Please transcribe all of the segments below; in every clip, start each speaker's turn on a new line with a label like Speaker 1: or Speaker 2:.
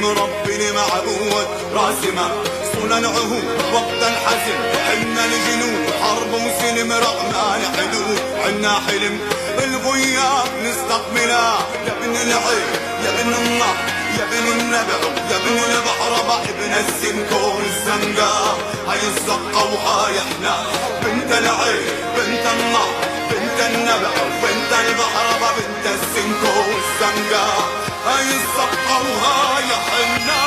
Speaker 1: مربي معبود راسمة صنعه وقت الحزن. حنا الجنود حرب وسلم رغم الحدود. عنا حلم بالغياب نستقبله يا ابن العين يا ابن الله يا ابن النبع يا ابن البحر ابن السنكون الزنقاء. هاي الزقة وهاي احنا بنت العين بنت الله بنت النبع بنت البحر بنت السنكون الزنقاء. هاي الزقة وهاي احنا.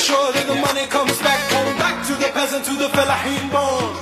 Speaker 2: Sure that the money comes back home, back to the peasant, to the fellaheen born.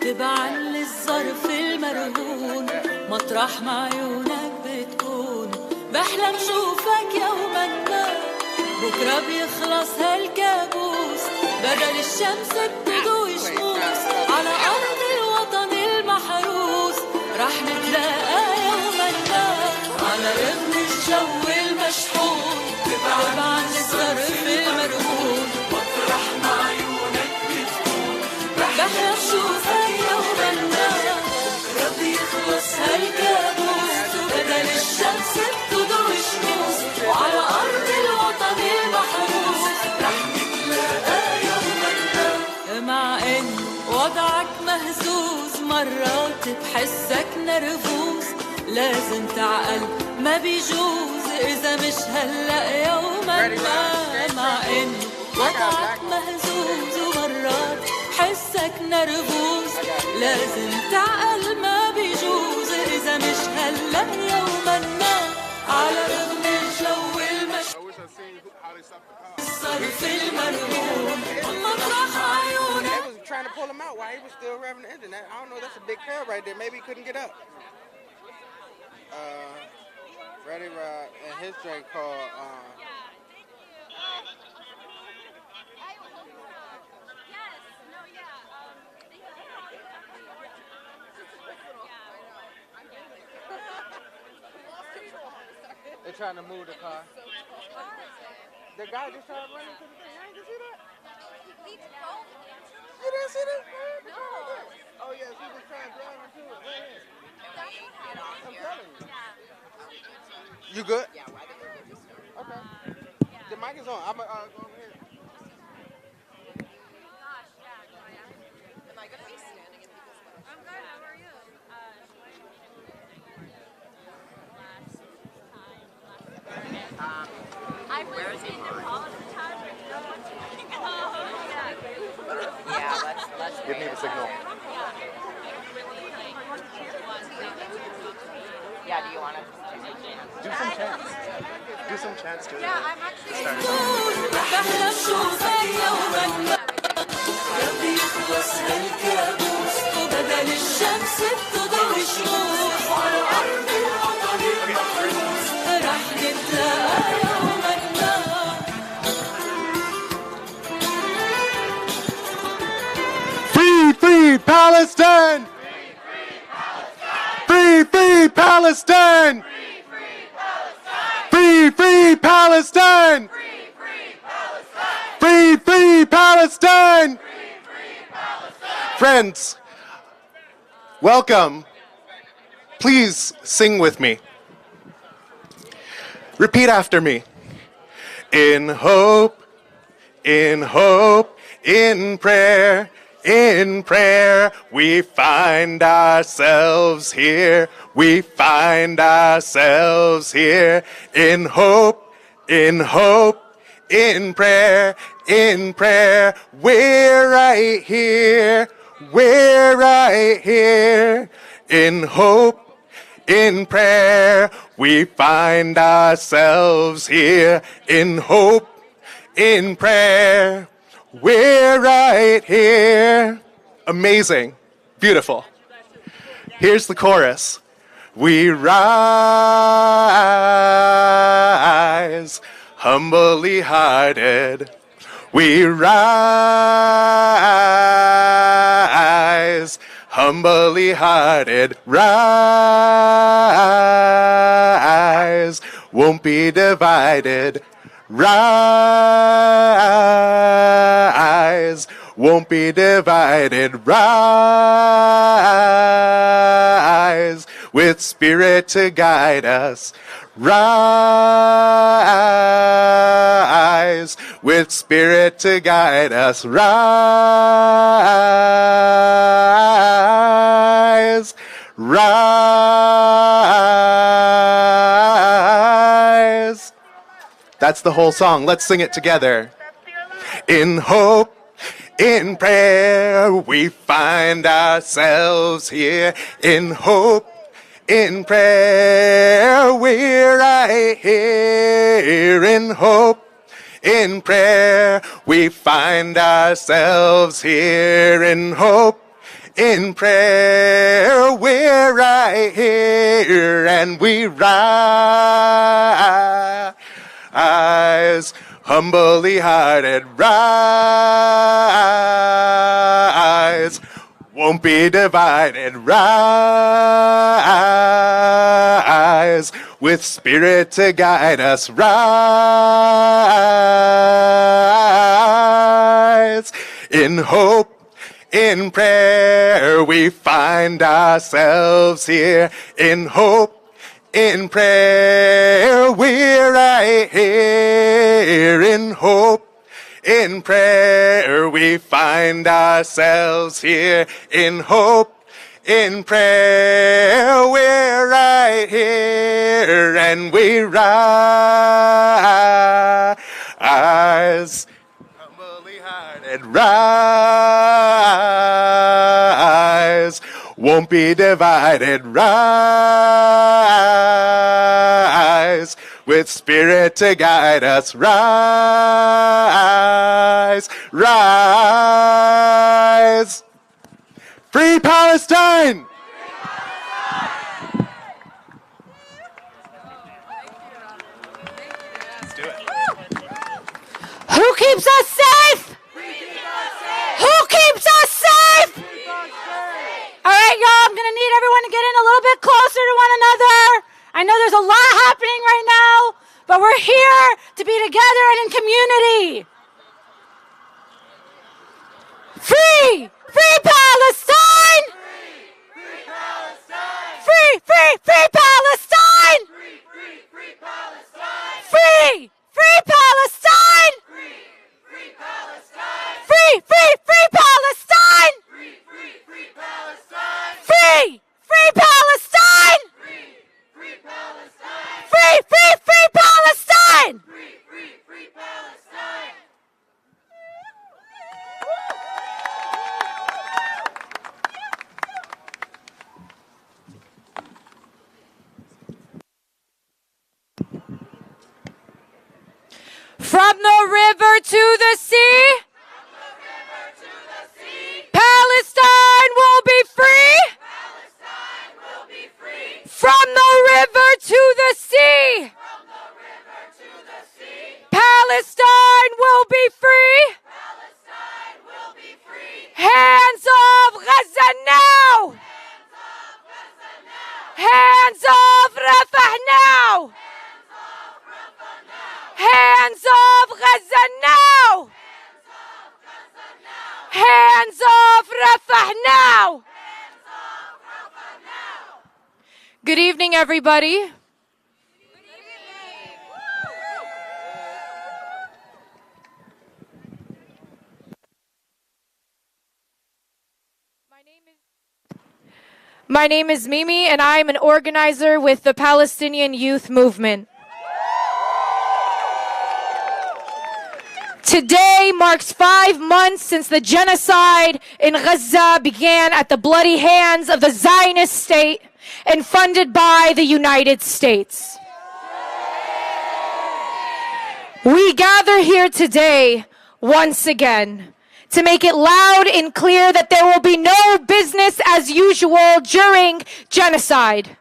Speaker 3: تبعا للظرف المرهون مطرح ما عيونك بتكون. بحلم شوفك يوما ما بكرة بيخلص هالكابوس. بدل الشمس بتضوي شموس على أرض الوطن المحروس. رح نتلاقى يوما ما على رغم الجو المشحون. تبعا للظرف المرهون مطرح ما عيونك بتكون. بحلم شوفك يوما ما بكرة بيخلص هالكابوس. بدل الشمس بتضوي شموس وعلى أرض الوطن المحروس. رح نتلاقى يوما ما. مع إن وضعك مهزوز مرات بحسك نرفوز. لازم تعقل ما بيجوز إذا مش هلأ يوما ما. مع إن وضعك مهزوز ومرات حسك نرفوز. لازم تعقل ما بيجوز إذا مش هلأ يوما ما. على رغم الجو الصرف المرهون مطرح عيونك.
Speaker 4: They was trying to pull him out while he was still revving the engine. I don't know, that's a big fail right there. Maybe he couldn't get up. Ready Rod and his drink called they're trying to move the car. The guy just tried to run into the thing. You didn't see that? You didn't see that? No. Oh yes, he was trying to drive into it. Right here. I'm telling you. You good? Okay. The mic is on. I'm gonna go over here.
Speaker 5: Am I gonna be standing in people's way? I'm good. How are you? I was in Nepal at the time, but no one yeah, let's
Speaker 6: give me the signal.
Speaker 5: Yeah, do you want to
Speaker 6: do some chants? Do some chants to it.
Speaker 5: Yeah, I'm actually.
Speaker 3: بحلم شوفك يوما ما ربي يخلص هالكابوس وبدل الشمس بتضوي شموس وعلى أرض الوطن المحروس رح نتلاقى يوما ما
Speaker 6: Free, free Palestine! Free, free Palestine! Free, free Palestine! Free, free Palestine! Friends, welcome. Please sing with me. Repeat after me. In hope, in hope, in prayer, we find ourselves here. We find ourselves here. In hope, in hope, in prayer, we're right here. We're right here. In hope, in prayer, we find ourselves here. In hope, in prayer, we're right here. Amazing. Beautiful. Here's the chorus. We rise, humbly hearted. We rise, humbly hearted. Rise, won't be divided. Rise, won't be divided. Rise, with spirit to guide us. Rise, with spirit to guide us. Rise, rise. That's the whole song. Let's sing it together. In hope, in prayer, we find ourselves here. In hope, in prayer, we're right here. In hope, in prayer, we find ourselves here. In hope, in prayer, we're right here. And we rise, humbly hearted. Rise, won't be divided. Rise, with spirit to guide us. Rise, in hope, in prayer, we find ourselves here. In hope, in prayer, we're right here. In hope, in prayer, we find ourselves here. In hope, in prayer, we're right here. And we rise, humbly hearted. Rise, won't be divided. Rise, with spirit to guide us. Rise, rise. Free Palestine! Let's do it.
Speaker 3: Who keeps us safe? Who keeps us safe? All right, y'all, I'm going to need everyone to get in a little bit closer to one another. I know there's a lot happening right now, but we're here to be together and in community. Free! Free Palestine! Free Palestine! Free, free, free Palestine! Free, free, free Palestine! Free! Free Palestine! Free, free Palestine! Free, free, free Palestine! Free, free, free Palestine! Free! Free Palestine! Free, free Palestine! Free, free, free Palestine! Free, free, free Palestine! the sea. Palestine will be free. From the river to the sea. Palestine will be free. Hands off Gaza now. Hands off Rafah now. Hands off Gaza now. Hands off Rafah now. Good evening, everybody. My name is Mimi, and I am an organizer with the Palestinian Youth Movement. Today marks 5 months since the genocide in Gaza began at the bloody hands of the Zionist state and funded by the United States. We gather here today once again to make it loud and clear that there will be no business as usual during genocide.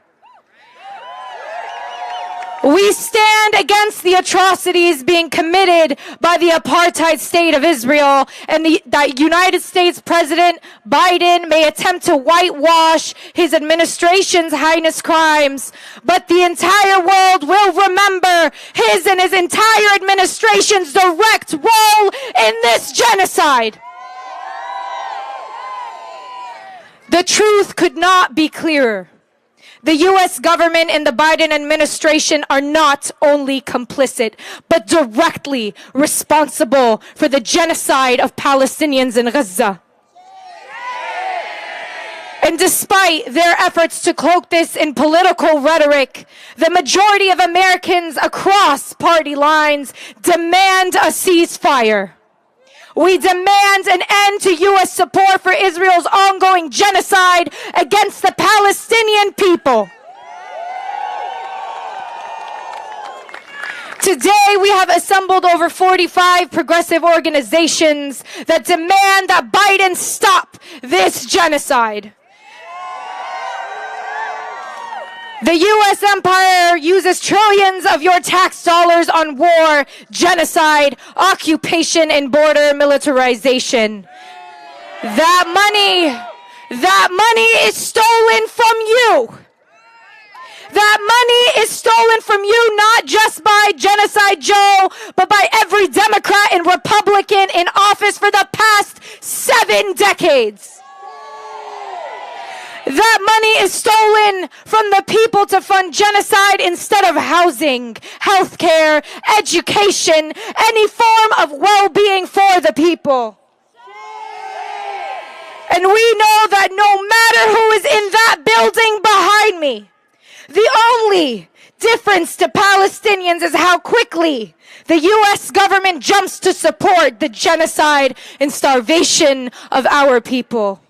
Speaker 3: We stand against the atrocities being committed by the apartheid state of Israel, and the United States President Biden may attempt to whitewash his administration's heinous crimes, but the entire world will remember his and his entire administration's direct role in this genocide. The truth could not be clearer. The U.S. government and the Biden administration are not only complicit, but directly responsible for the genocide of Palestinians in Gaza. And despite their efforts to cloak this in political rhetoric, the majority of Americans across party lines demand a ceasefire. We demand an end to U.S. support for Israel's ongoing genocide against the Palestinian people. Today, we have assembled over 45 progressive organizations that demand that Biden stop this genocide. The U.S. empire uses trillions of your tax dollars on war, genocide, occupation, and border militarization. That money is stolen from you. That money is stolen from you not just by Genocide Joe, but by every Democrat and Republican in office for the past 7 decades. That money is stolen from the people to fund genocide instead of housing, healthcare, education, any form of well-being for the people. And we know that no matter who is in that building behind me, the only difference to Palestinians is how quickly the U.S. government jumps to support the genocide and starvation of our people.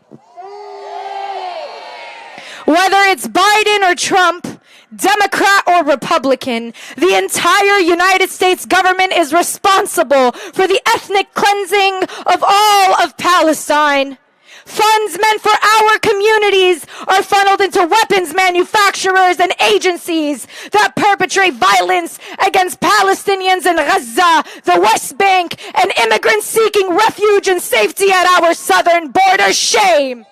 Speaker 3: Whether it's Biden or Trump, Democrat or Republican, the entire United States government is responsible for the ethnic cleansing of all of Palestine. Funds meant for our communities are funneled into weapons manufacturers and agencies that perpetrate violence against Palestinians in Gaza, the West Bank, and immigrants seeking refuge and safety at our southern border. Shame!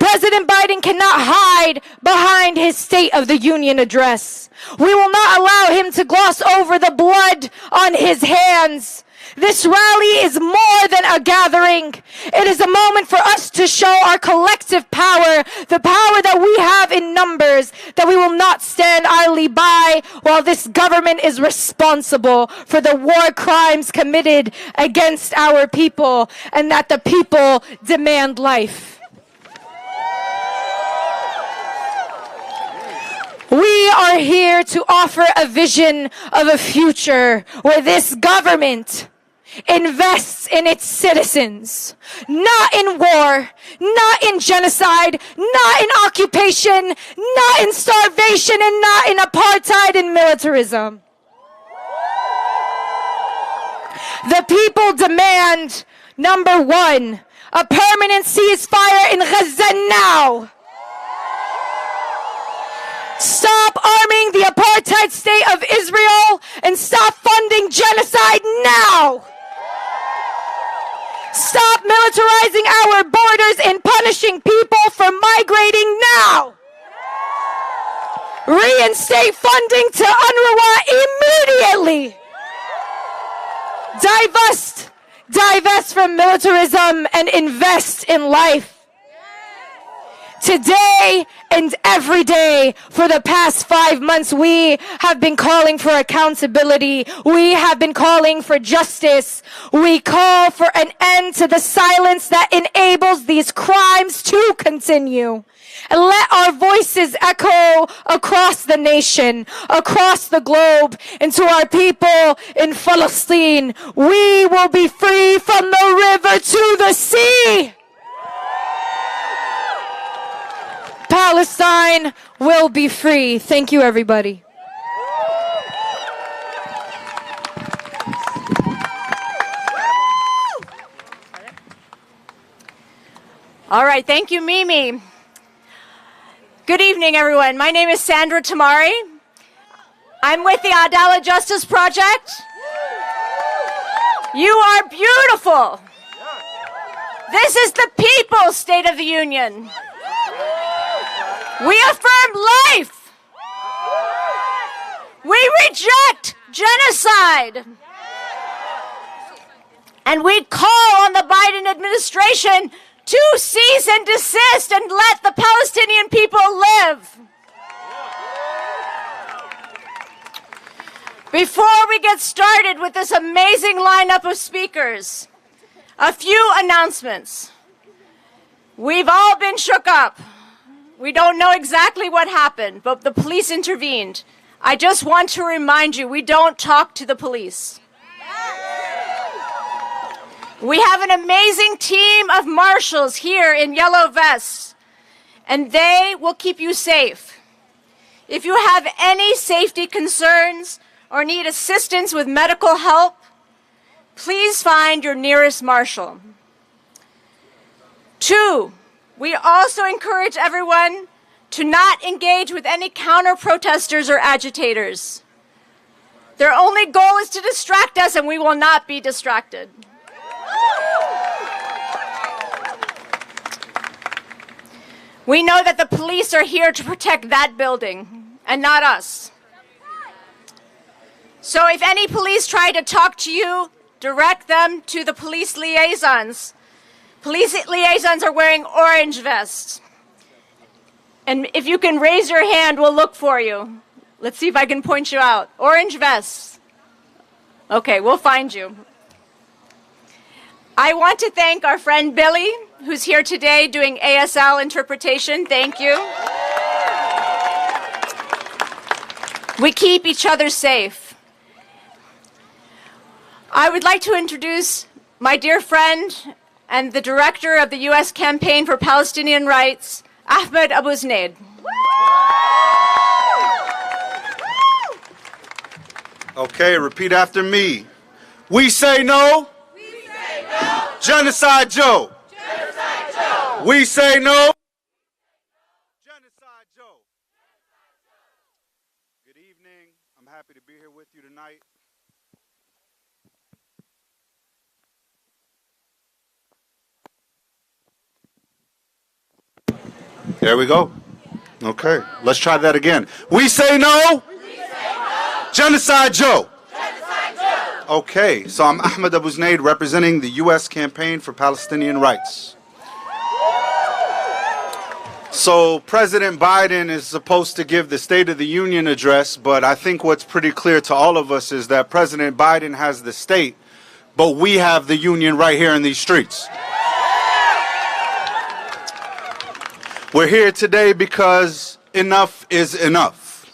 Speaker 3: President Biden cannot hide behind his State of the Union address. We will not allow him to gloss over the blood on his hands. This rally is more than a gathering. It is a moment for us to show our collective power, the power that we have in numbers, that we will not stand idly by while this government is responsible for the war crimes committed against our people, and that the people demand life. We are here to offer a vision of a future where this government invests in its citizens, not in war, not in genocide, not in occupation, not in starvation, and not in apartheid and militarism. The people demand, number one, a permanent ceasefire in Gaza now. Stop arming the apartheid state of Israel and stop funding genocide now. Stop militarizing our borders and punishing people for migrating now. Reinstate funding to UNRWA immediately. Divest from militarism and invest in life. Today and every day for the past 5 months, we have been calling for accountability. We have been calling for justice. We call for an end to the silence that enables these crimes to continue. And let our voices echo across the nation, across the globe, and to our people in Palestine. We will be free from the river to the sea. Palestine will be free. Thank you, everybody. All right, thank you, Mimi. Good evening, everyone. My name is Sandra Tamari. I'm with the Adala Justice Project. You are beautiful. This is the People's State of the Union. We affirm life. We reject genocide. And we call on the Biden administration to cease and desist and let the Palestinian people live. Before we get started with this amazing lineup of speakers, a few announcements. We've all been shook up. We don't know exactly what happened, but the police intervened. I just want to remind you, we don't talk to the police. We have an amazing team of marshals here in yellow vests, and they will keep you safe. If you have any safety concerns or need assistance with medical help, please find your nearest marshal. 2, we also encourage everyone to not engage with any counter-protesters or agitators. Their only goal is to distract us, and we will not be distracted. We know that the police are here to protect that building and not us. So if any police try to talk to you, direct them to the police liaisons. Police liaisons are wearing orange vests. And if you can raise your hand, we'll look for you. Let's see if I can point you out. Orange vests. Okay, we'll find you. I want to thank our friend Billy, who's here today doing ASL interpretation. Thank you. We keep each other safe. I would like to introduce my dear friend and the director of the U.S. Campaign for Palestinian Rights, Ahmed Abu Znaid.
Speaker 6: Okay, repeat after me. We say no.
Speaker 5: We say no.
Speaker 6: Genocide Joe.
Speaker 5: Genocide Joe.
Speaker 6: We say no. Genocide Joe. Good evening. I'm happy to be here with you tonight. There we go. Okay, let's try that again. We say no.
Speaker 5: We say no.
Speaker 6: Genocide Joe.
Speaker 5: Genocide Joe.
Speaker 6: Okay, so I'm Ahmed Abu Znaid representing the U.S. Campaign for Palestinian Rights. So President Biden is supposed to give the State of the Union address, but I think what's pretty clear to all of us is that President Biden has the state, but we have the union right here in these streets. We're here today because enough is enough.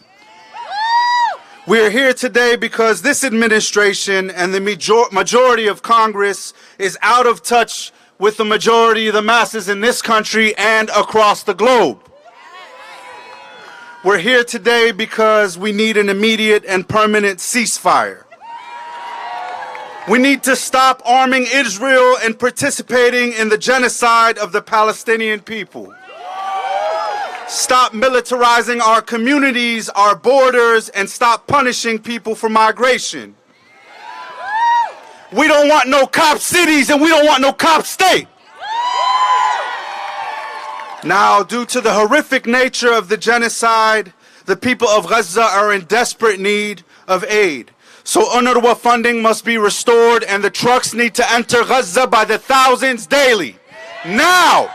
Speaker 6: We're here today because this administration and the majority of Congress is out of touch with the majority of the masses in this country and across the globe. We're here today because we need an immediate and permanent ceasefire. We need to stop arming Israel and participating in the genocide of the Palestinian people. Stop militarizing our communities, our borders, and stop punishing people for migration. We don't want no cop cities and we don't want no cop state. Now, due to the horrific nature of the genocide, the people of Gaza are in desperate need of aid. So UNRWA funding must be restored and the trucks need to enter Gaza by the thousands daily. Now!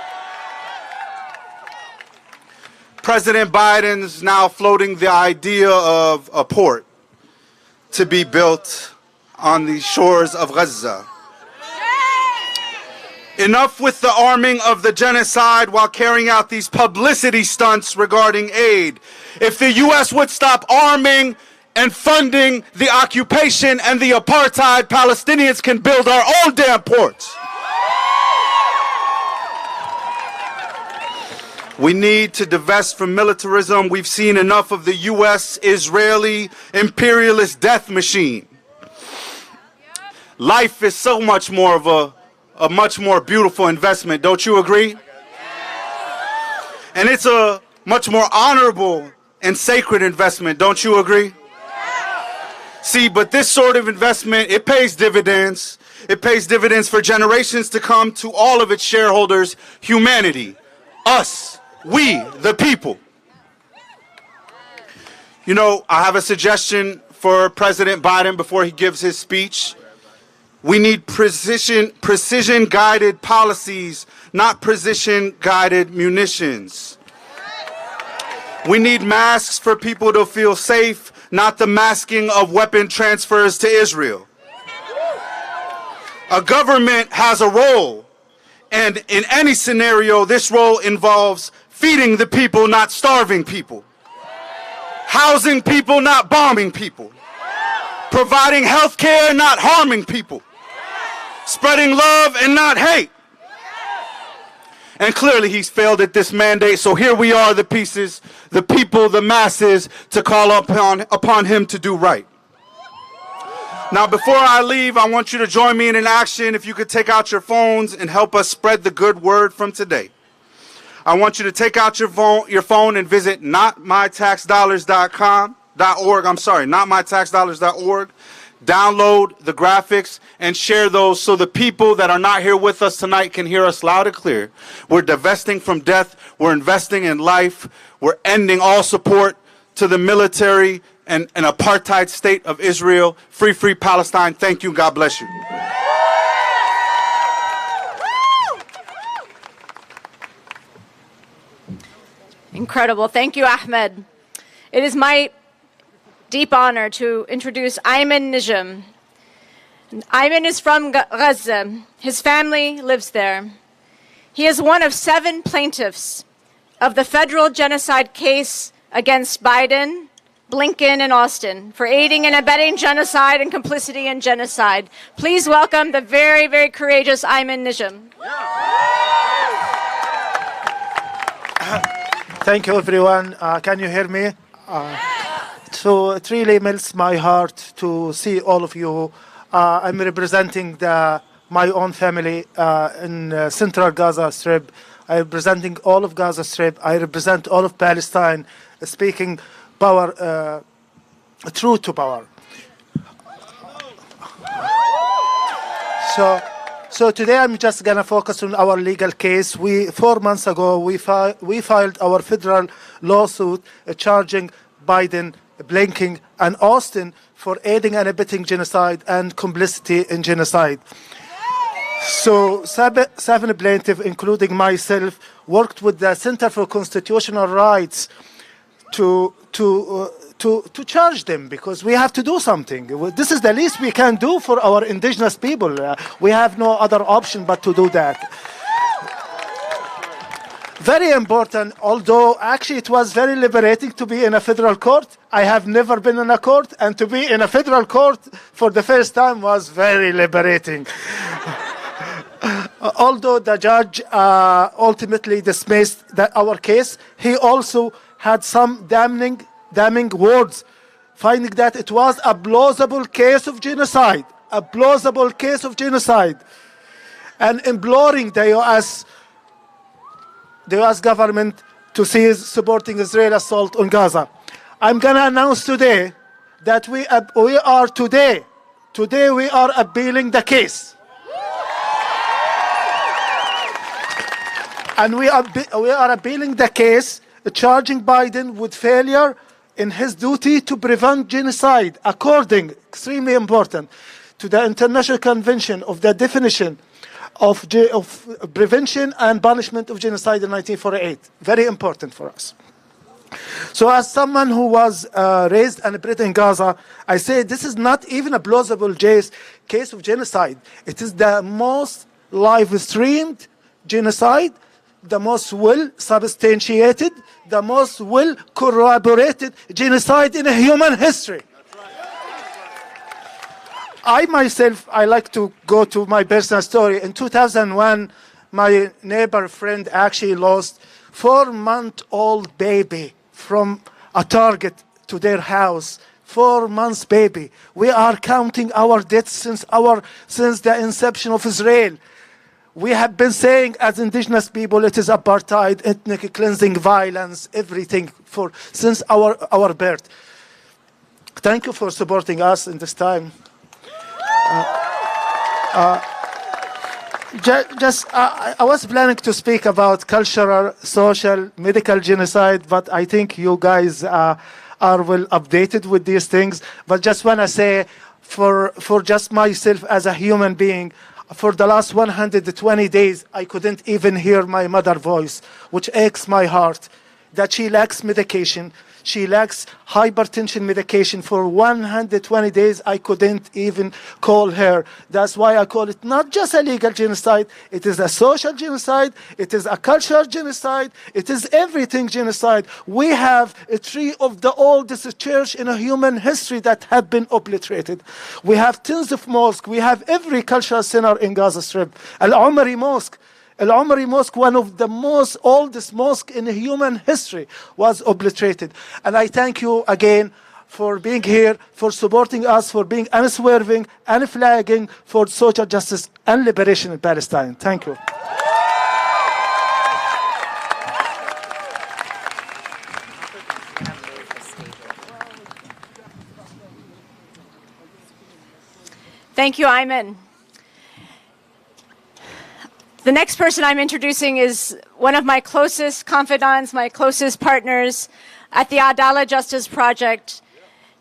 Speaker 6: President Biden's now floating the idea of a port to be built on the shores of Gaza. Enough with the arming of the genocide while carrying out these publicity stunts regarding aid. If the U.S. would stop arming and funding the occupation and the apartheid, Palestinians can build our own damn ports. We need to divest from militarism. We've seen enough of the U.S.-Israeli imperialist death machine. Life is so much more of a much more beautiful investment, don't you agree? And it's a much more honorable and sacred investment, don't you agree? See, but this sort of investment, it pays dividends. It pays dividends for generations to come to all of its shareholders, humanity, us, we, the people. You know, I have a suggestion for President Biden before he gives his speech. We need precision-guided policies, not precision-guided munitions. We need masks for people to feel safe, not the masking of weapon transfers to Israel. A government has a role, and in any scenario, this role involves feeding the people, not starving people. Housing people, not bombing people. Providing health care, not harming people. Spreading love and not hate. And clearly he's failed at this mandate, so here we are, the pieces, the people, the masses, to call upon him to do right. Now, before I leave, I want you to join me in an action. If you could take out your phones and help us spread the good word from today. I want you to take out your phone and visit notmytaxdollars.org. I'm sorry, notmytaxdollars.org. Download the graphics and share those so the people that are not here with us tonight can hear us loud and clear. We're divesting from death. We're investing in life. We're ending all support to the military and an apartheid state of Israel. Free, free Palestine. Thank you. God bless you.
Speaker 3: Incredible. Thank you, Ahmed. It is my deep honor to introduce Ayman Nijam. Ayman is from Gaza. His family lives there. He is one of 7 plaintiffs of the federal genocide case against Biden, Blinken, and Austin for aiding and abetting genocide and complicity in genocide. Please welcome the very, very courageous Ayman Nijam.
Speaker 7: Thank you, everyone. Can you hear me? So it really melts my heart to see all of you. I'm representing my own family in Central Gaza Strip. I'm representing all of Gaza Strip. I represent all of Palestine, speaking power, truth to power. So today I'm just gonna focus on our legal case. 4 months ago we filed our federal lawsuit charging Biden, Blinken, and Austin for aiding and abetting genocide and complicity in genocide. So 7 plaintiffs, including myself, worked with the Center for Constitutional Rights to charge them, because we have to do something. This is the least we can do for our indigenous people. We have no other option but to do that. Very important, although actually it was very liberating to be in a federal court. I have never been in a court, and to be in a federal court for the first time was very liberating. Although the judge ultimately dismissed our case, he also had some damning words, finding that it was a plausible case of genocide. a plausible case of genocide, and imploring the U.S. government to cease supporting Israeli assault on Gaza. I'm going to announce today that we are appealing the case. And we are appealing the case, charging Biden with failure in his duty to prevent genocide, according, extremely important, to the International Convention of the definition of prevention and punishment of genocide in 1948. Very important for us. So as someone who was raised and bred in Gaza, I say this is not even a plausible case of genocide. It is the most live-streamed genocide, the most well-substantiated, the most well-corroborated genocide in human history. I myself, I like to go to my personal story. In 2001, my neighbor friend actually lost 4-month-old baby from a target to their house. 4 months baby. We are counting our deaths since the inception of Israel. We have been saying as indigenous people it is apartheid, ethnic cleansing, violence, everything since our birth. Thank you for supporting us in this time. I was planning to speak about cultural, social, medical genocide, but I think you guys are well updated with these things. But just want to say, for just myself as a human being, for the last 120 days, I couldn't even hear my mother's voice, which aches my heart, that she lacks medication. She lacks hypertension medication. For 120 days, I couldn't even call her. That's why I call it not just a legal genocide. It is a social genocide. It is a cultural genocide. It is everything genocide. We have three of the oldest church in a human history that have been obliterated. We have tens of mosques. We have every cultural center in Gaza Strip. Al-Umari Mosque. Al-Umari Mosque, one of the most oldest mosques in human history, was obliterated. And I thank you again for being here, for supporting us, for being unswerving, unflagging for social justice and liberation in Palestine. Thank you.
Speaker 3: Thank you, Ayman. The next person I'm introducing is one of my closest confidants, my closest partners at the Adala Justice Project.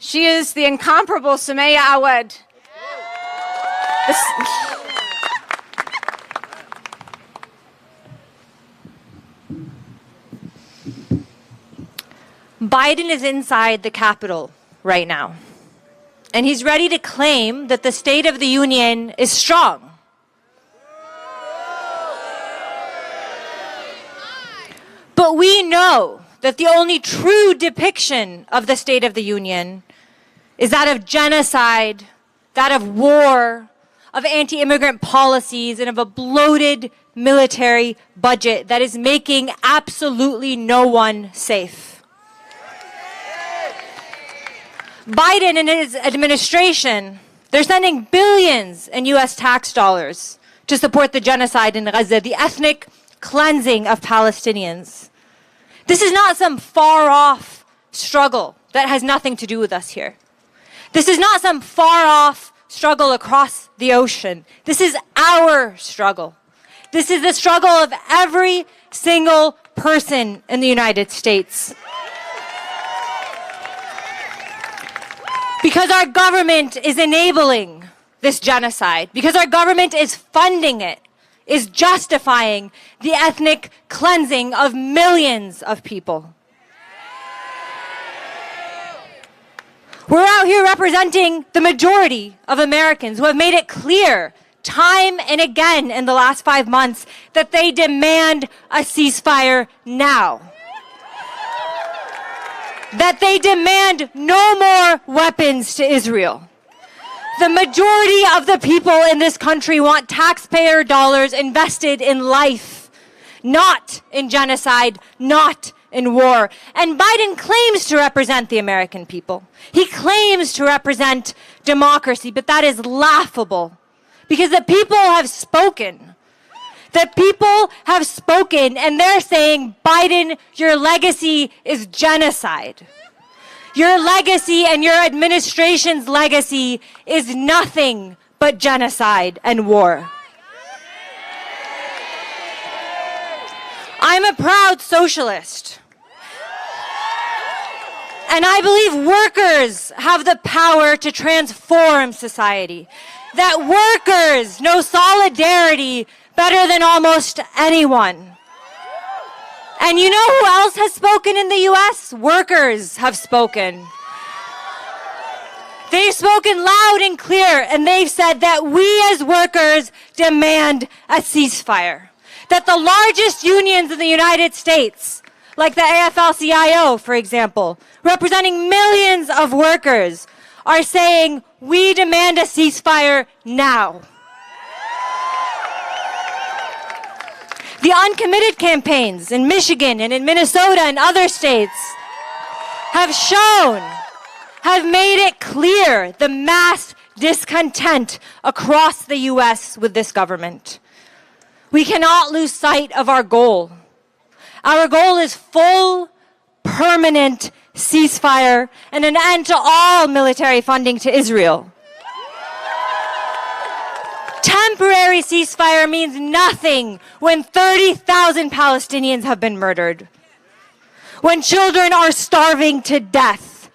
Speaker 3: She is the incomparable Sumaya Awad. Biden is inside the Capitol right now, and he's ready to claim that the State of the Union is strong. But we know that the only true depiction of the State of the Union is that of genocide, that of war, of anti-immigrant policies, and of a bloated military budget that is making absolutely no one safe. Biden and his administration, they're sending billions in U.S. tax dollars to support the genocide in Gaza, the ethnic cleansing of Palestinians. This is not some far-off struggle that has nothing to do with us here. This is not some far-off struggle across the ocean. This is our struggle. This is the struggle of every single person in the United States. Because our government is enabling this genocide, because our government is funding it, is justifying the ethnic cleansing of millions of people. We're out here representing the majority of Americans who have made it clear time and again in the last 5 months that they demand a ceasefire now. That they demand no more weapons to Israel. The majority of the people in this country want taxpayer dollars invested in life, not in genocide, not in war. And Biden claims to represent the American people. He claims to represent democracy, but that is laughable because the people have spoken. The people have spoken, and they're saying, Biden, your legacy is genocide. Your legacy and your administration's legacy is nothing but genocide and war. I'm a proud socialist. And I believe workers have the power to transform society. That workers know solidarity better than almost anyone. And you know who else has spoken in the US? Workers have spoken. They've spoken loud and clear, and they've said that we as workers demand a ceasefire. That the largest unions in the United States, like the AFL-CIO, for example, representing millions of workers, are saying, we demand a ceasefire now. The uncommitted campaigns in Michigan and in Minnesota and other states have made it clear the mass discontent across the US with this government. We cannot lose sight of our goal. Our goal is full, permanent ceasefire and an end to all military funding to Israel. Temporary ceasefire means nothing when 30,000 Palestinians have been murdered, when children are starving to death.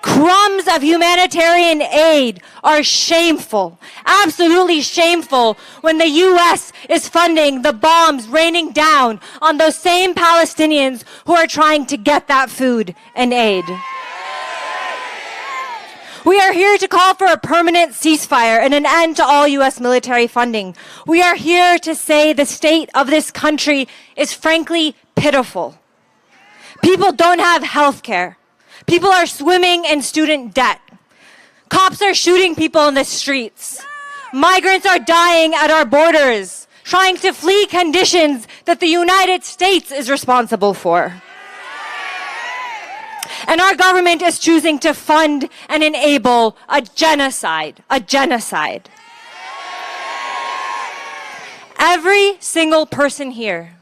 Speaker 3: Crumbs of humanitarian aid are shameful, absolutely shameful, when the US is funding the bombs raining down on those same Palestinians who are trying to get that food and aid. We are here to call for a permanent ceasefire and an end to all US military funding. We are here to say the state of this country is frankly pitiful. People don't have health care. People are swimming in student debt. Cops are shooting people in the streets. Migrants are dying at our borders, trying to flee conditions that the United States is responsible for. And our government is choosing to fund and enable a genocide. Every single person here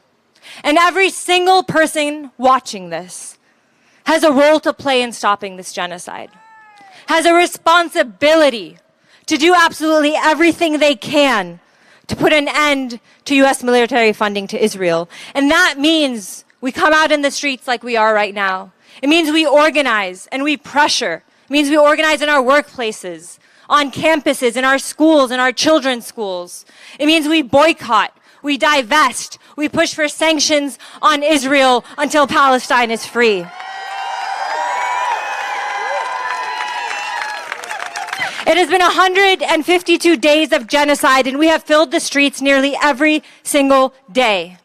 Speaker 3: and every single person watching this has a role to play in stopping this genocide, has a responsibility to do absolutely everything they can to put an end to US military funding to Israel. And that means we come out in the streets like we are right now. It means we organize and we pressure. It means we organize in our workplaces, on campuses, in our schools, in our children's schools. It means we boycott, we divest, we push for sanctions on Israel until Palestine is free. It has been 152 days of genocide, and we have filled the streets nearly every single day.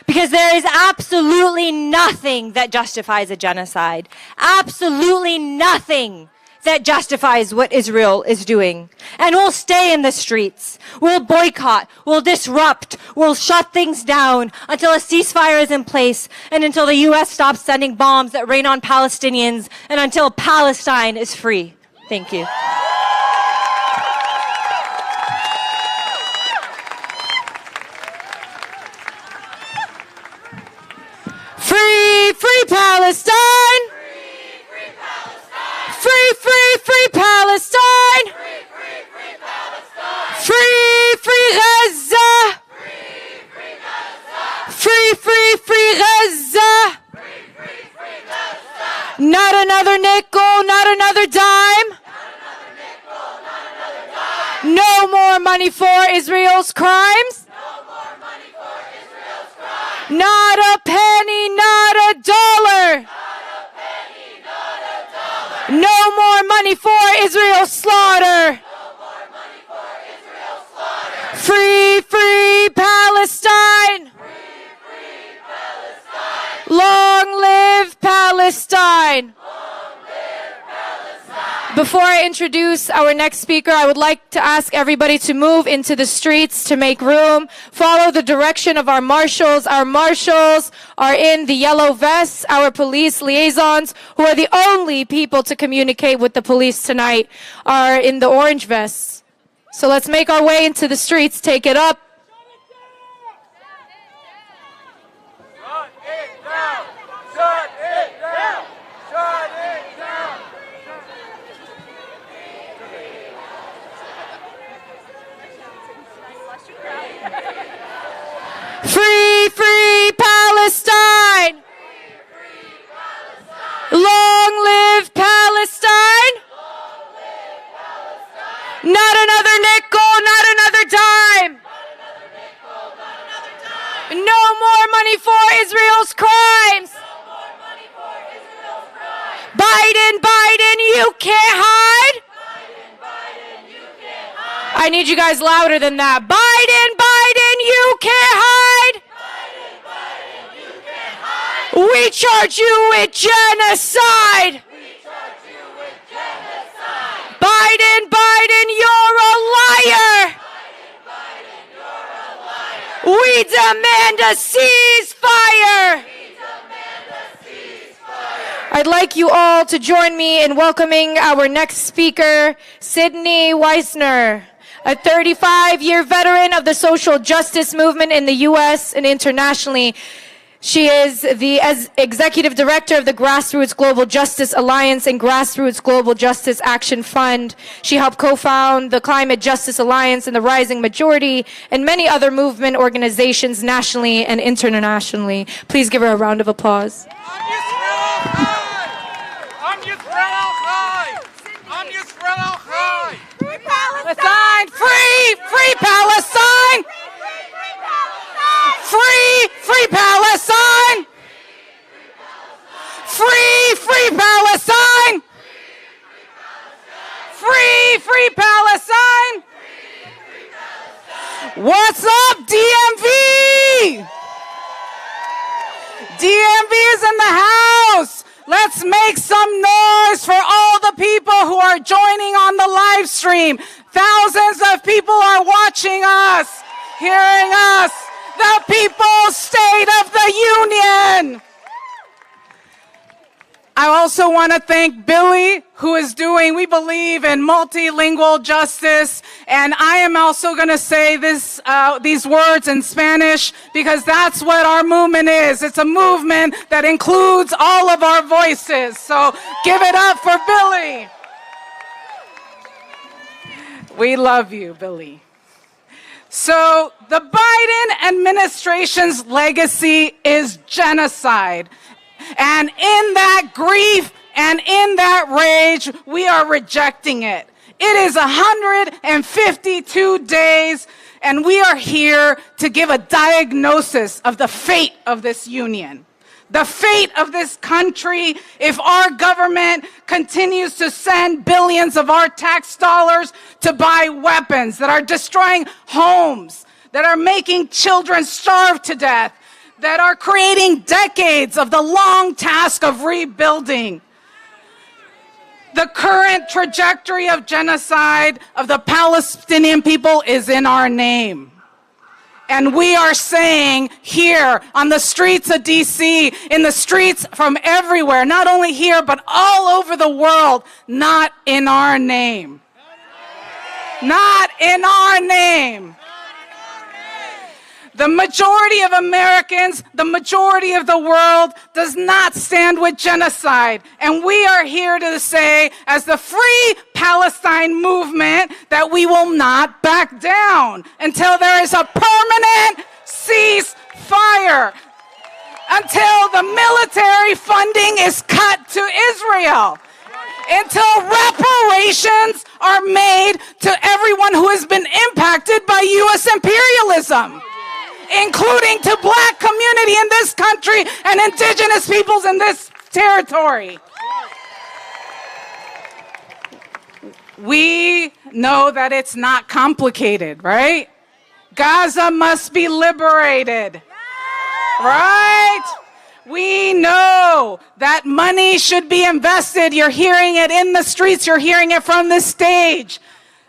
Speaker 3: Because there is absolutely nothing that justifies a genocide. Absolutely nothing that justifies what Israel is doing. And we'll stay in the streets. We'll boycott. We'll disrupt. We'll shut things down until a ceasefire is in place and until the US stops sending bombs that rain on Palestinians and until Palestine is free. Thank you. Free, free Palestine! Free, free Palestine! Free, free, free Palestine! Free, free, free Palestine! Free, free Gaza! Free, free Gaza! Free, free, free Gaza! Free, free, free Gaza! Not another nickel, not another dime! Not another nickel, not another dime! No more money for Israel's crimes! Not a penny, not a dollar. Not a penny, not a dollar. No more money for Israel's slaughter. No more money for Israel's slaughter. Free, free Palestine. Free, free Palestine. Long live Palestine. Long live Palestine.
Speaker 8: Before I introduce our next speaker, I would like to ask everybody to move into the streets to make room. Follow the direction of our marshals. Our marshals are in the yellow vests. Our police liaisons, who are the only people to communicate with the police tonight, are in the orange vests. So let's make our way into the streets. Take it up.
Speaker 2: Shut it down! Shut it down! Shut it down!
Speaker 8: Free, free Palestine! Long live Palestine! Not another nickel, not another dime! No more money for Israel's crimes! Biden, Biden, you can't hide! I need you guys louder than that. Biden, Biden, you can't hide! We charge you with genocide! Biden, Biden, you're a liar! We demand a ceasefire! I'd like you all to join me in welcoming our next speaker, Sydney Weissner, a 35-year veteran of the social justice movement in the U.S. and internationally. She is the executive director of the Grassroots Global Justice Alliance and Grassroots Global Justice Action Fund. She helped co-found the Climate Justice Alliance and the Rising Majority and many other movement organizations nationally and internationally. Please give her a round of applause. Palestine! Free! Free Palestine! Free! Free Palestine! Free! Free Palestine! Free! Free Palestine! What's up, DMV? DMV is in the house. Let's make some noise for all the people who are joining on the live stream. Thousands of people are watching us, hearing us. The People's State of the Union. I also want to thank Billy, who is doing, we believe in multilingual justice. And I am also going to say these words in Spanish because that's what our movement is. It's a movement that includes all of our voices. So give it up for Billy. We love you, Billy. So the Biden administration's legacy is genocide. And in that grief and in that rage, we are rejecting it. It is 152 days, and we are here to give a diagnosis of the fate of this union. The fate of this country if our government continues to send billions of our tax dollars to buy weapons that are destroying homes, that are making children starve to death, that are creating decades of the long task of rebuilding. The current trajectory of genocide of the Palestinian people is in our name. And we are saying here on the streets of DC, in the streets from everywhere, not only here, but all over the world, not in our name. Not in our name. The majority of Americans, the majority of the world does not stand with genocide. And we are here to say, as the Free Palestine movement, that we will not back down until there is a permanent ceasefire, until the military funding is cut to Israel, until reparations are made to everyone who has been impacted by U.S. imperialism, including to black community in this country and indigenous peoples in this territory. We know that it's not complicated, right? Gaza must be liberated, right? We know that money should be invested. You're hearing it in the streets. You're hearing it from the stage.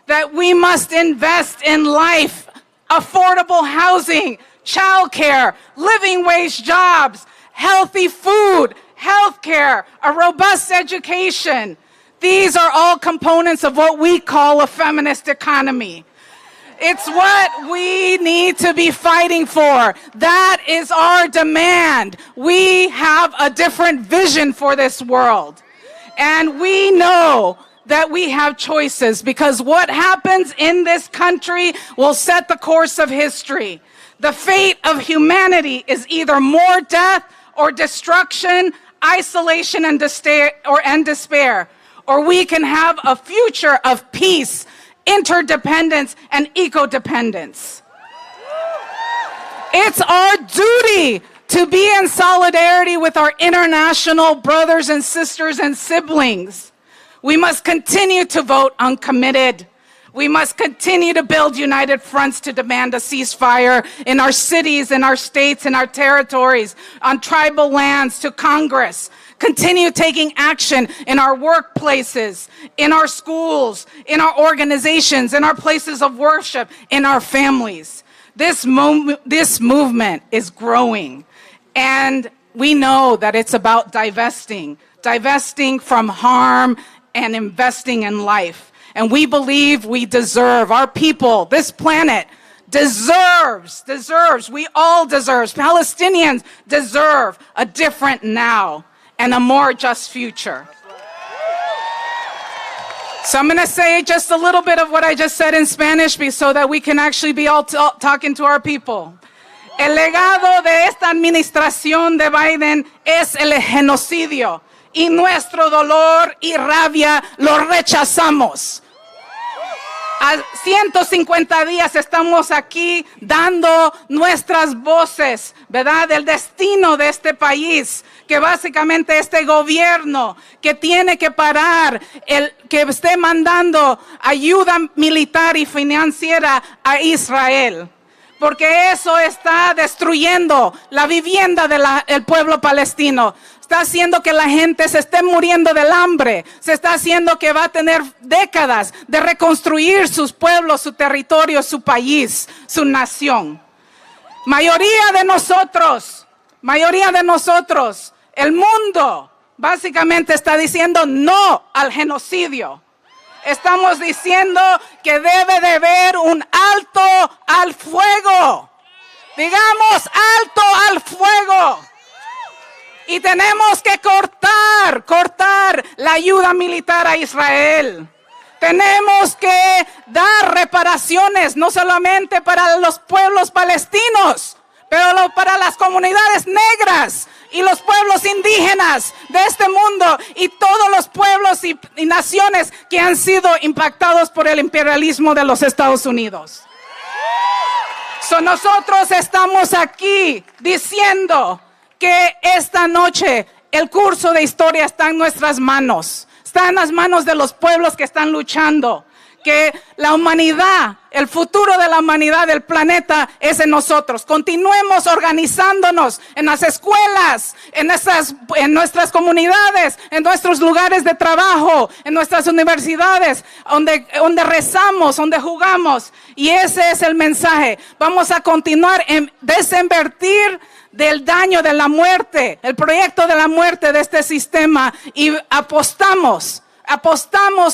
Speaker 8: That we must invest in life, affordable housing, childcare, living wage jobs, healthy food, healthcare, a robust education. These are all components of what we call a feminist economy. It's what we need to be fighting for. That is our demand. We have a different vision for this world. And we know that we have choices, because what happens in this country will set the course of history. The fate of humanity is either more death or destruction, isolation and despair, or we can have a future of peace, interdependence, and eco-dependence. It's our duty to be in solidarity with our international brothers and sisters and siblings. We must continue to vote uncommitted. We must continue to build united fronts to demand a ceasefire in our cities, in our states, in our territories, on tribal lands, to Congress. Continue taking action in our workplaces, in our schools, in our organizations, in our places of worship, in our families. This movement is growing, and we know that it's about divesting from harm and investing in life. And we believe we deserve, our people, this planet deserves, we all deserve, Palestinians deserve a different now and a more just future. So I'm going to say just a little bit of what I just said in Spanish so that we can actually be all talking to our people. El legado de esta administración de Biden es el genocidio. Y nuestro dolor y rabia lo rechazamos. A 150 días estamos aquí dando nuestras voces, ¿verdad? Del destino de este país, que básicamente este gobierno que tiene que parar, el que esté mandando ayuda militar y financiera a Israel. Porque eso está destruyendo la vivienda del pueblo palestino. Está haciendo que la gente se esté muriendo del hambre. Se está haciendo que va a tener décadas de reconstruir sus pueblos, su territorio, su país, su nación. Mayoría de nosotros, el mundo básicamente está diciendo no al genocidio. Estamos diciendo que debe de haber un alto al fuego. Digamos alto al fuego. Y tenemos que cortar la ayuda militar a Israel. Tenemos que dar reparaciones, no solamente para los pueblos palestinos, pero para las comunidades negras y los pueblos indígenas de este mundo y todos los pueblos y naciones que han sido impactados por el imperialismo de los Estados Unidos. Nosotros estamos aquí diciendo que esta noche el curso de historia está en nuestras manos. Está en las manos de los pueblos que están luchando. Que la humanidad, el futuro de la humanidad, del planeta, es en nosotros. Continuemos organizándonos en las escuelas, en nuestras comunidades, en nuestros lugares de trabajo, en nuestras universidades, donde rezamos, donde jugamos. Y ese es el mensaje. Vamos a continuar en desinvertir del daño, de la muerte, el proyecto de la muerte de este sistema, y apostamos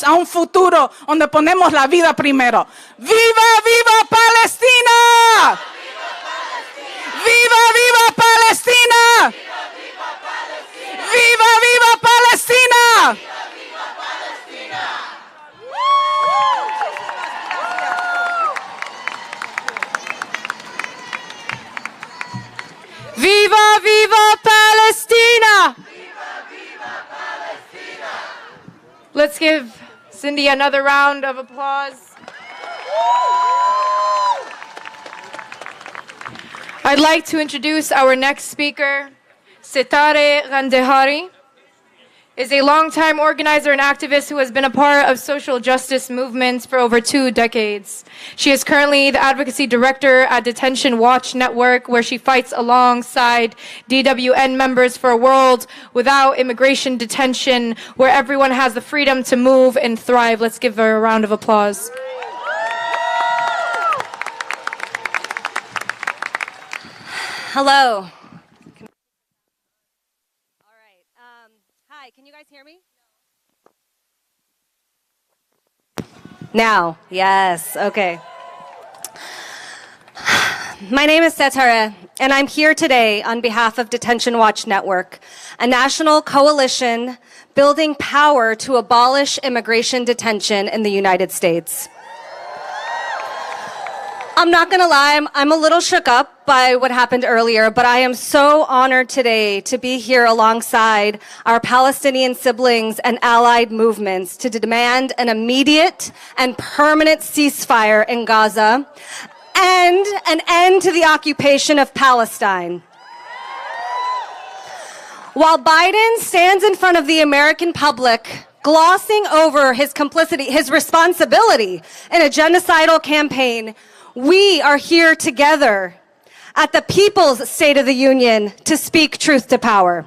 Speaker 8: a un futuro donde ponemos la vida primero. ¡Viva, viva Palestina! ¡Viva, viva Palestina! ¡Viva, viva Palestina!
Speaker 3: Viva, viva Palestina! Let's give Cindy another round of applause. I'd like to introduce our next speaker, Sitare Gandehari.
Speaker 9: is a longtime organizer and activist who has been a part of social justice movements for over 2 decades. She is currently the advocacy director at Detention Watch Network, where she fights alongside DWN members for a world without immigration detention, where everyone has the freedom to move and thrive. Let's give her a round of applause.
Speaker 10: Hello. Hi, can you guys hear me? Now, yes, okay. My name is Setare, and I'm here today on behalf of Detention Watch Network, a national coalition building power to abolish immigration detention in the United States. I'm not gonna lie, I'm a little shook up by what happened earlier, but I am so honored today to be here alongside our Palestinian siblings and allied movements to demand an immediate and permanent ceasefire in Gaza and an end to the occupation of Palestine. While Biden stands in front of the American public, glossing over his complicity, his responsibility in a genocidal campaign, we are here together at the People's State of the Union to speak truth to power.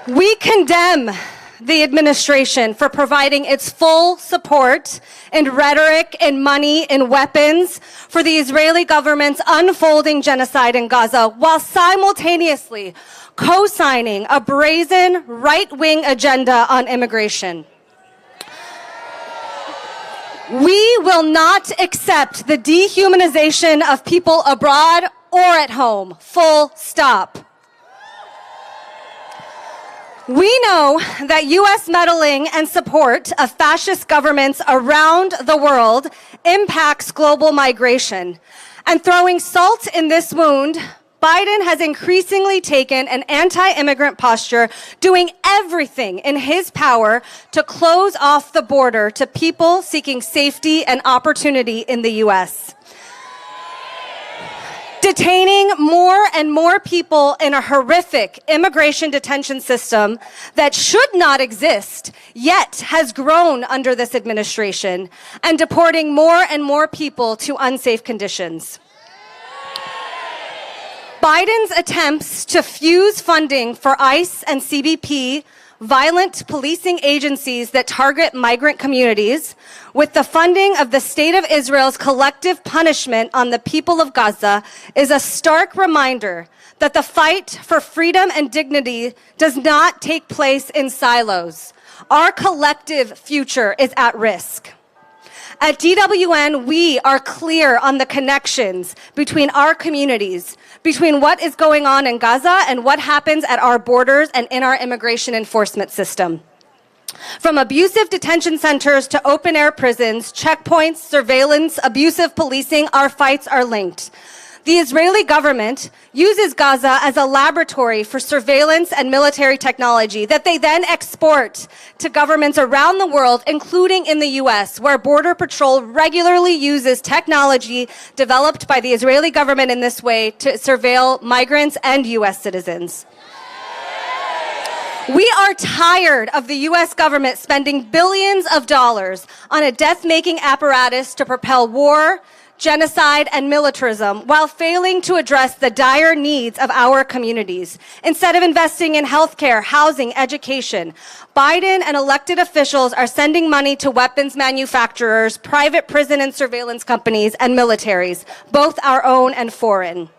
Speaker 10: We condemn the administration for providing its full support in rhetoric, in money, in weapons for the Israeli government's unfolding genocide in Gaza, while simultaneously co-signing a brazen right-wing agenda on immigration. We will not accept the dehumanization of people abroad or at home. Full stop. We know that U.S. meddling and support of fascist governments around the world impacts global migration. And throwing salt in this wound, Biden has increasingly taken an anti-immigrant posture, doing everything in his power to close off the border to people seeking safety and opportunity in the U.S. Detaining more and more people in a horrific immigration detention system that should not exist, yet has grown under this administration, and deporting more and more people to unsafe conditions. Biden's attempts to fuse funding for ICE and CBP, violent policing agencies that target migrant communities, with the funding of the State of Israel's collective punishment on the people of Gaza is a stark reminder that the fight for freedom and dignity does not take place in silos. Our collective future is at risk. At DWN, we are clear on the connections between our communities, between what is going on in Gaza and what happens at our borders and in our immigration enforcement system. From abusive detention centers to open-air prisons, checkpoints, surveillance, abusive policing, our fights are linked. The Israeli government uses Gaza as a laboratory for surveillance and military technology that they then export to governments around the world, including in the US, where Border Patrol regularly uses technology developed by the Israeli government in this way to surveil migrants and US citizens. We are tired of the US government spending billions of dollars on a death-making apparatus to propel war, genocide, and militarism while failing to address the dire needs of our communities. Instead of investing in healthcare, housing, education, Biden and elected officials are sending money to weapons manufacturers, private prison and surveillance companies, and militaries, both our own and foreign.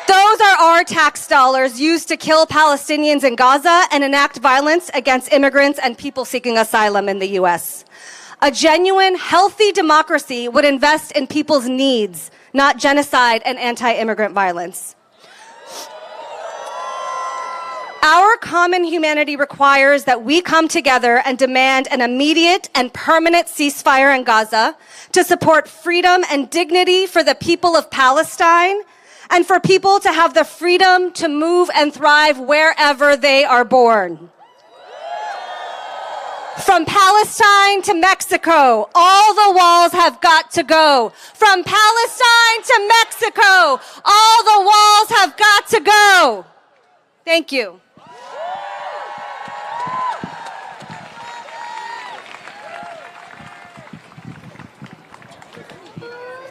Speaker 10: Those are our tax dollars used to kill Palestinians in Gaza and enact violence against immigrants and people seeking asylum in the US. A genuine, healthy democracy would invest in people's needs, not genocide and anti-immigrant violence. Our common humanity requires that we come together and demand an immediate and permanent ceasefire in Gaza to support freedom and dignity for the people of Palestine and for people to have the freedom to move and thrive wherever they are born. From Palestine to Mexico, all the walls have got to go. From Palestine to Mexico, all the walls have got to go. Thank you.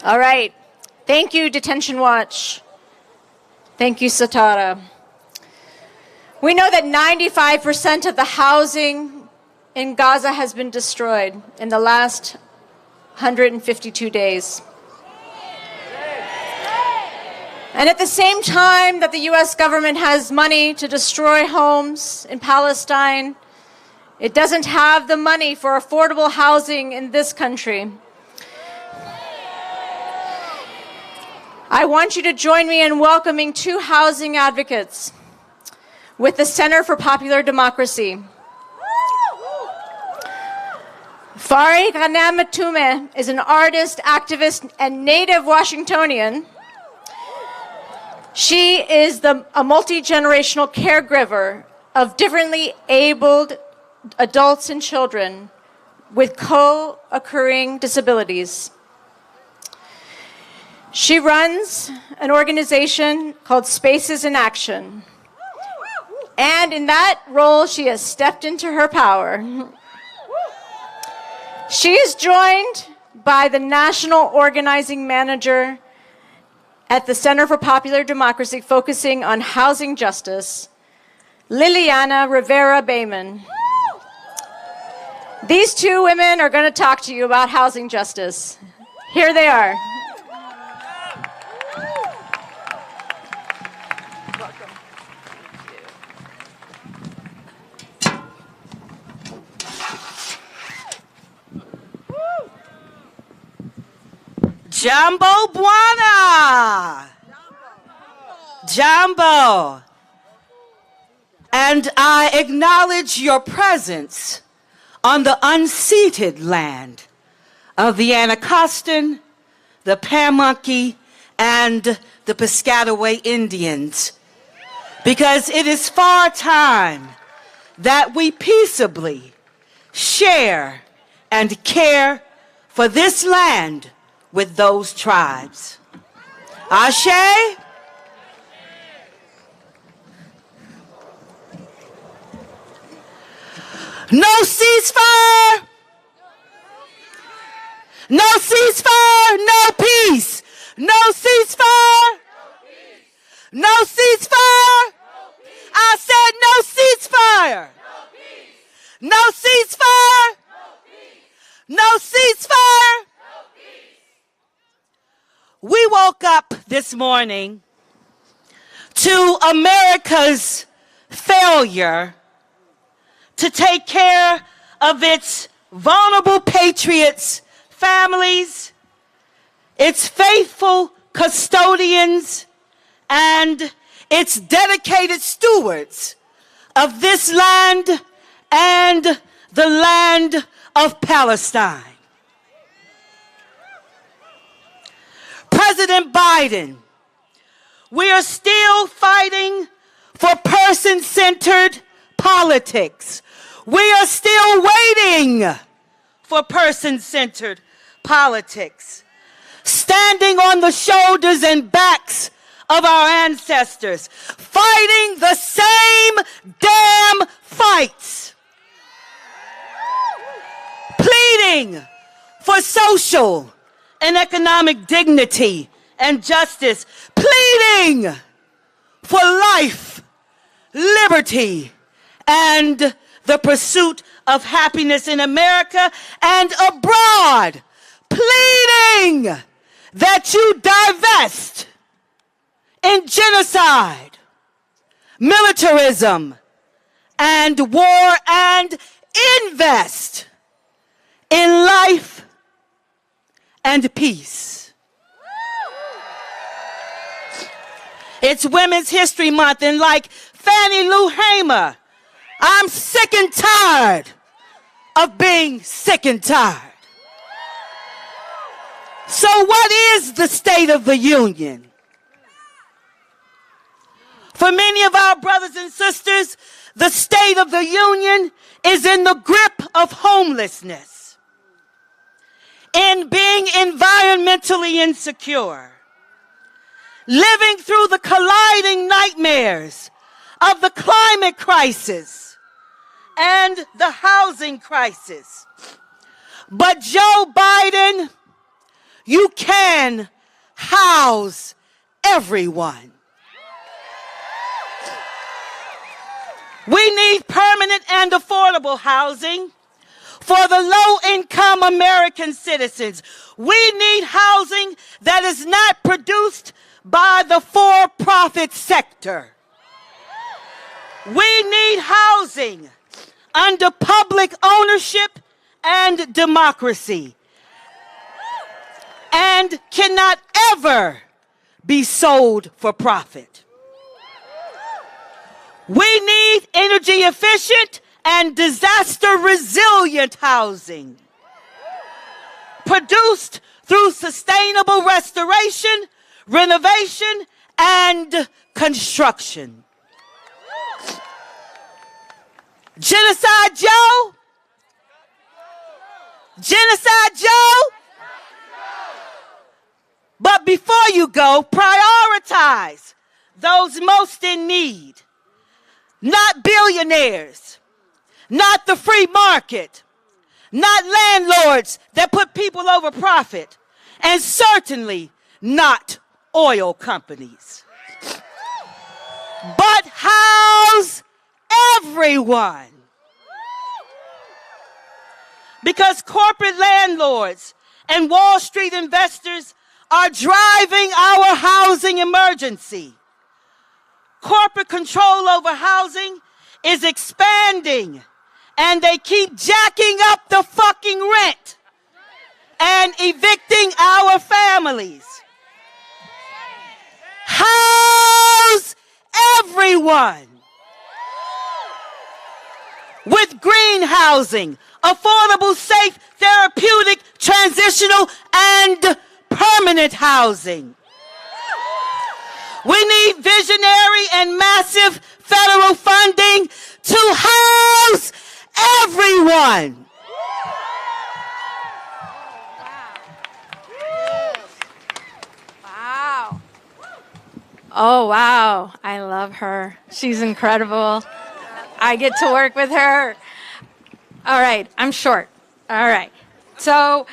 Speaker 9: All right. Thank you, Detention Watch. Thank you, Satara. We know that 95% of the housing in Gaza has been destroyed in the last 152 days. And at the same time that the US government has money to destroy homes in Palestine, it doesn't have the money for affordable housing in this country. I want you to join me in welcoming two housing advocates with the Center for Popular Democracy. Fari Ghanem is an artist, activist, and native Washingtonian. She is a multi-generational caregiver of differently abled adults and children with co-occurring disabilities. She runs an organization called Spaces in Action. And in that role, she has stepped into her power. She is joined by the National Organizing Manager at the Center for Popular Democracy, focusing on housing justice, Liliana Rivera Bayman. These two women are going to talk to you about housing justice. Here they are.
Speaker 11: Jambo Buana. Jambo. And I acknowledge your presence on the unceded land of the Anacostan, the Pamunkey, and the Piscataway Indians, because it is far time that we peaceably share and care for this land with those tribes. Ashe? No ceasefire! No ceasefire! No peace! No ceasefire! No ceasefire! I said no ceasefire! No ceasefire! No ceasefire! We woke up this morning to America's failure to take care of its vulnerable patriots, families, its faithful custodians, and its dedicated stewards of this land and the land of Palestine. President Biden, we are still fighting for person-centered politics. We are still waiting for person-centered politics. Standing on the shoulders and backs of our ancestors, fighting the same damn fights. Pleading for social and economic dignity and justice, pleading for life, liberty, and the pursuit of happiness in America and abroad, pleading that you divest in genocide, militarism, and war, and invest in life and peace. It's Women's History Month, and like Fannie Lou Hamer, I'm sick and tired of being sick and tired. So what is the State of the Union? For many of our brothers and sisters, the State of the Union is in the grip of homelessness, in being environmentally insecure, living through the colliding nightmares of the climate crisis and the housing crisis. But Joe Biden, you can house everyone. We need permanent and affordable housing for the low-income American citizens. We need housing that is not produced by the for-profit sector. We need housing under public ownership and democracy, and cannot ever be sold for profit. We need energy efficient and disaster resilient housing produced through sustainable restoration, renovation, and construction. Genocide Joe? Genocide Joe? But before you go, prioritize those most in need. Not billionaires, not the free market, not landlords that put people over profit, and certainly not oil companies. But house everyone. Because corporate landlords and Wall Street investors are driving our housing emergency. Corporate control over housing is expanding, and they keep jacking up the fucking rent and evicting our families. House everyone with green housing, affordable, safe, therapeutic, transitional, and permanent housing. We need visionary and massive federal funding to house everyone.
Speaker 9: Wow. Oh, wow. I love her. She's incredible. I get to work with her. All right. I'm short. All right. So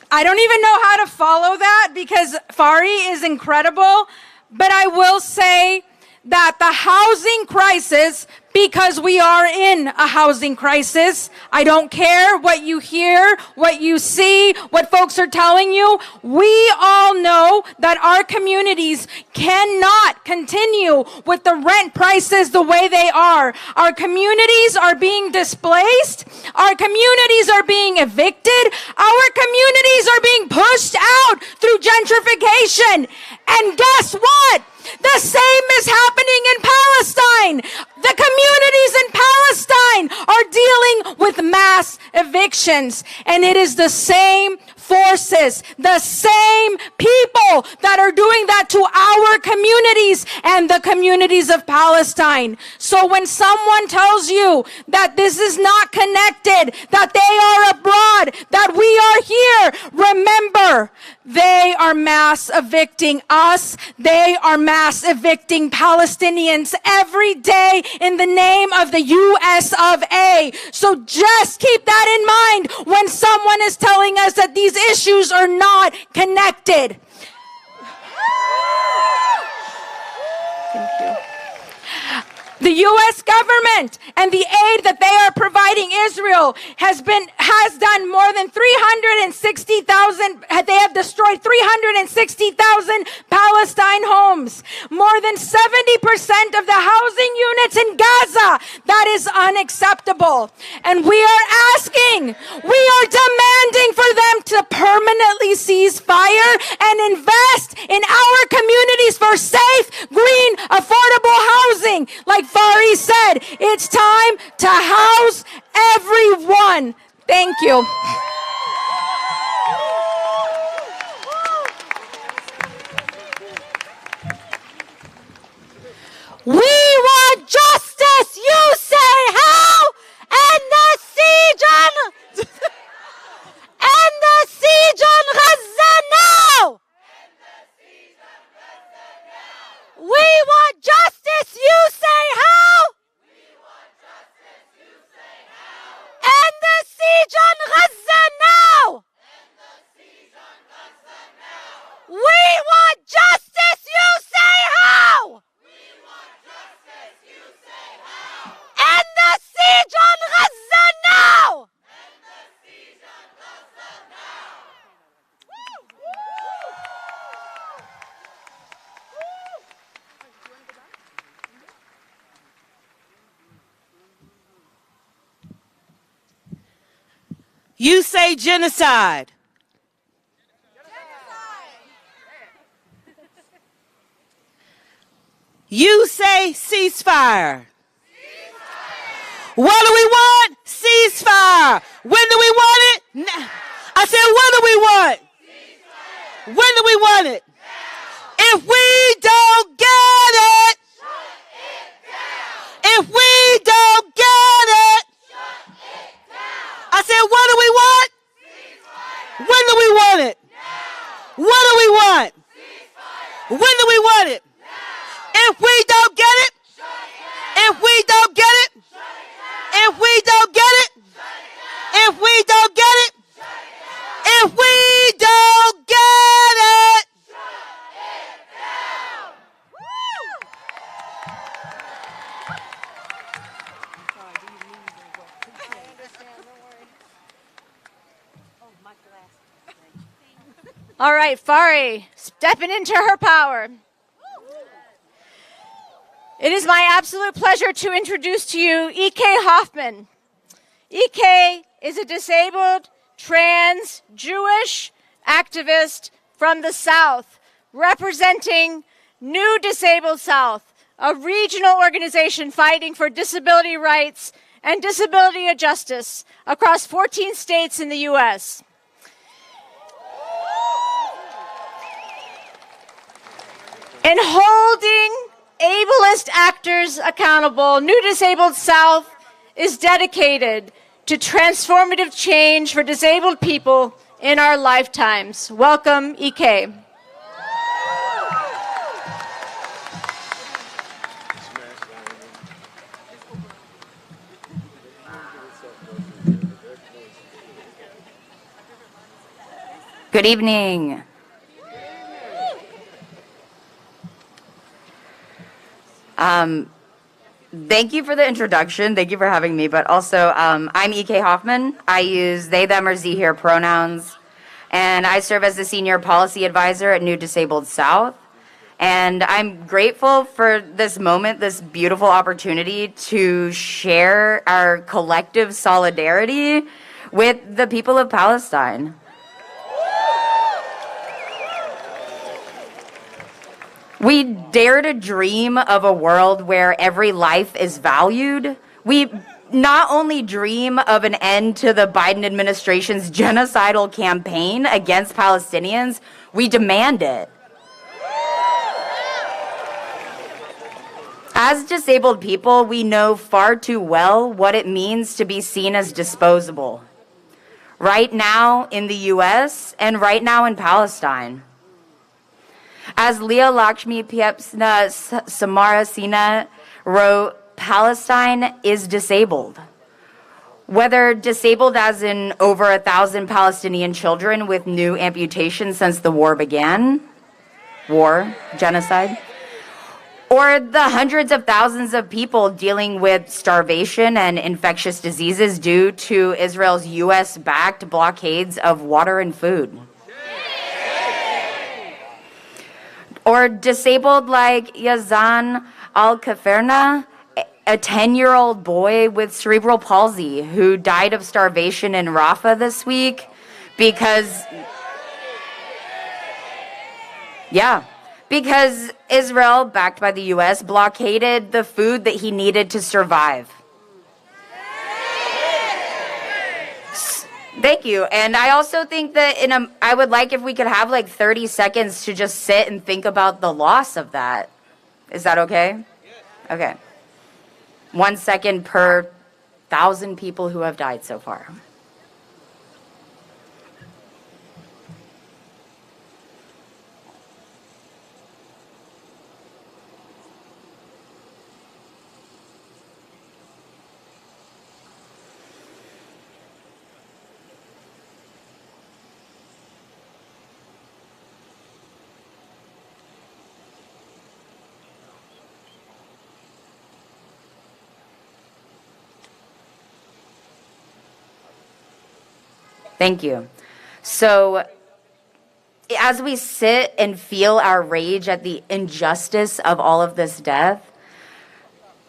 Speaker 9: I don't even know how to follow that because Fari is incredible. But I will say that the housing crisis, because we are in a housing crisis, I don't care what you hear, what you see, what folks are telling you. We all know that our communities cannot continue with the rent prices the way they are. Our communities are being displaced. Our communities are being evicted. Our communities are being pushed out through gentrification. And guess what? The same is happening in Palestine. The communities in Palestine are dealing with mass evictions. And it is the same forces, the same people that are doing that to our communities and the communities of Palestine. So when someone tells you that this is not connected, that they are abroad, that we are here, remember, they are mass evicting us. They are mass evicting Palestinians every day in the name of the US of A. So just keep that in mind when someone is telling us that these issues are not connected. Thank you. The U.S. government and the aid that they are providing Israel has done more than 360,000. They have destroyed 360,000 Palestine homes. More than 70% of the housing units in Gaza. That is unacceptable. And we are asking, we are demanding for them to permanently cease fire and invest in our communities for safe, green, affordable housing. Like Fari said, it's time to house everyone. Thank you. We want justice. You say how? And the siege on Gaza now. We want justice. You say
Speaker 11: You say genocide. You say ceasefire. What do we want? Ceasefire. When do we want it? I said, when do we want? When do we want it? If we don't get it, if we don't get it, I said, what do we want? When do we want it? What do we want? When do we want it? If we don't get it, if we don't get it, if we don't get it, if we don't get it, if we don't get it.
Speaker 3: All right, Fari, stepping into her power. It is my absolute pleasure to introduce to you E.K. Hoffman. E.K. is a disabled, trans, Jewish activist from the South, representing New Disabled South, a regional organization fighting for disability rights and disability justice across 14 states in the U.S. In holding ableist actors accountable, New Disabled South is dedicated to transformative change for disabled people in our lifetimes. Welcome, EK.
Speaker 12: Good evening. Thank you for the introduction. Thank you for having me. But also, I'm E.K. Hoffman. I use they, them, or Z here pronouns. And I serve as the Senior Policy Advisor at New Disabled South. And I'm grateful for this moment, this beautiful opportunity to share our collective solidarity with the people of Palestine. We dare to dream of a world where every life is valued. We not only dream of an end to the Biden administration's genocidal campaign against Palestinians, we demand it. As disabled people, we know far too well what it means to be seen as disposable. Right now in the US and right now in Palestine. As Leah Lakshmi Piepsna Samarasina wrote, Palestine is disabled. Whether disabled as in over 1,000 Palestinian children with new amputations since the war began, genocide, or the hundreds of thousands of people dealing with starvation and infectious diseases due to Israel's US-backed blockades of water and food. Or disabled like Yazan Al-Kaferna, a 10-year-old boy with cerebral palsy who died of starvation in Rafah this week because Israel, backed by the US, blockaded the food that he needed to survive. Thank you. And I also think that I would like if we could have like 30 seconds to just sit and think about the loss of that. Is that okay? Okay. 1 second per 1,000 people who have died so far. Thank you. So, as we sit and feel our rage at the injustice of all of this death,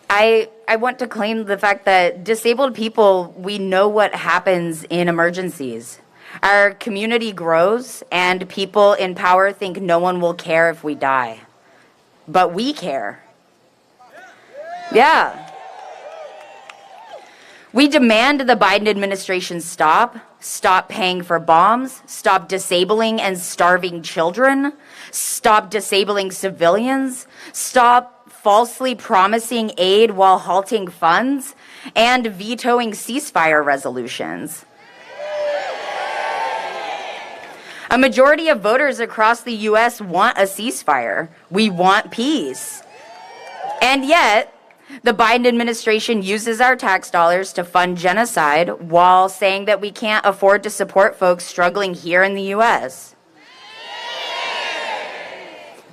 Speaker 12: I want to claim the fact that disabled people, we know what happens in emergencies. Our community grows, and people in power think no one will care if we die. But we care. Yeah. We demand the Biden administration stop paying for bombs, stop disabling and starving children, stop disabling civilians, stop falsely promising aid while halting funds, and vetoing ceasefire resolutions. A majority of voters across the U.S. want a ceasefire. We want peace. And yet, the Biden administration uses our tax dollars to fund genocide while saying that we can't afford to support folks struggling here in the U.S.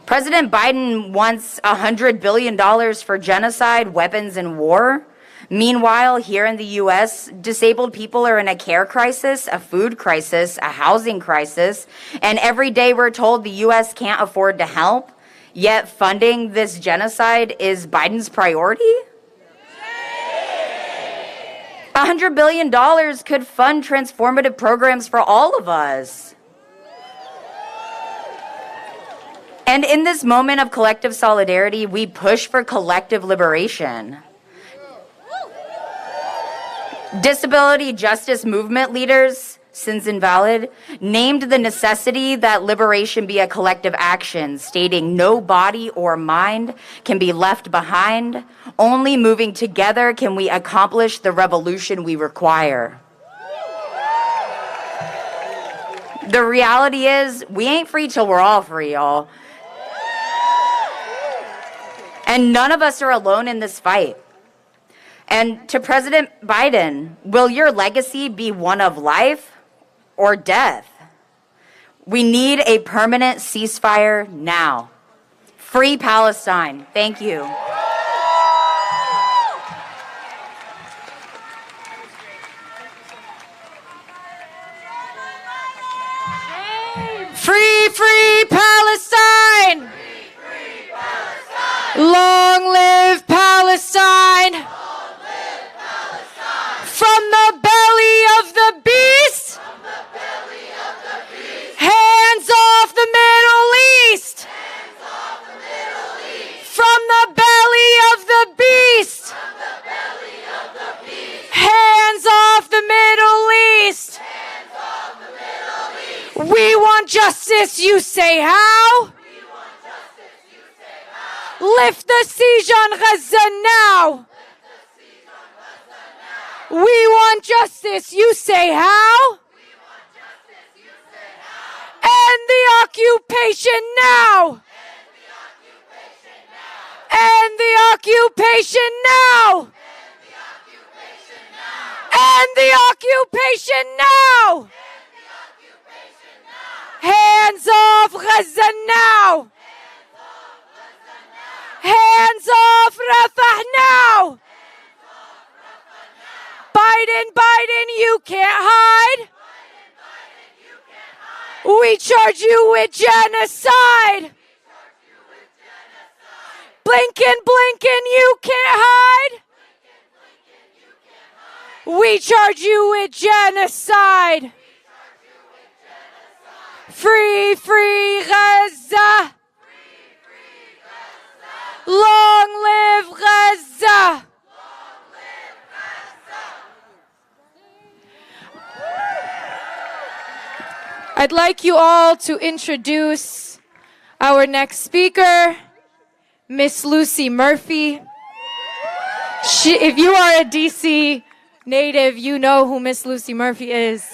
Speaker 12: President Biden wants $100 billion for genocide, weapons, and war. Meanwhile, here in the U.S., disabled people are in a care crisis, a food crisis, a housing crisis, and every day we're told the U.S. can't afford to help. Yet funding this genocide is Biden's priority? $100 billion could fund transformative programs for all of us. And in this moment of collective solidarity, we push for collective liberation. Disability justice movement leaders, since invalid, named the necessity that liberation be a collective action, stating no body or mind can be left behind. Only moving together can we accomplish the revolution we require. The reality is, we ain't free till we're all free, y'all. And none of us are alone in this fight. And to President Biden, will your legacy be one of life or death? We need a permanent ceasefire now. Free Palestine. Thank you.
Speaker 9: Free, free Palestine!
Speaker 1: Free Palestine!
Speaker 9: Long live Palestine!
Speaker 1: Long live Palestine!
Speaker 9: From the belly of the beast!
Speaker 1: From the belly of the beast!
Speaker 9: Hands off the Middle East!
Speaker 1: Hands off the Middle East!
Speaker 9: From the belly of the beast!
Speaker 1: From the belly of the beast!
Speaker 9: Hands off the Middle East!
Speaker 1: Hands off the Middle East!
Speaker 9: We want justice, you say how?
Speaker 1: We want justice, you say how?
Speaker 9: Lift the siege on Gaza now! We want justice, you say how? End the occupation now! End the occupation now! End the occupation now! Hands off Gaza now! Hands off Rafah now! Biden, Biden, you can't hide. We charge you with genocide. Blinken, Blinken, you can't hide. We charge you with genocide. Free, free Gaza. Long live Gaza. I'd like you all to introduce our next speaker, Miss Lucy Murphy. If you are a DC native, you know who Miss Lucy Murphy is.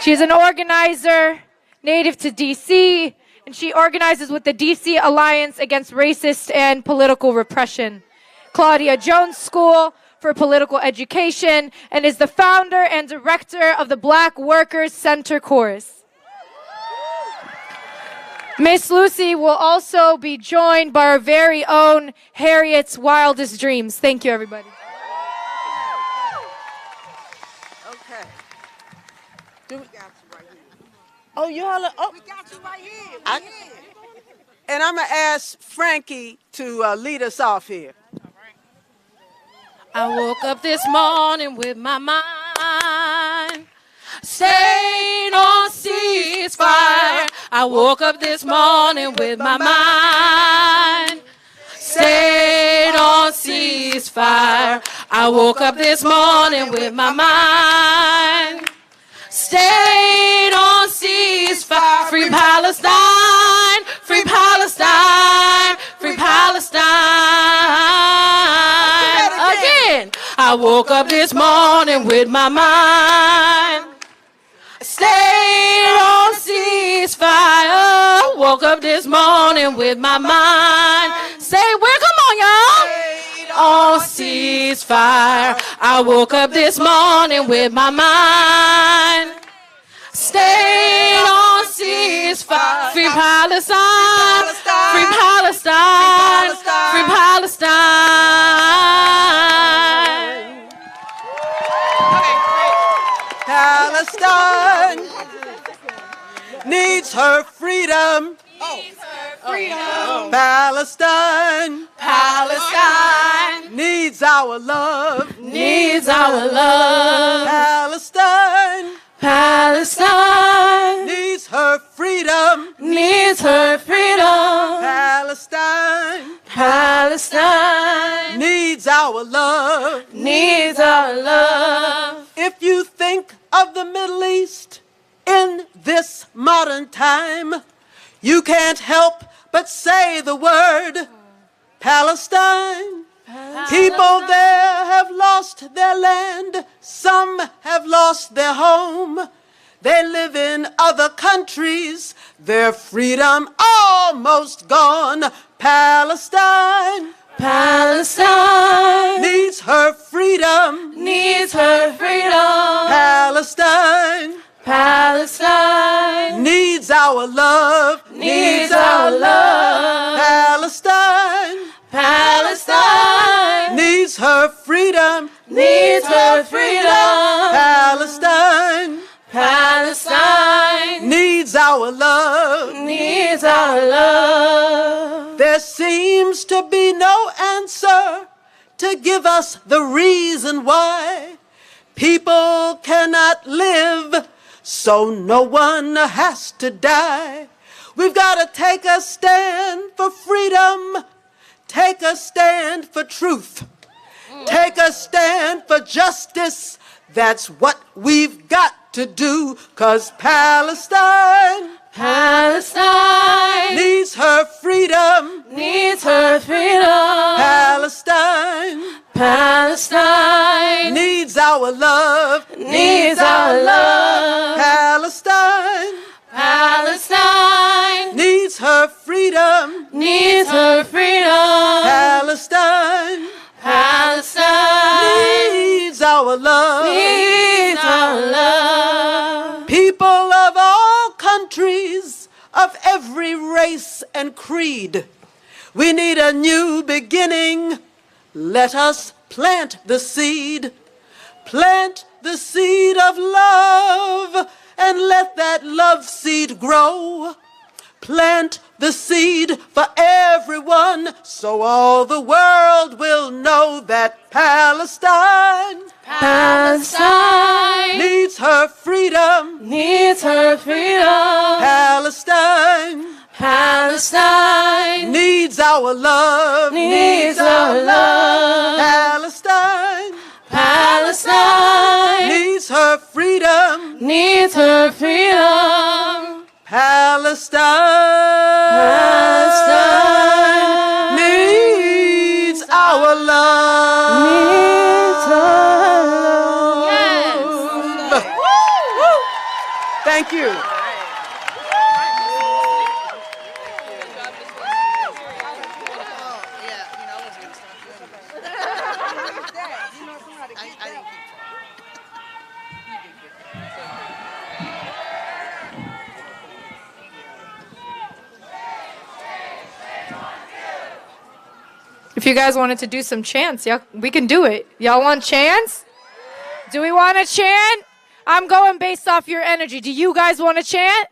Speaker 9: She's an organizer native to DC, and she organizes with the DC Alliance Against Racist and Political Repression, Claudia Jones School for Political Education, and is the founder and director of the Black Workers Center course. Miss Lucy will also be joined by our very own Harriet's Wildest Dreams. Thank you, everybody.
Speaker 11: Okay. We got you right here. Oh, y'all are, oh. We got you right here. And I'm going to ask Frankie to lead us off here.
Speaker 13: I woke up this morning with my mind stayed on ceasefire. I woke up this morning with my mind stayed on ceasefire. I woke up this morning with my mind stayed on ceasefire. Free Palestine, free Palestine, free Palestine. Again, I woke up this morning with my mind stayed on ceasefire. Woke up this morning with my mind. Say where? Come on, y'all. On ceasefire. I woke up this morning with my mind stayed on ceasefire. Free Palestine, free Palestine, free Palestine.
Speaker 11: Palestine needs her freedom. Palestine,
Speaker 13: Palestine
Speaker 11: needs our love.
Speaker 13: Needs our love.
Speaker 11: Palestine,
Speaker 13: Palestine
Speaker 11: needs her freedom.
Speaker 13: Needs her freedom.
Speaker 11: Palestine,
Speaker 13: Palestine
Speaker 11: needs our love.
Speaker 13: Needs our love.
Speaker 11: If you think of the Middle East in this modern time, you can't help but say the word Palestine. People there have lost their land. Some have lost their home. They live in other countries. Their freedom almost gone. Palestine,
Speaker 13: Palestine
Speaker 11: needs her freedom.
Speaker 13: Needs her freedom.
Speaker 11: Palestine,
Speaker 13: Palestine
Speaker 11: needs our love.
Speaker 13: Needs our love.
Speaker 11: Palestine,
Speaker 13: Palestine
Speaker 11: needs her freedom.
Speaker 13: Needs her freedom.
Speaker 11: Palestine,
Speaker 13: Palestine
Speaker 11: needs our love.
Speaker 13: Needs our love.
Speaker 11: There seems to be no answer to give us the reason why people cannot live, so no one has to die. We've got to take a stand for freedom, take a stand for truth, take a stand for justice. That's what we've got to do, 'cause Palestine,
Speaker 13: Palestine
Speaker 11: needs her freedom.
Speaker 13: Needs her freedom.
Speaker 11: Palestine,
Speaker 13: Palestine
Speaker 11: needs our love.
Speaker 13: Needs our love.
Speaker 11: Palestine,
Speaker 13: Palestine
Speaker 11: needs her freedom.
Speaker 13: Needs her freedom.
Speaker 11: Palestine,
Speaker 13: Palestine
Speaker 11: needs our love.
Speaker 13: Needs our love.
Speaker 11: People of all countries, of every race and creed, we need a new beginning. Let us plant the seed. Plant the seed of love and let that love seed grow. Plant the seed for everyone so all the world will know that Palestine,
Speaker 13: Palestine
Speaker 11: needs her freedom.
Speaker 13: Needs her freedom.
Speaker 11: Palestine,
Speaker 13: Palestine
Speaker 11: needs our love.
Speaker 13: Needs our love.
Speaker 11: Palestine,
Speaker 13: Palestine
Speaker 11: needs her freedom.
Speaker 13: Needs her freedom.
Speaker 11: Palestine, needs our love.
Speaker 13: Needs our love.
Speaker 11: Thank you.
Speaker 9: If you guys wanted to do some chants, y'all, we can do it. Y'all want chants? Do we want to chant? I'm going based off your energy. Do you guys want to chant?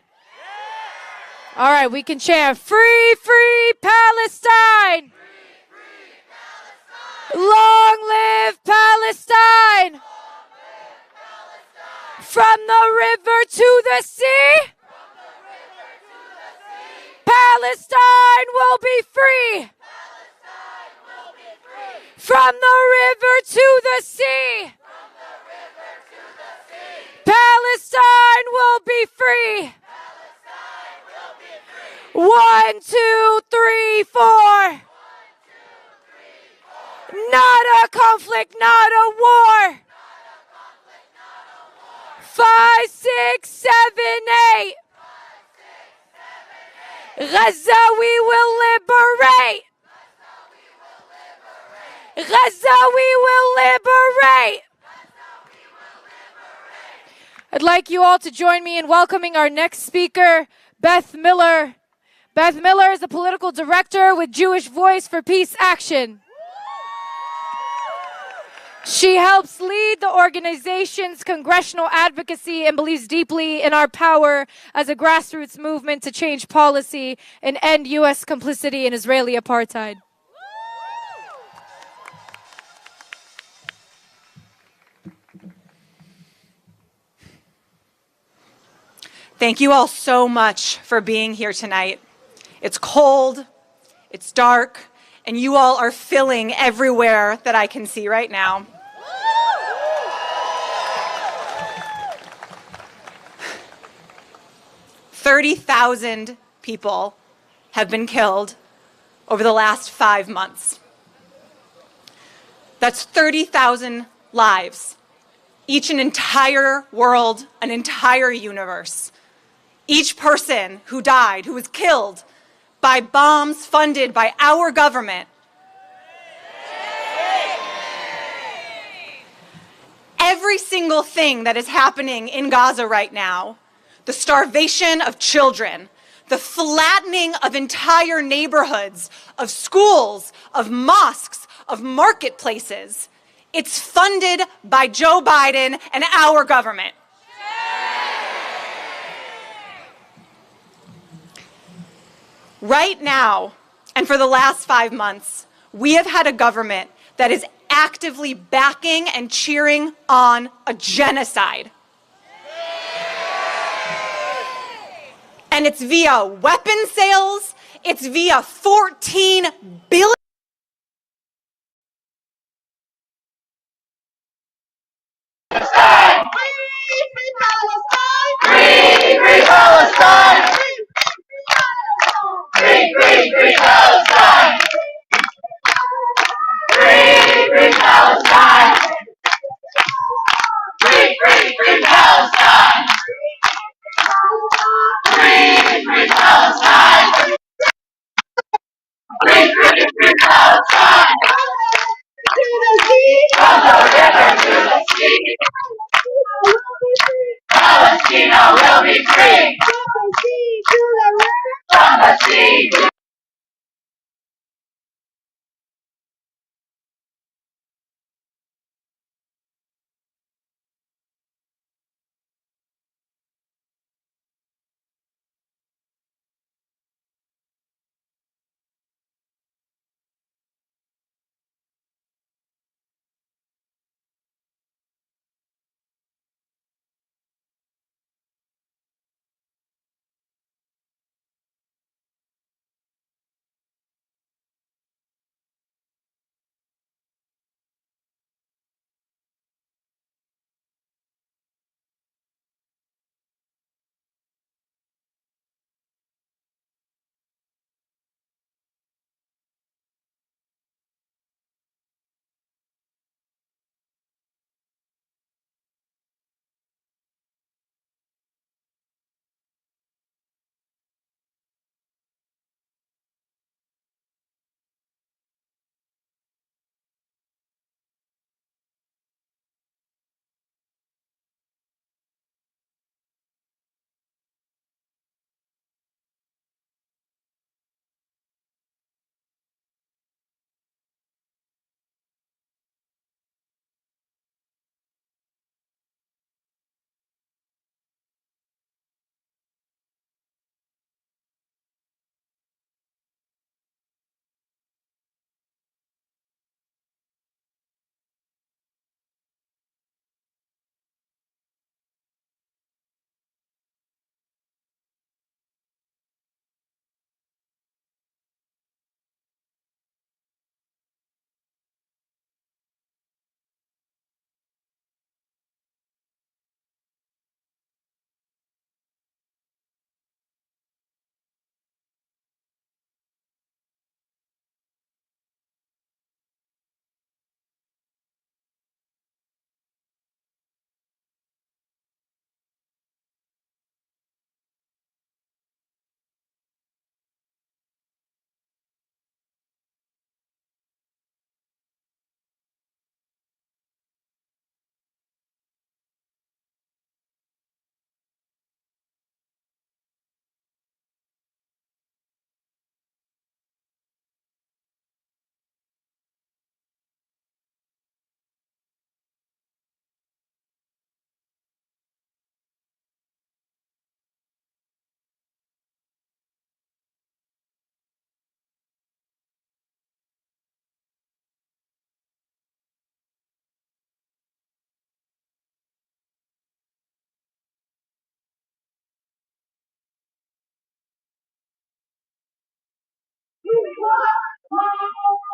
Speaker 9: All right, we can chant. Free, free Palestine. Free, free Palestine. Long live Palestine! From the river to the sea, Palestine will be free. From the river to the sea, Palestine will be free. 1, 2, 3, 4. Not a conflict, not a war. 5, 6, 7, 8. Gaza we will liberate. Gaza we will liberate. I'd like you all to join me in welcoming our next speaker, Beth Miller. Beth Miller is a political director with Jewish Voice for Peace Action. She helps lead the organization's congressional advocacy and believes deeply in our power as a grassroots movement to change policy and end U.S. complicity in Israeli apartheid.
Speaker 14: Thank you all so much for being here tonight. It's cold, it's dark, and you all are filling everywhere that I can see right now. 30,000 people have been killed over the last 5 months. That's 30,000 lives, each an entire world, an entire universe. Each person who died, who was killed by bombs funded by our government. Every single thing that is happening in Gaza right now, the starvation of children, the flattening of entire neighborhoods, of schools, of mosques, of marketplaces, it's funded by Joe Biden and our government. Right now, and for the last 5 months, we have had a government that is actively backing and cheering on a genocide. And it's via weapon sales, it's via $14 billion.
Speaker 1: Free, free Palestine! Free, free, free Palestine! Free, free Palestine! Free, free, free Palestine! Free, free Palestine! Free, free, free Palestine! From the river to the sea, Palestina will be free!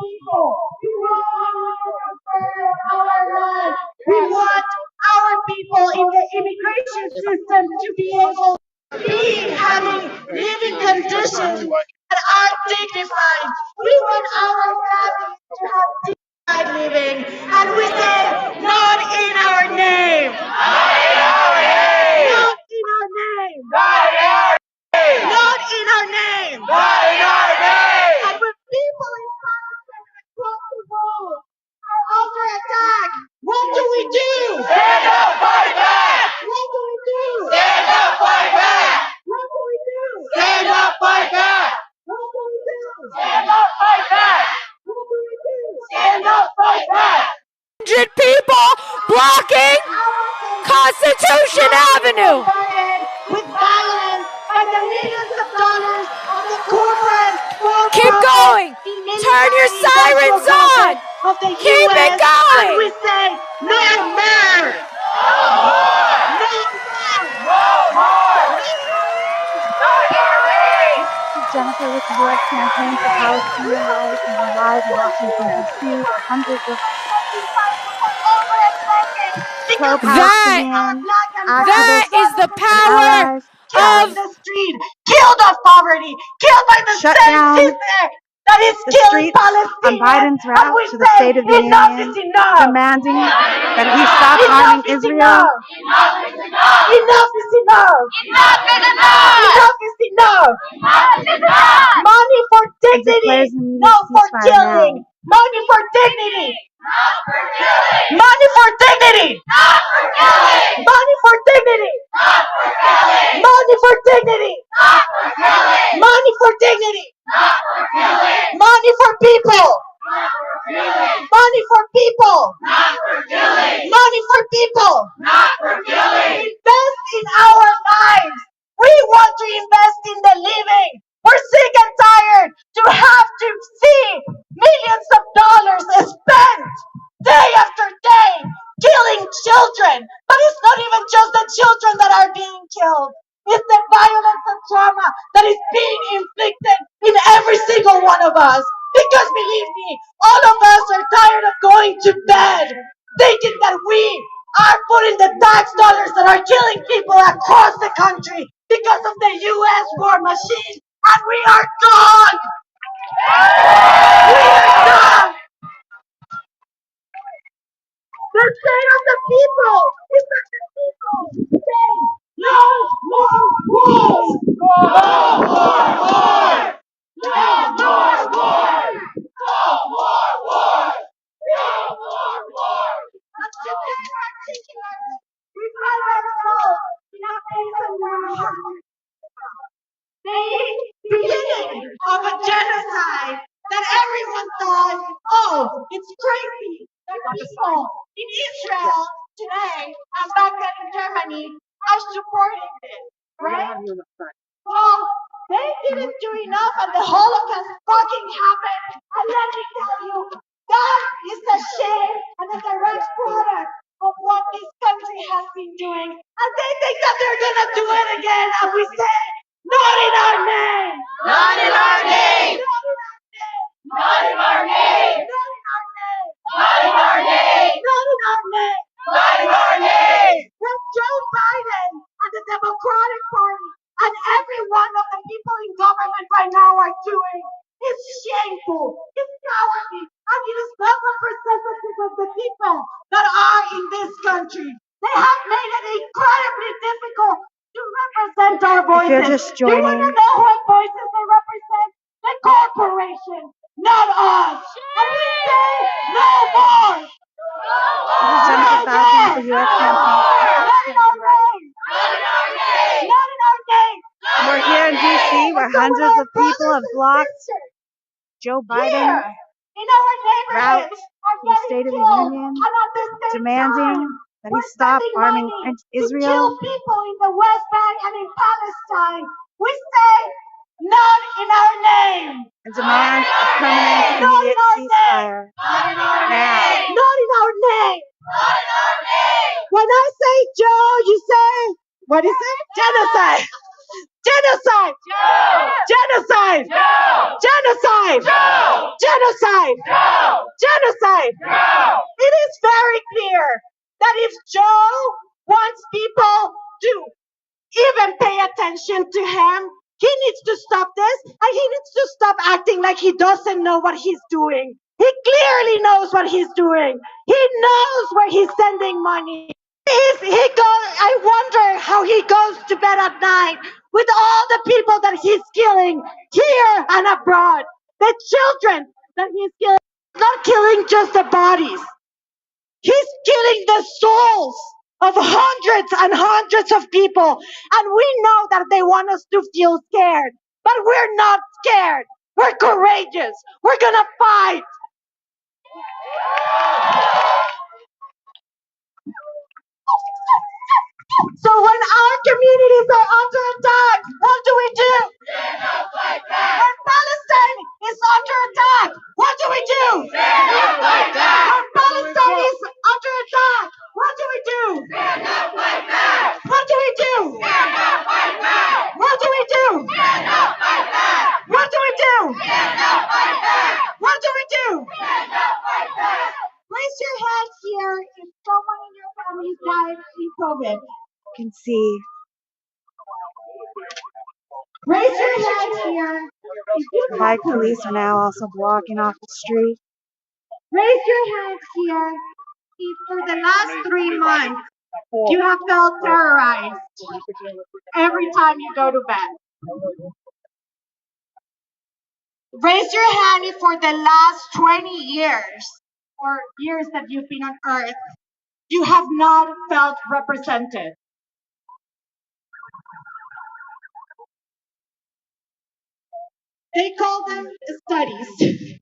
Speaker 15: people. We want our land. We want our people in the immigration system to be able to be having living conditions that are dignified. We want our families to have dignified living. And we say, not in our name. Not in our name. Not in our name. Not in our name. Not in our name. Not in our name. And when people in Palestine across the world are under attack, what do we do? Stand up, fight back. What do we do? Stand up, fight back. What do we do? Stand up, fight back. What do we do? Stand up, fight back. What do we do? Stand up, fight back.
Speaker 3: 100 people blocking Constitution Avenue.
Speaker 15: With violence and the millions of dollars of the corporate
Speaker 3: Keep going. Turn your sirens on.
Speaker 15: Of the
Speaker 3: Keep
Speaker 15: US,
Speaker 3: it going.
Speaker 15: And we say, no more. No more. No more. No more.
Speaker 16: Jennifer with the U.S. Campaign for Palestinian Rights and we're live in Washington, D.C. where hundreds of pro-Palestinian
Speaker 3: that is the power
Speaker 15: of the street, killed of poverty, killed by the
Speaker 16: shut
Speaker 15: same
Speaker 16: down
Speaker 15: system that is
Speaker 16: the
Speaker 15: killing
Speaker 16: streets
Speaker 15: Palestinians.
Speaker 16: on Biden's route to the State of the Union, demanding that he stop harming Israel.
Speaker 15: Enough is enough. Enough is enough. Enough is enough. Enough is enough. Enough is enough. Money for dignity, not for killing. Money for dignity. Not for killing. Money for dignity. Not for killing. Money for dignity. Not for killing. Money for dignity. Not for killing. Money for dignity. Not for killing. Money for people. Not for killing. Money for people. Not for killing. Money for people. Not for killing. Invest in our lives. We want to invest in the living. We're sick and tired to have to see millions of dollars spent day after day killing children. But it's not even just the children that are being killed. It's the violence and trauma that is being inflicted in every single one of us. Because believe me, all of us are tired of going to bed thinking that we are putting the tax dollars that are killing people across the country because of the U.S. war machine. And we are done! We are done! The state of the people is that the people say no more wars! No more war! No more war! No more war! No more war! And today we're articulate. We find ourselves in a place of war. The beginning of a genocide that everyone thought, oh, it's crazy. The people in Israel today and back then in Germany are supporting this, right? Well, they didn't do enough and the Holocaust fucking happened. And let me tell you, that is a shame and a direct product of what this country has been doing. And they think that they're gonna do it again. And we say, not in our name! Not in our name! Not in our name! Not in our name! Not in our name! Not in our name! What Joe Biden and the Democratic Party and every one of the people in government right now are doing is shameful, it's cowardly, and it is not representative of the people that are in this country. They have made it incredibly difficult to represent our voices.
Speaker 16: If you're just joining,
Speaker 15: you want to know what voices they represent? The corporation, not us. And we say no more.
Speaker 16: this is Jennifer Falcon for U.S. Campaign.
Speaker 15: Not in our name. Not in our name. Not in our name.
Speaker 16: We're here in D.C. where hundreds of people have blocked Joe Biden
Speaker 15: in our
Speaker 16: route to the State of the Union, demanding that he stop arming Israel.
Speaker 15: To kill people in the West Bank and in Palestine. We say, not in our name.
Speaker 16: And demand a permanent, immediate ceasefire now.
Speaker 15: Not in our name. Not in our name. When I say Joe, you say, what is it? Genocide. Genocide! Genocide! Genocide! Genocide! Genocide! It is very clear that if Joe wants people to even pay attention to him, he needs to stop this and he needs to stop acting like he doesn't know what he's doing. He clearly knows what he's doing. He knows where he's sending money. I wonder how he goes to bed at night with all the people that he's killing here and abroad. The children that he's killing, not killing just the bodies. He's killing the souls of hundreds and hundreds of people. And we know that they want us to feel scared. But we're not scared. We're courageous. We're gonna fight. So when our communities are under attack, what do we do? When Palestine is under attack, what do we do? When Palestine is under attack, what do we do? What do we do? What do we do? What do we do? What do we do? Raise your hand here if someone in your family died in COVID. Can see. Raise your hand here. Five police are now also blocking off the street. Raise your hand here if for the last 3 months you have felt terrorized every time you go to bed. Raise your hand if for the last 20 years or years that you've been on Earth, you have not felt represented. They call them studies.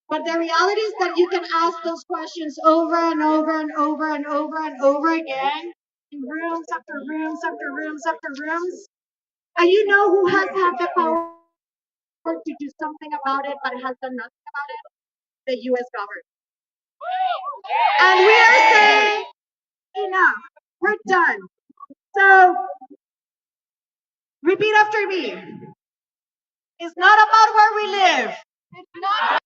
Speaker 15: But the reality is that you can ask those questions over and over and over and over and over again in rooms after rooms after rooms after rooms. And you know who has had the power to do something about it but has done nothing about it? The US government. And we are saying, enough. We're done. So, repeat after me. It's not about where we live. It's not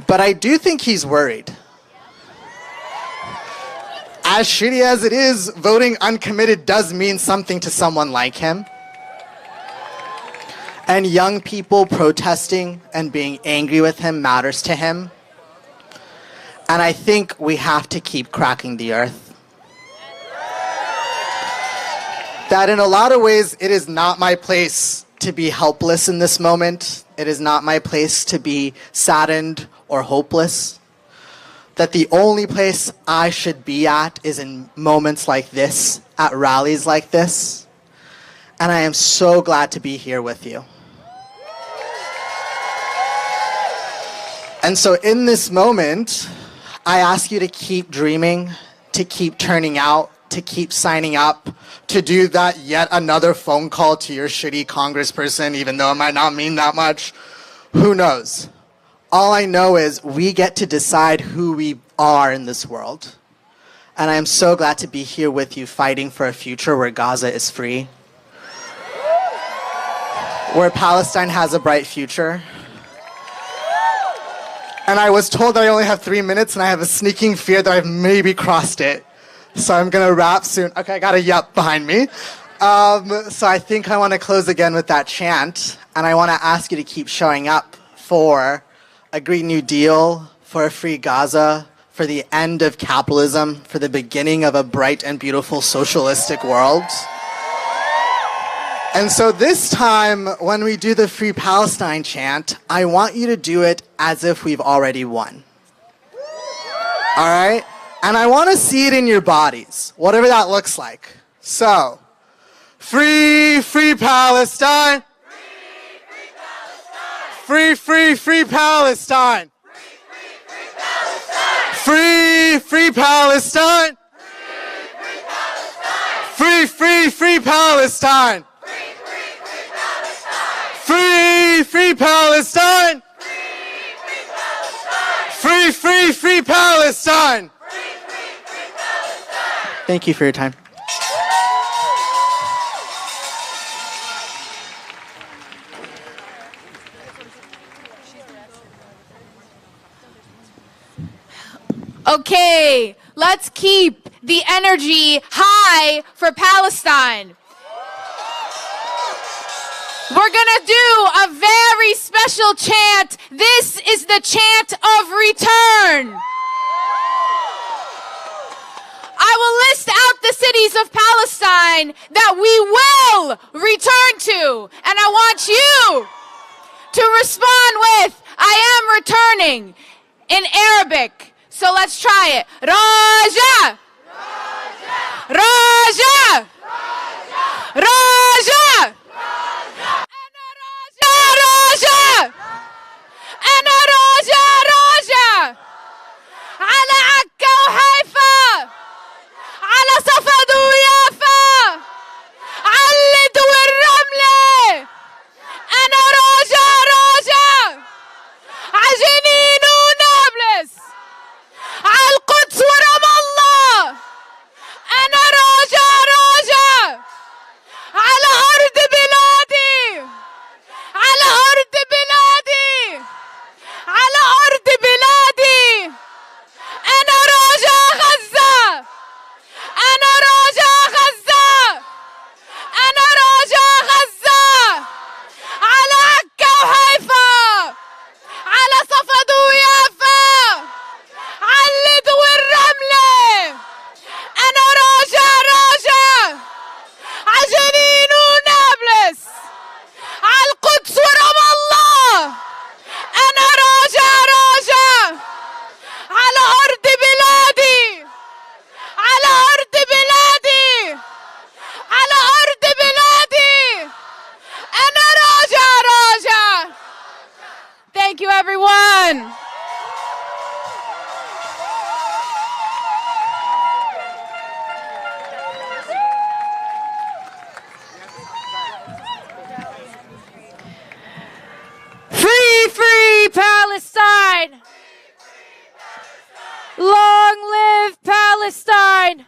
Speaker 17: But I do think he's worried. As shitty as it is, voting uncommitted does mean something to someone like him. And young people protesting and being angry with him matters to him. And I think we have to keep cracking the earth. That in a lot of ways, it is not my place to be helpless in this moment. It is not my place to be saddened or hopeless. That the only place I should be at is in moments like this, at rallies like this. And I am so glad to be here with you. And so in this moment, I ask you to keep dreaming, to keep turning out, to keep signing up, to do that yet another phone call to your shitty congressperson, even though it might not mean that much. Who knows? All I know is we get to decide who we are in this world. And I am so glad to be here with you fighting for a future where Gaza is free, where Palestine has a bright future. And I was told that I only have 3 minutes, and I have a sneaking fear that I've maybe crossed it. So I'm going to wrap soon. Okay, I got a yup behind me. So I think I want to close again with that chant. And I want to ask you to keep showing up for a Green New Deal, for a free Gaza, for the end of capitalism, for the beginning of a bright and beautiful socialistic world. And so this time, when we do the Free Palestine chant, I want you to do it as if we've already won. All right? And I want to see it in your bodies, whatever that looks like. So, free, free Palestine. Free, free, free Palestine. Free, free Palestine. Free, free, free Palestine. Free, free Palestine! Free, free, free Palestine! Thank you for your time.
Speaker 9: Okay, let's keep the energy high for Palestine. We're gonna do a very special chant. This is the chant of return. I will list out the cities of Palestine that we will return to. And I want you to respond with, I am returning, in Arabic. So let's try it. Raja! Raja! Raja! راجع أنا راجع راجع على عكا وحيفا على صفد ويافا على اللد والرملة أنا راجع راجع عجنين ونابلس على القدس ورم الله أنا راجع راجع على أرض بلادي على أرض بلادي على أرض بلادي أنا راجع غزة أنا راجع غزة أنا راجع غزة على عكا وحيفا على صفد ويافا على اللد والرملة أنا راجع راجع عجنين ونابلس على القدس ورم الله أنا راجع راجع على أرض بلادي على أرض بلادي على أرض بلادي أنا راجع راجع. Thank you everyone. Free, free Palestine! Long live Palestine!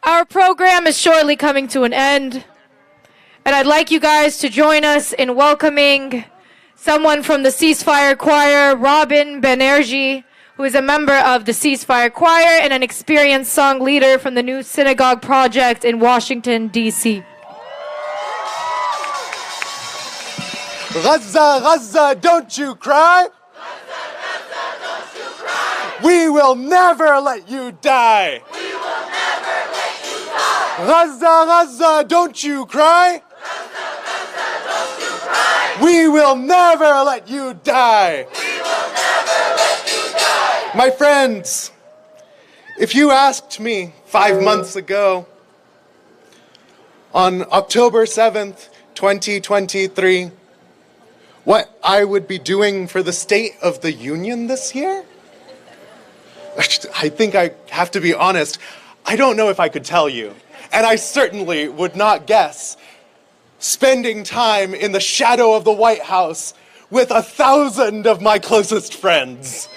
Speaker 9: Our program is shortly coming to an end, and I'd like you guys to join us in welcoming someone from the Ceasefire Choir, Robin Banerjee, who is a member of the Ceasefire Choir and an experienced song leader from the New Synagogue Project in Washington, D.C.
Speaker 18: Gaza, Gaza, don't you cry. We will never let you die. We will never let you die. Gaza, Gaza, don't you cry. Gaza, don't you cry. We will never let you die. We will never let you die. My friends, if you asked me 5 months ago, on October 7th, 2023, what I would be doing for the State of the Union this year, I think I have to be honest, I don't know if I could tell you. And I certainly would not guess spending time in the shadow of the White House with 1,000 of my closest friends.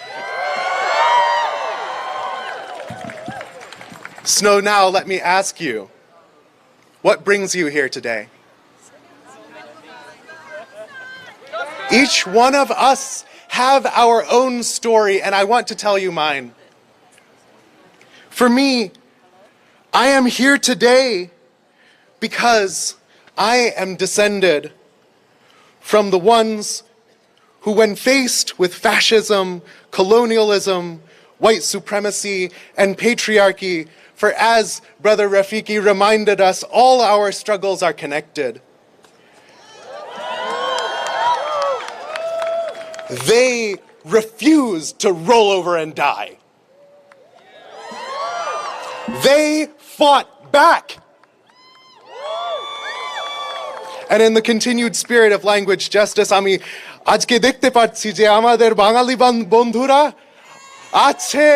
Speaker 18: So now let me ask you, what brings you here today? Each one of us have our own story, and I want to tell you mine. For me, I am here today because I am descended from the ones who, when faced with fascism, colonialism, white supremacy, and patriarchy, for as Brother Rafiki reminded us, all our struggles are connected. They refused to roll over and die. They fought back. And in the continued spirit of language justice, আমি আজকে দেখতে পাচ্ছি যে আমাদের বাঙালি বন্ধুরা আছে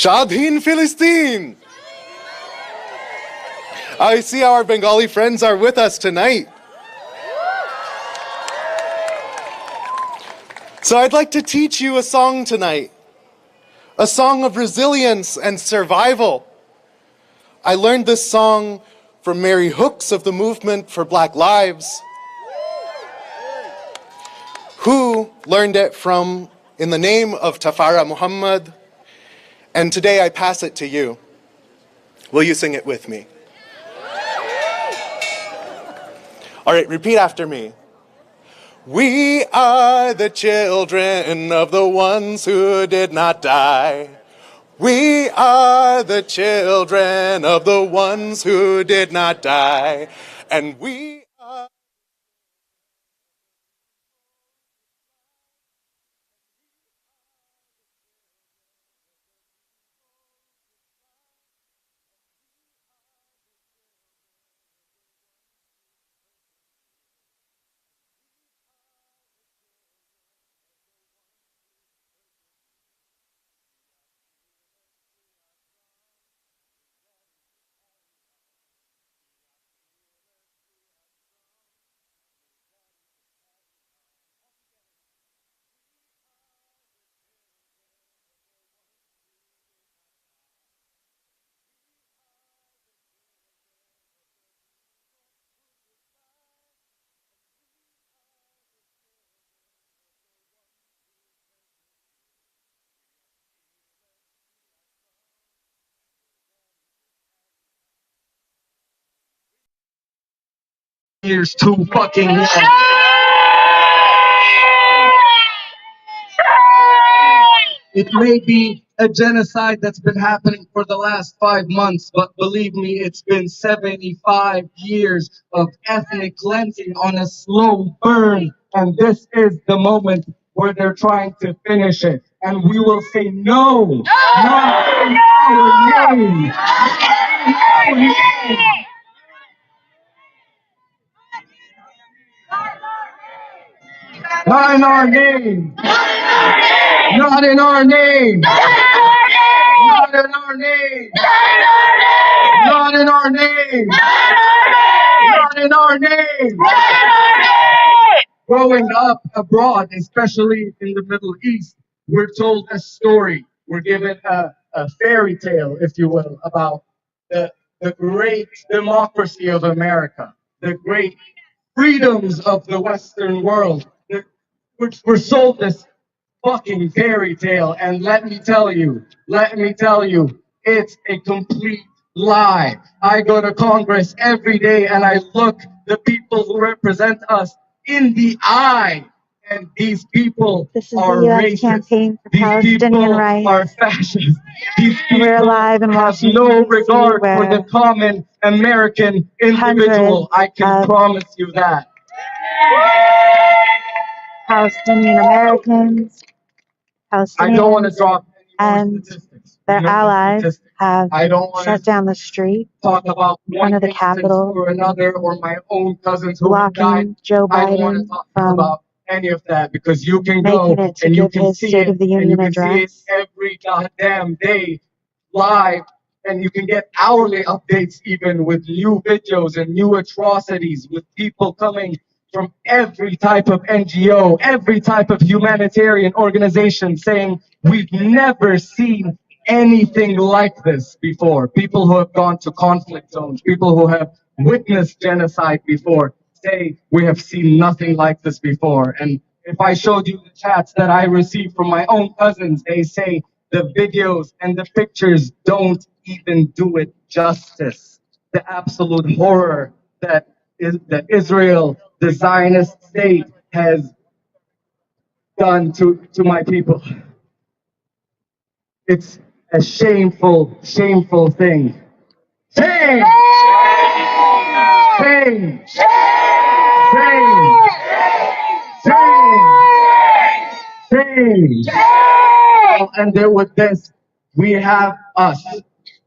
Speaker 18: স্বাধীন Philistine. I see our Bengali friends are with us tonight. So I'd like to teach you a song tonight, a song of resilience and survival. I learned this song from Mary Hooks of the Movement for Black Lives, who learned it from In the Name of Tafara Muhammad, and today I pass it to you. Will you sing it with me? All right, repeat after me. We are the children of the ones who did not die. We are the children of the ones who did not die. And we are...
Speaker 19: Years too fucking long. It may be a genocide that's been happening for the last 5 months, but believe me, it's been 75 years of ethnic cleansing on a slow burn. And this is the moment where they're trying to finish it. And we will say no, not in our name. Not in our name. Not in our name. Not in our name. Not in our name. Not in our name. Growing up abroad, especially in the Middle East, we're told a story. We're given a fairy tale, if you will, about the great democracy of America. the great freedoms of the Western world. We're sold this fucking fairy tale, and let me tell you, it's a complete lie. I go to Congress every day and I look the people who represent us in the eye, and these people
Speaker 16: This is
Speaker 19: are
Speaker 16: the U.S.
Speaker 19: racist.
Speaker 16: campaign for
Speaker 19: These
Speaker 16: Palestinian
Speaker 19: people
Speaker 16: rights.
Speaker 19: are fascist. These
Speaker 16: We're
Speaker 19: people
Speaker 16: live in
Speaker 19: have
Speaker 16: Washington,
Speaker 19: no
Speaker 16: D.C.,
Speaker 19: regard for the
Speaker 16: where
Speaker 19: common American individual. I can promise you that.
Speaker 16: Palestinian Americans,
Speaker 19: I don't want to
Speaker 16: Palestinians,
Speaker 19: drop
Speaker 16: and their allies have
Speaker 19: I don't want
Speaker 16: shut
Speaker 19: to
Speaker 16: down the street
Speaker 19: talk about
Speaker 16: in front
Speaker 19: one
Speaker 16: of the
Speaker 19: instance
Speaker 16: Capitol,
Speaker 19: or another, or my own cousins who have died.
Speaker 16: blocking Joe
Speaker 19: I don't want to
Speaker 16: Biden
Speaker 19: talk
Speaker 16: from
Speaker 19: about any of that, because you can
Speaker 16: making
Speaker 19: go
Speaker 16: it to
Speaker 19: and you
Speaker 16: give
Speaker 19: can
Speaker 16: his
Speaker 19: see
Speaker 16: State
Speaker 19: it,
Speaker 16: of the
Speaker 19: and you
Speaker 16: Union
Speaker 19: can see it
Speaker 16: address.
Speaker 19: every goddamn day live, and you can get hourly updates even with new videos and new atrocities, with people coming from every type of NGO, every type of humanitarian organization saying we've never seen anything like this before. People who have gone to conflict zones, people who have witnessed genocide before, say we have seen nothing like this before. And if I showed you the chats that I received from my own cousins, they say the videos and the pictures don't even do it justice. The absolute horror that Israel, the Zionist state, has done to my people. It's a shameful, shameful thing. Shame! Shame! Shame! Shame! And then with this, we have us.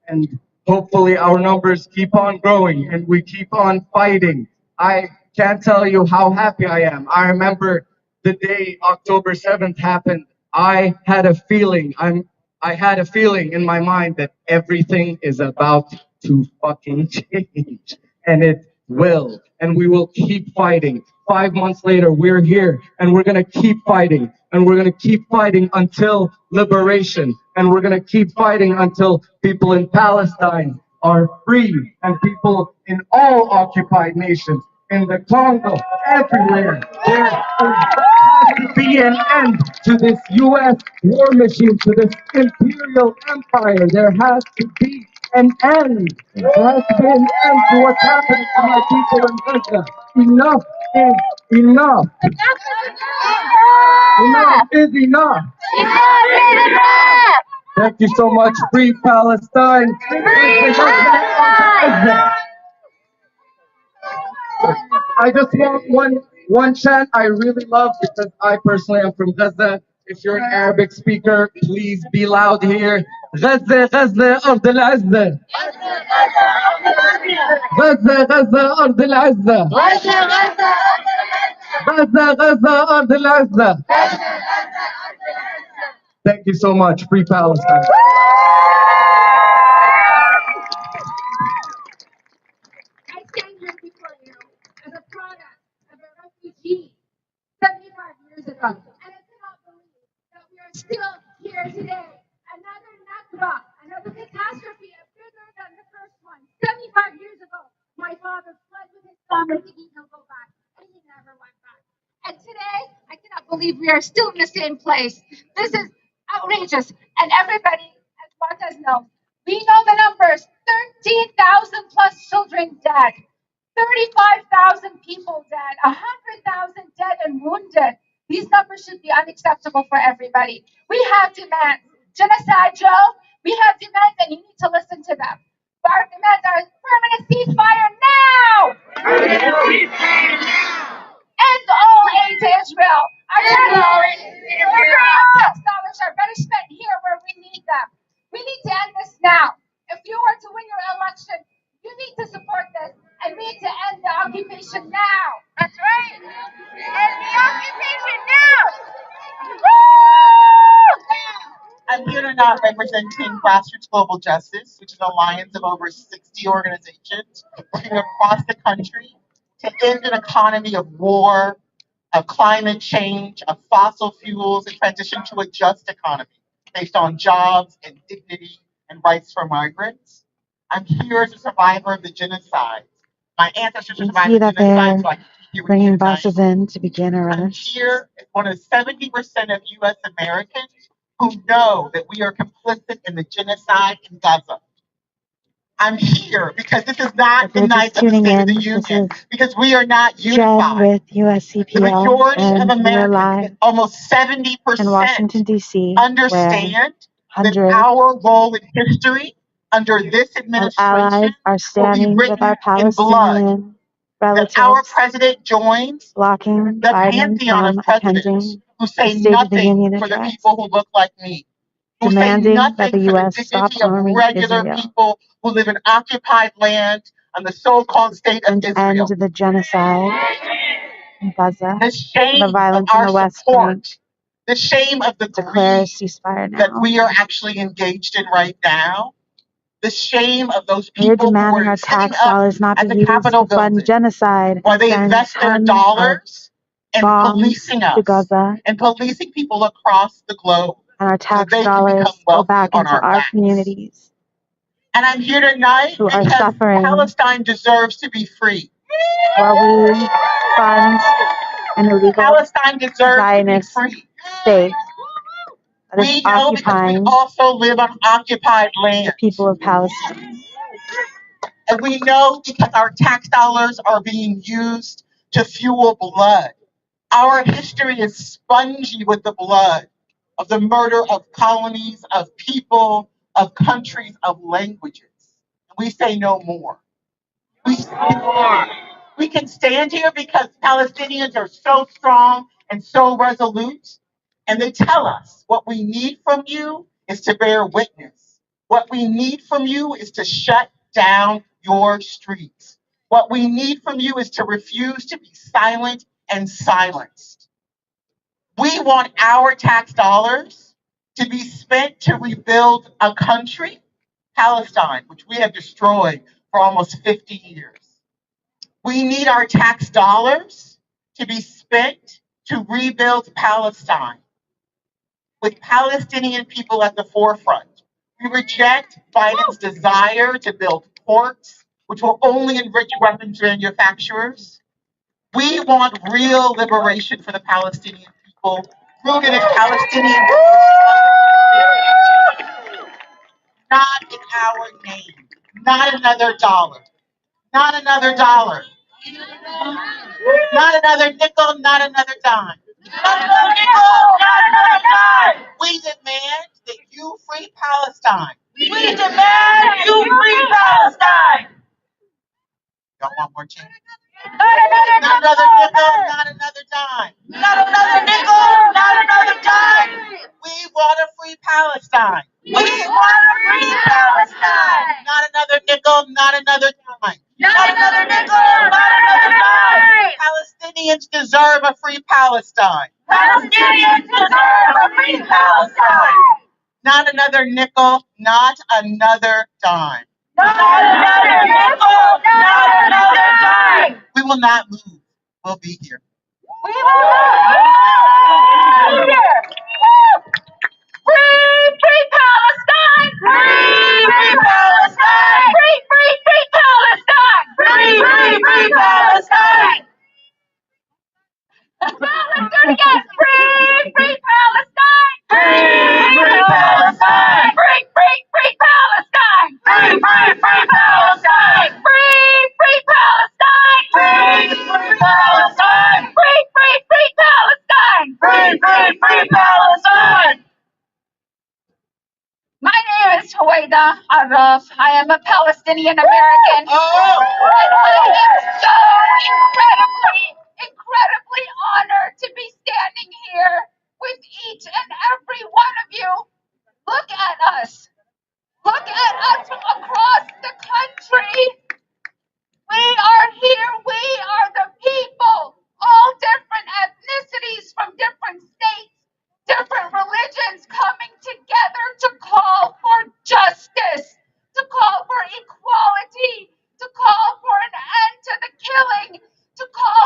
Speaker 19: And hopefully our numbers keep on growing and we keep on fighting. I can't tell you how happy I am. I remember the day October 7th happened. I had a feeling in my mind that everything is about to fucking change. And it will. And we will keep fighting. 5 months later, we're here and we're gonna keep fighting. And we're gonna keep fighting until liberation. And we're gonna keep fighting until people in Palestine are free, and people in all occupied nations, in the Congo, everywhere. There has to be an end to this U.S. war machine, to this imperial empire. There has to be an end. There has to be an end to what's happening to my people in Gaza. Enough is enough. Enough is enough. Thank you so much. Free Palestine. I just want one chant I really love, because I personally am from Gaza. If you're an Arabic speaker, please be loud here. Gaza, Gaza, أرض العزة. غزة غزة أرض العزة. غزة غزة أرض العزة. Thank you so much. Free Palestine.
Speaker 15: I stand here before you as a product of a refugee 75 years ago. And I cannot believe that we are still here today. Another Nakba, another catastrophe bigger than the first one. 75 years ago, my father fled with his family thinking he'll go back, and he never went back. And today, I cannot believe we are still in the same place. This is outrageous. And everybody, as Martez knows, we know the numbers. 13,000 plus children dead. 35,000 people dead. 100,000 dead and wounded. These numbers should be unacceptable for everybody. We have demands. Genocide, Joe, we have demands and you need to listen to them. Our demands are permanent ceasefire now! Permanent ceasefire now! End all aid to Israel. Our tax dollars are better spent here where we need them. We need to end this now. If you were to win your election, you need to support this and we need to end the occupation now. That's right. End the occupation now.
Speaker 20: I'm here tonight representing Grassroots Global Justice, which is an alliance of over 60 organizations working across the country to end an economy of war, of climate change, of fossil fuels, and transition to a just economy based on jobs and dignity and rights for migrants. I'm here as a survivor of the genocide My ancestors
Speaker 16: You
Speaker 20: survived
Speaker 16: see
Speaker 20: the
Speaker 16: that
Speaker 20: genocide,
Speaker 16: they're
Speaker 20: so I can be here with you
Speaker 16: bringing
Speaker 20: tonight.
Speaker 16: buses in to begin
Speaker 20: I'm
Speaker 16: arrests.
Speaker 20: here as one of 70% of U.S. Americans who know that we are complicit in the genocide in Gaza. I'm here because this is not
Speaker 16: If
Speaker 20: the
Speaker 16: you're
Speaker 20: night
Speaker 16: just
Speaker 20: of the
Speaker 16: tuning
Speaker 20: State of
Speaker 16: in,
Speaker 20: the
Speaker 16: this
Speaker 20: Union,
Speaker 16: is
Speaker 20: because we are not
Speaker 16: Jen
Speaker 20: unified.
Speaker 16: with
Speaker 20: The
Speaker 16: USCPL,
Speaker 20: majority of
Speaker 16: and we're
Speaker 20: Americans,
Speaker 16: live
Speaker 20: almost
Speaker 16: in
Speaker 20: 70%,
Speaker 16: Washington, D.C., where
Speaker 20: understand that
Speaker 16: hundreds
Speaker 20: our role in history under this
Speaker 16: of
Speaker 20: administration
Speaker 16: allies are
Speaker 20: will be
Speaker 16: standing with
Speaker 20: written
Speaker 16: our
Speaker 20: in blood.
Speaker 16: Palestinian
Speaker 20: That our
Speaker 16: relatives,
Speaker 20: president joins
Speaker 16: blocking
Speaker 20: the
Speaker 16: Biden
Speaker 20: pantheon of
Speaker 16: from
Speaker 20: presidents
Speaker 16: attending
Speaker 20: who
Speaker 16: the
Speaker 20: say
Speaker 16: State of the
Speaker 20: nothing
Speaker 16: Union
Speaker 20: for the
Speaker 16: address,
Speaker 20: people who look like me, who say
Speaker 16: demanding that the
Speaker 20: nothing for the
Speaker 16: U.S. stop
Speaker 20: dignity of
Speaker 16: arming
Speaker 20: regular
Speaker 16: Israel
Speaker 20: people who live in occupied land on the so-called state of
Speaker 16: and end
Speaker 20: Israel.
Speaker 16: the genocide in Gaza,
Speaker 20: The
Speaker 16: the
Speaker 20: shame of
Speaker 16: violence in
Speaker 20: our
Speaker 16: the West
Speaker 20: support,
Speaker 16: Bank,
Speaker 20: the shame of the
Speaker 16: declare a
Speaker 20: greed
Speaker 16: ceasefire
Speaker 20: that
Speaker 16: now.
Speaker 20: we are actually engaged in right now, the shame of those
Speaker 16: We are
Speaker 20: people who
Speaker 16: demanding
Speaker 20: were
Speaker 16: our
Speaker 20: sitting
Speaker 16: tax
Speaker 20: up
Speaker 16: dollars not
Speaker 20: at
Speaker 16: be
Speaker 20: the
Speaker 16: used
Speaker 20: Capitol
Speaker 16: to fund
Speaker 20: building
Speaker 16: genocide
Speaker 20: while
Speaker 16: and
Speaker 20: they
Speaker 16: send
Speaker 20: invest their
Speaker 16: tons of
Speaker 20: dollars in
Speaker 16: bombs
Speaker 20: policing
Speaker 16: to
Speaker 20: us
Speaker 16: Gaza,
Speaker 20: and policing people across the globe
Speaker 16: and our
Speaker 20: so that
Speaker 16: tax
Speaker 20: they can become
Speaker 16: dollars go
Speaker 20: wealthy
Speaker 16: back
Speaker 20: on
Speaker 16: into
Speaker 20: our
Speaker 16: our
Speaker 20: backs.
Speaker 16: communities
Speaker 20: And I'm here tonight
Speaker 16: who are
Speaker 20: because
Speaker 16: suffering
Speaker 20: Palestine deserves to be free.
Speaker 16: while we fund an illegal
Speaker 20: Palestine deserves to be
Speaker 16: Zionist
Speaker 20: free.
Speaker 16: state that is
Speaker 20: We know because we
Speaker 16: occupying
Speaker 20: also live on occupied
Speaker 16: the
Speaker 20: land.
Speaker 16: people of Palestine.
Speaker 20: And we know because our tax dollars are being used to fuel blood. Our history is spongy with the blood of the murder of colonies, of people, of countries, of languages. We say no more. We say no more. We can stand here because Palestinians are so strong and so resolute. And they tell us what we need from you is to bear witness. What we need from you is to shut down your streets. What we need from you is to refuse to be silent and silenced. We want our tax dollars to be spent to rebuild a country, Palestine, which we have destroyed for almost 50 years. We need our tax dollars to be spent to rebuild Palestine with Palestinian people at the forefront. We reject Biden's desire to build ports, which will only enrich weapons manufacturers. We want real liberation for the Palestinian people, rooted in Palestinian, not in our name, not another dollar, not another dollar, not another nickel, not another dime. Not another nickel, not another dime. We demand that you free Palestine. We demand you free Palestine. Y'all want more change? Not another nickel, not another dime. Not another nickel, not another dime. We want a free Palestine. We want a free Palestine. Not another nickel, not another dime. Not another nickel, not another dime. Palestinians deserve a free Palestine. Palestinians deserve a free Palestine. Not another nickel, not another dime. Not another nickel, not another dime. We will not move. We'll be here. We will be here. Free, free Palestine! Free, free Palestine! Free, free, free Palestine! Free, free, free Palestine! Let's do it again! Free, free Palestine! Free, free Palestine! Free, free, free Palestine! Free, free, free Palestine! Free, free Palestine! Free, free Palestine! Free, free, free Palestine! Free, free, free Palestine! My name is Huwaida Araf. I am a Palestinian American. Oh! And I am so incredibly honored to be standing here with each and every one of you. Look at us. Look at us from across the country. We are here. We are the people. All different ethnicities from different states, different religions coming together to call for justice, to call for equality, to call for an end to the killing, to call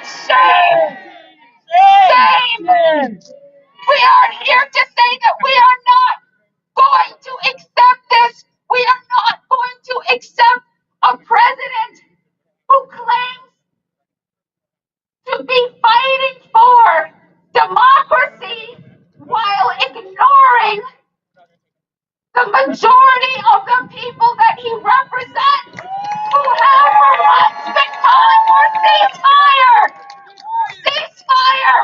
Speaker 15: Shame! Shame! We are here to say that we are not going to accept this. We are not going to accept a president who claims to be fighting for democracy while ignoring the majority of the people that he represents, who have for months been calling for ceasefire. Ceasefire!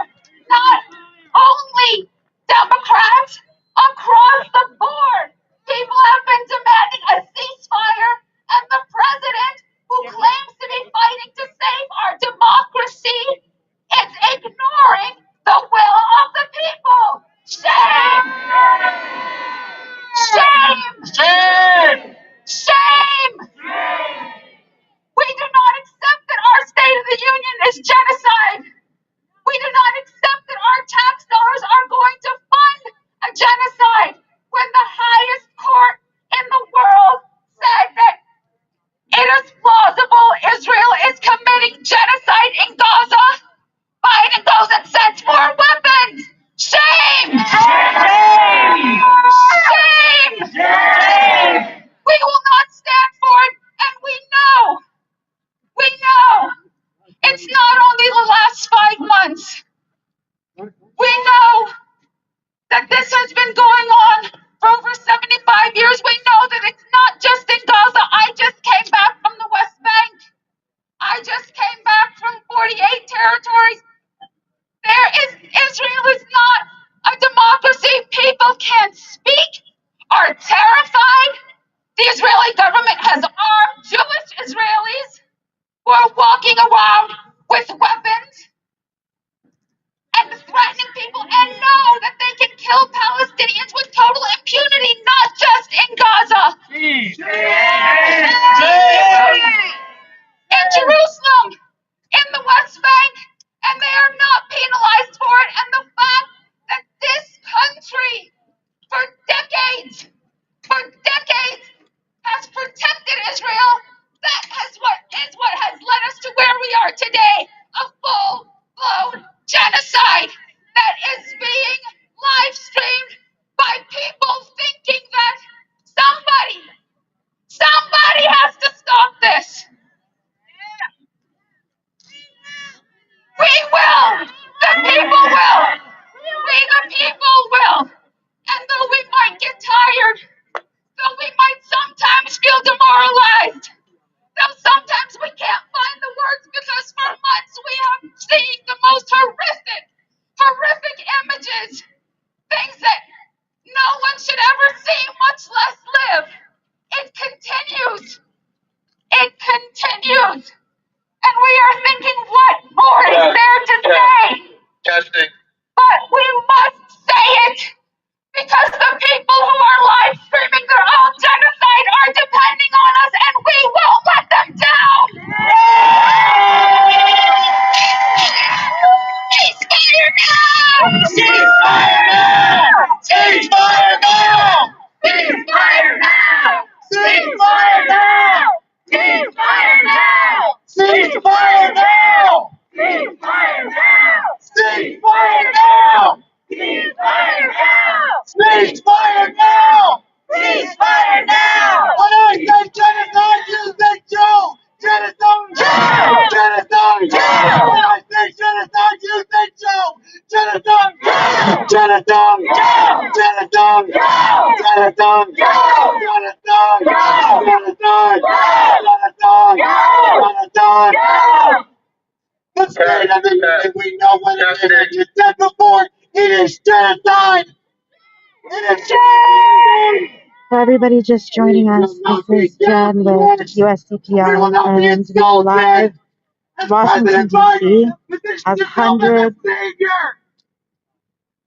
Speaker 15: Not only Democrats, across the board, people have been demanding a ceasefire, and the president, who claims to be fighting to save our democracy, is ignoring the will of the people. Shame! Shame! Shame! Shame! We do not accept that our State of the Union is genocide. We do not accept that our tax dollars are going to fund a genocide when the highest court in the world said that it is plausible Israel is committing genocide in Gaza. Biden goes and sends more weapons. Shame! Shame! Shame! Shame! We will not stand for it, and we know it's not only the last 5 months. We know that this has been going on for over 75 years. We know that it's not just in Gaza. I just came back from the West Bank. I just came back from 48 territories. Israel is not a democracy. People can't speak, are terrified. The Israeli government has armed Jewish Israelis who are walking around with weapons and threatening people, and know that they can kill Palestinians with total impunity, not just in Gaza. In Jerusalem, in the West Bank, and they are not penalized for it. And the fact that this country, for decades, has protected Israel, that is what has led us to where we are today, a full-blown genocide that is being live streamed by people thinking that somebody has to stop this. We will. The people will. We the people will. And though we might get tired, though we might sometimes feel demoralized, though sometimes we can't find the words because for months we have seen the most horrific images, things that no one should ever see, much less live. It continues. It continues. And we are thinking, what more is there to say?
Speaker 21: Testing.
Speaker 15: But we must say it because the people who are live streaming their own genocide are depending on us, and we won't let them down. Ceasefire now! Ceasefire now! Ceasefire now! Ceasefire now! Ceasefire now! Ceasefire now! Ceasefire now! Ceasefire now! Ceasefire now! Ceasefire now! Ceasefire now! Ceasefire now! When I say genocide, you say Joe! Genocide! Joe! Genocide! Joe! When I say genocide, you say Joe! Genocide! Joe! Genocide! Joe! Genocide! Joe! Genocide! Joe! Genocide! Joe! Genocide! Joe! Genocide! Genocide! The State of the Union, we know what it is. As you said before, it is genocide. It is genocide.
Speaker 16: For everybody just joining us, this is Jen with USCPI, and live Washington, D.C. as hundreds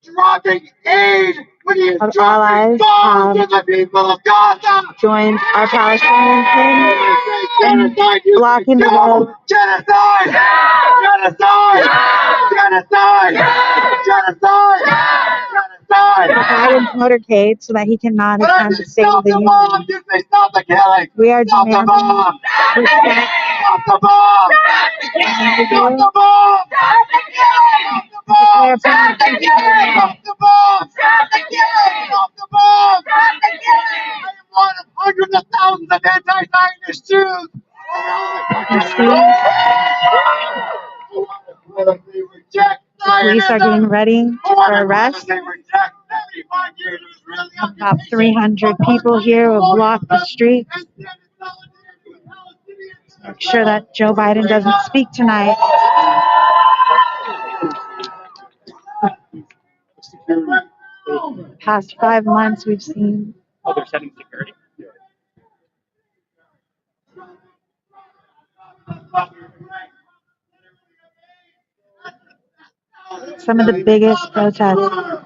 Speaker 15: dropping aid
Speaker 16: of allies have joined our Palestinian team in blocking the road.
Speaker 15: Genocide! Genocide! Genocide! Genocide! Genocide!
Speaker 16: Biden's motorcade so that he cannot attend the State of the Union. We are demanding respect. Stop the bomb! Stop the bomb! Stop the killing! Stop the killing! Stop the bomb! Stop the killing! Stop the bomb! Stop the killing! I am one of hundreds of thousands of anti-Zionist Jews. Police are getting ready for arrest. About 300 people here will block the street. Make sure that Joe Biden doesn't speak tonight. Past 5 months, we've seen.
Speaker 21: Oh, they're setting security.
Speaker 16: Some of the biggest protests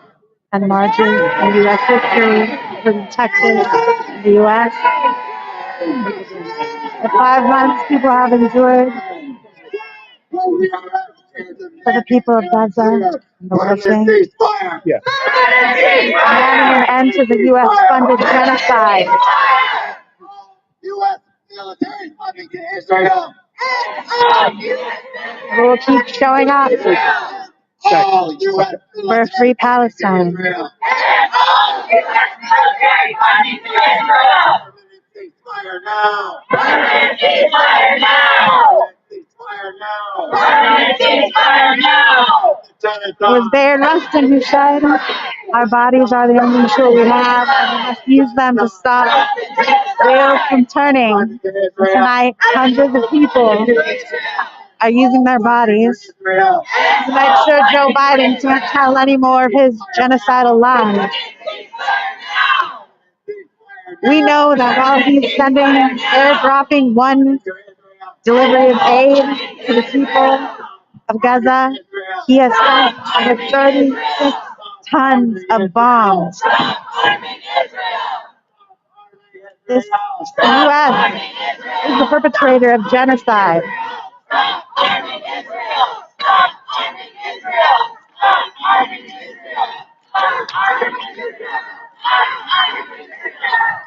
Speaker 16: and marches in U.S. history, including Texas, the U.S. The 5 months people have endured for the people of Gaza and the West Bank. Demanding an end to the U.S.-funded genocide.
Speaker 15: U.S. military funding to Israel.
Speaker 16: We'll keep showing up for a free Palestine.
Speaker 15: Ceasefire now! Ceasefire now! Ceasefire now! Ceasefire now!
Speaker 16: It was Bayard Rustin who said, "Our bodies are the only tool we have, and we must use them to stop wheels from turning." And tonight, hundreds of people are using their bodies to make sure Joe Biden can't tell any more of his genocidal lies. We know that while he's airdropping one delivery of aid to the people of Gaza, he has sent over 36 tons of bombs. This U.S. is the perpetrator of genocide.
Speaker 15: Stop arming Israel! Stop arming Israel! Stop arming Israel! Stop arming Israel! Stop arming Israel!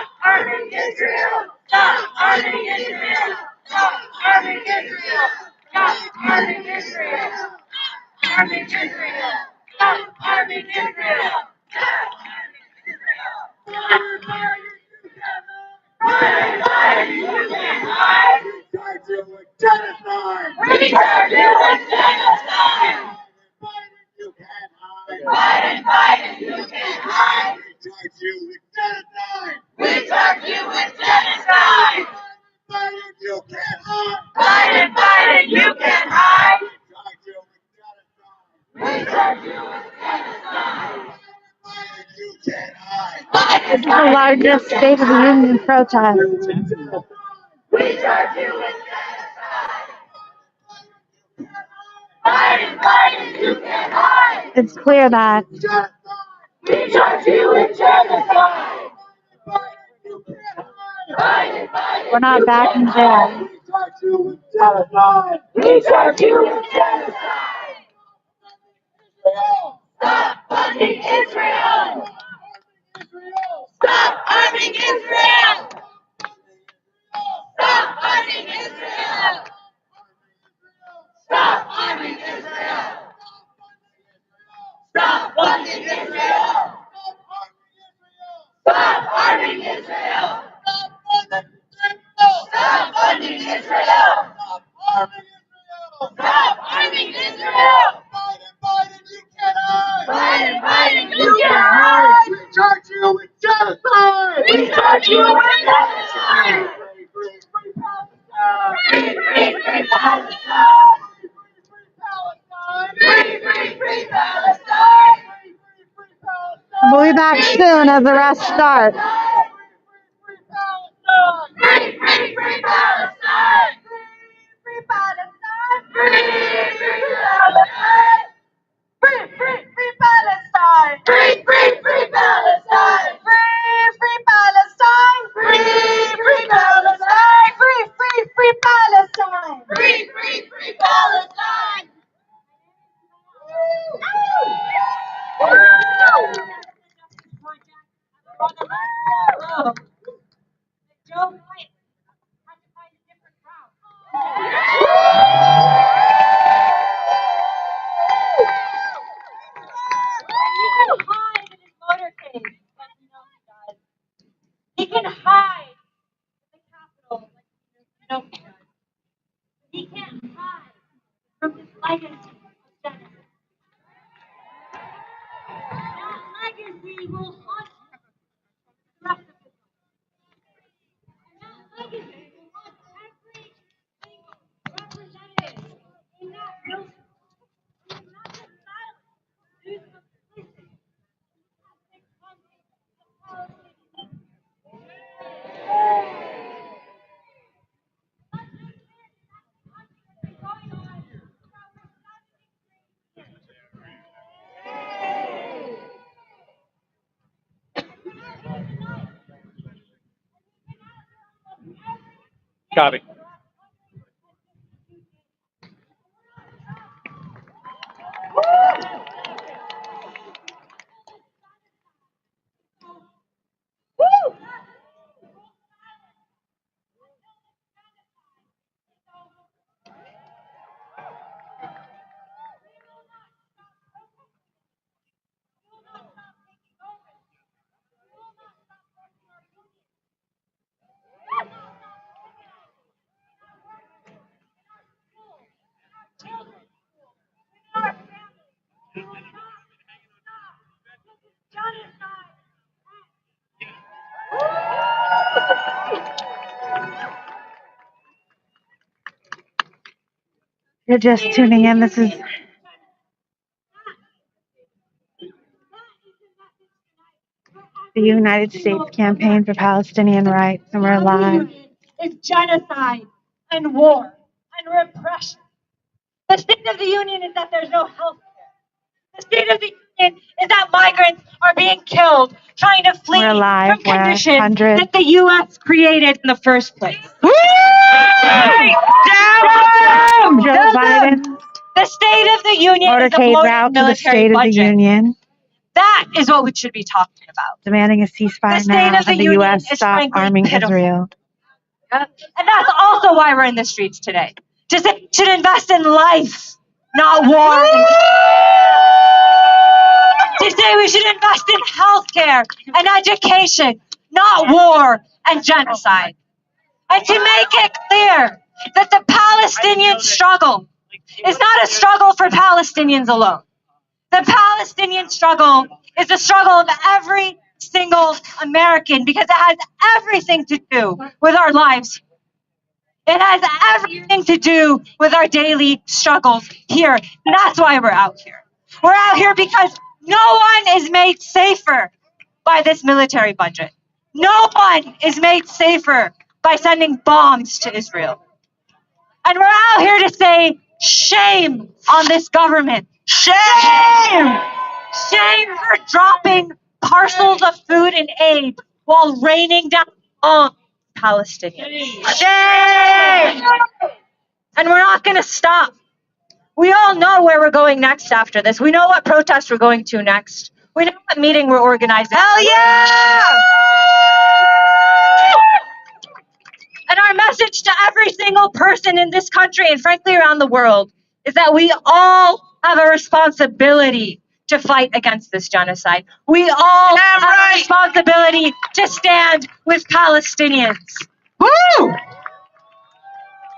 Speaker 15: Stop arming Israel! Stop arming Israel! Stop arming Israel! Stop arming Israel! Arming Israel! Stop arming Israel! You can't hide! We charge you with genocide! We charge you with genocide! You can't hide! Biden, you can't hide! We charge you with genocide! We charge you with genocide! Biden, you can't hide! Biden, you can't hide! We charge you with genocide! Biden, you can't hide!
Speaker 16: This is the largest State of the Union protest.
Speaker 15: We charge you with genocide! Biden, you can't hide!
Speaker 16: It's clear that
Speaker 15: We charge you with genocide!
Speaker 16: we're not backing down.
Speaker 15: We charge you with genocide! We charge you with genocide! Stop funding Israel! Stop arming Israel! Stop arming Israel! Stop arming Israel! Stop funding Israel! Stop arming Israel! Stop funding Israel! Stop arming Israel! Biden, you can't hide! Biden, you can't hide! We charge you with genocide! We charge you with genocide! Free Palestine! Free Palestine!
Speaker 16: We'll be back soon as the rest start.
Speaker 15: Free Palestine! Free Palestine! Free Palestine! Free Palestine! Free Palestine! Free Palestine! Free Palestine! Free Palestine! Free Palestine! No, he can't hide from his legacy of genocide. That legacy will haunt the rest of his life. And that legacy will haunt every single representative in that building. He is not just silent due to complicity.
Speaker 21: Copy.
Speaker 16: You're just tuning in. This is the United States Campaign for Palestinian Rights, and we're live.
Speaker 15: It's genocide and war and repression. The State of the Union is that there's no health care. The State of the Union is that migrants are being killed trying to flee
Speaker 16: We're live.
Speaker 15: from
Speaker 16: We're
Speaker 15: conditions
Speaker 16: 100.
Speaker 15: that the U.S. created in the first place.
Speaker 16: Joe Biden
Speaker 15: The State of the Union is a
Speaker 16: motorcade
Speaker 15: bloated
Speaker 16: route to the
Speaker 15: military
Speaker 16: State of the
Speaker 15: budget.
Speaker 16: Union,
Speaker 15: That is what we should be talking about.
Speaker 16: demanding a
Speaker 15: The
Speaker 16: ceasefire
Speaker 15: State
Speaker 16: now
Speaker 15: of the
Speaker 16: and the
Speaker 15: Union
Speaker 16: U.S.
Speaker 15: is
Speaker 16: stop
Speaker 15: frankly
Speaker 16: arming
Speaker 15: pitiful.
Speaker 16: Israel.
Speaker 15: And that's also why we're in the streets today. To say we should invest in life, not war. To say we should invest in healthcare and education, not war and genocide. And to make it clear that the Palestinian struggle is not a struggle for Palestinians alone. The Palestinian struggle is the struggle of every single American because it has everything to do with our lives. It has everything to do with our daily struggles here. And that's why we're out here. We're out here because no one is made safer by this military budget. No one is made safer by sending bombs to Israel. And we're out here to say, shame on this government. Shame! Shame for dropping parcels of food and aid while raining down on Palestinians. Shame! And we're not going to stop. We all know where we're going next after this. We know what protest we're going to next. We know what meeting we're organizing. Hell yeah! And our message to every single person in this country and frankly around the world is that we all have a responsibility to fight against this genocide. We all have a responsibility to stand with Palestinians. Woo!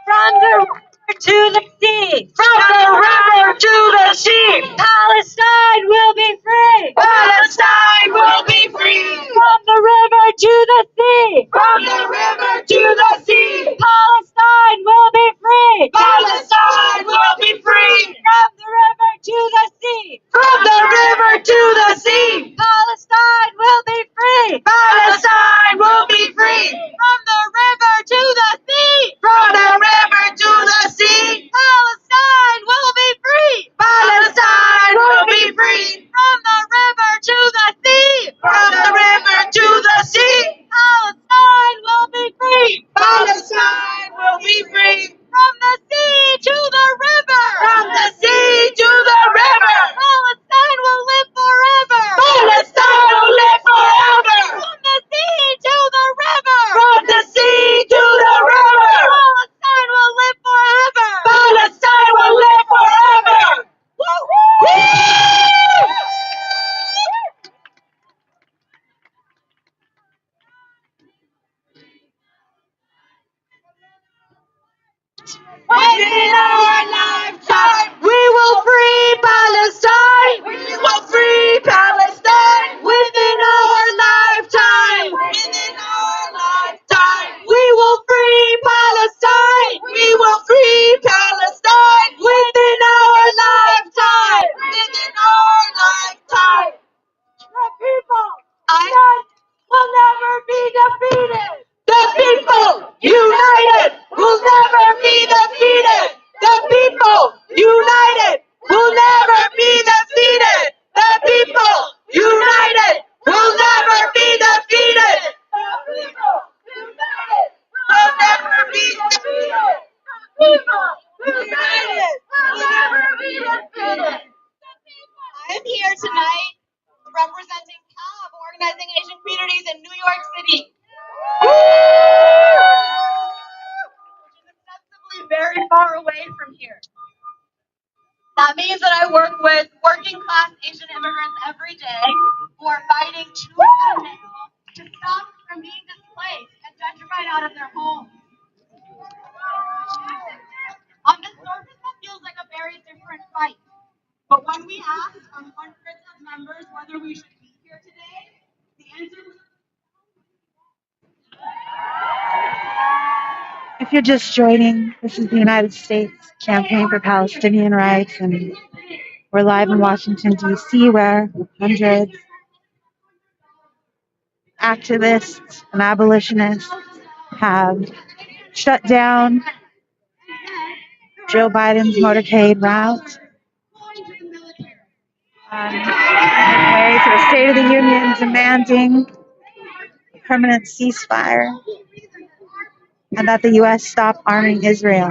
Speaker 15: From the river to the sea. From the river to the sea. Palestine will be free. Palestine will be free. From the river to the sea. From the river to the sea. Palestine will be free. Palestine will be free. From the river to the sea. From the river to the sea. Palestine will be free. Palestine will be free. From the river to the sea. From the river to the sea. Palestine will be free. Palestine will be free. From the river to the sea. From the river to the sea. Palestine will be free. Palestine will be free. From the sea to the river. From the sea to the river. Palestine will live forever. Palestine will live forever. From the sea to the river. From the sea to the river. Palestine will live forever. Palestine will live forever. Woo! Within our lifetime, we will free Palestine. We will free Palestine. Within our lifetime. Within our lifetime, we will free Palestine. We will free Palestine. Within our lifetime. Within our lifetime. The people will never be defeated. The people united will never be defeated. The people united will never be defeated. The people united will never be defeated. The people united will never be defeated. The people united will never be defeated. I'm here tonight representing CAB, Organizing Asian Communities in New York City. Very far away from here. That means that I work with working class Asian immigrants every day who are fighting tooth and nail to stop from being displaced and gentrified out of their homes. On the surface, that feels like a very different fight. But when we asked our hundreds of members whether we should be here today, the answer was
Speaker 16: If you're just joining, this is the United States Campaign for Palestinian Rights, and we're live in Washington, D.C., where hundreds of activists and abolitionists have shut down Joe Biden's motorcade route on the way to the State of the Union demanding a permanent ceasefire and that the U.S. stop arming Israel.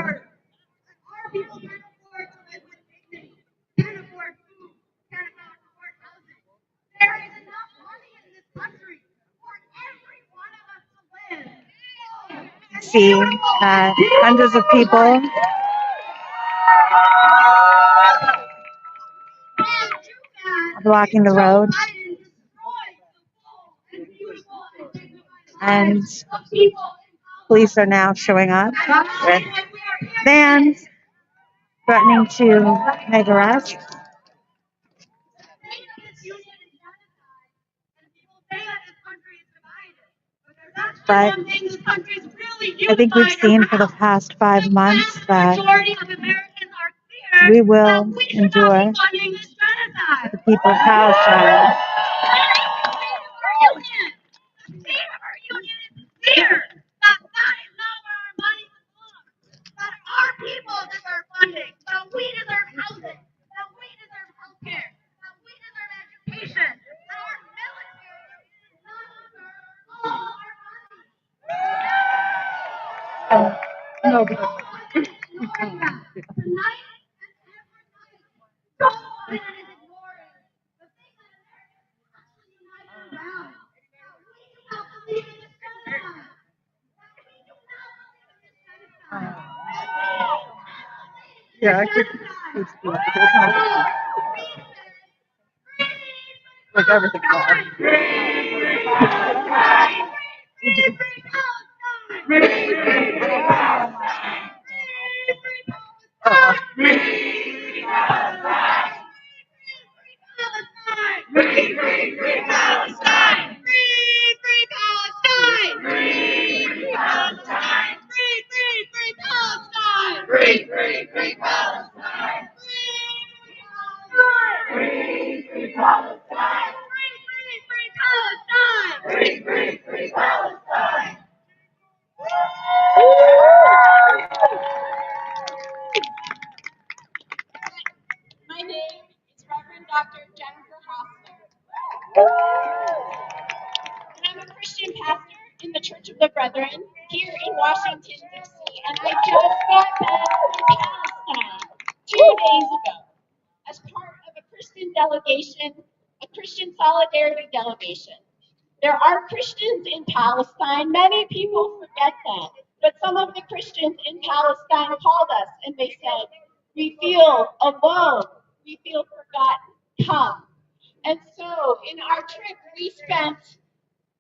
Speaker 16: See that hundreds of people are blocking the road, and police are now showing up with vans threatening to make arrests. But I think we've seen for the past 5 months that we will endure the people of Palestine.
Speaker 15: our people deserve funding, that we deserve housing, that we deserve health care, that we deserve education, that our military deserves all our money.
Speaker 16: No,
Speaker 15: Tonight, so often it is ignoring the thing that Americans actually united around. We do not believe in this genocide. We do not believe in this genocide.
Speaker 16: yeah, I could like everything else.
Speaker 15: My name is Reverend Dr. Jennifer Hostler. And I'm a Christian pastor in the Church of the Brethren here in Washington, D.C. And I just got back from Palestine 2 days ago as part of a Christian delegation, a Christian solidarity delegation. There are Christians in Palestine. Many people forget that. But some of the Christians in Palestine called us and they said, we feel alone. We feel forgotten. Come. And so in our trip, we spent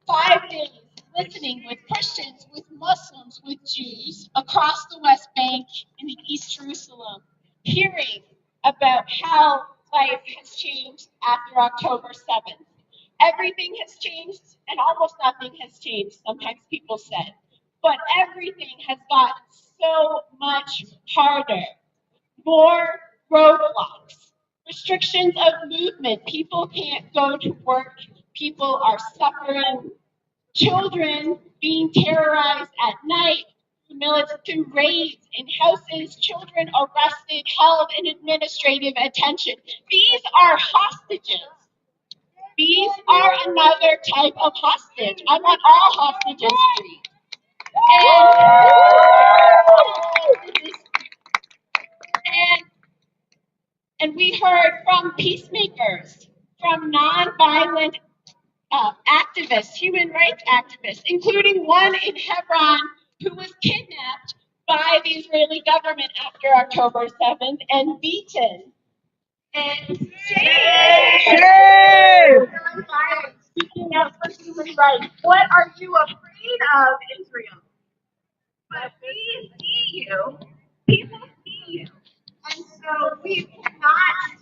Speaker 15: 5 days listening with Christians, with Muslims, with Jews across the West Bank and in East Jerusalem, hearing about how life has changed after October 7th. Everything has changed and almost nothing has changed, sometimes people said. But everything has gotten so much harder. More roadblocks, restrictions of movement. People can't go to work. People are suffering. Children being terrorized at night through raids in houses. Children arrested, held in administrative detention. These are hostages. These are another type of hostage. I want all hostages free. And we heard from peacemakers, from nonviolent activists, human rights activists, including one in Hebron who was kidnapped by the Israeli government after October 7th and beaten and shamed. Speaking out for human rights. What are you afraid of, Israel? But we see you. People see you. And so we will not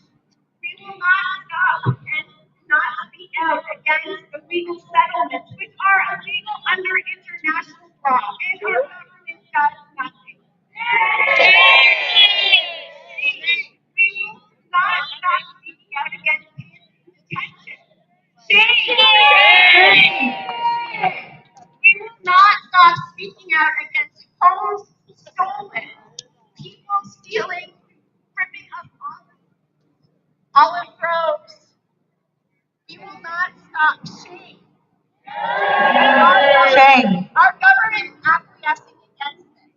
Speaker 15: stop and not speak out against illegal settlements, which are illegal under international law, and our government does nothing. We will not stop speaking out against detention. We will not stop speaking out against homes stolen, people stealing, ripping up olive groves. We will not stop shame. Shame. Our government is acquiescing against this.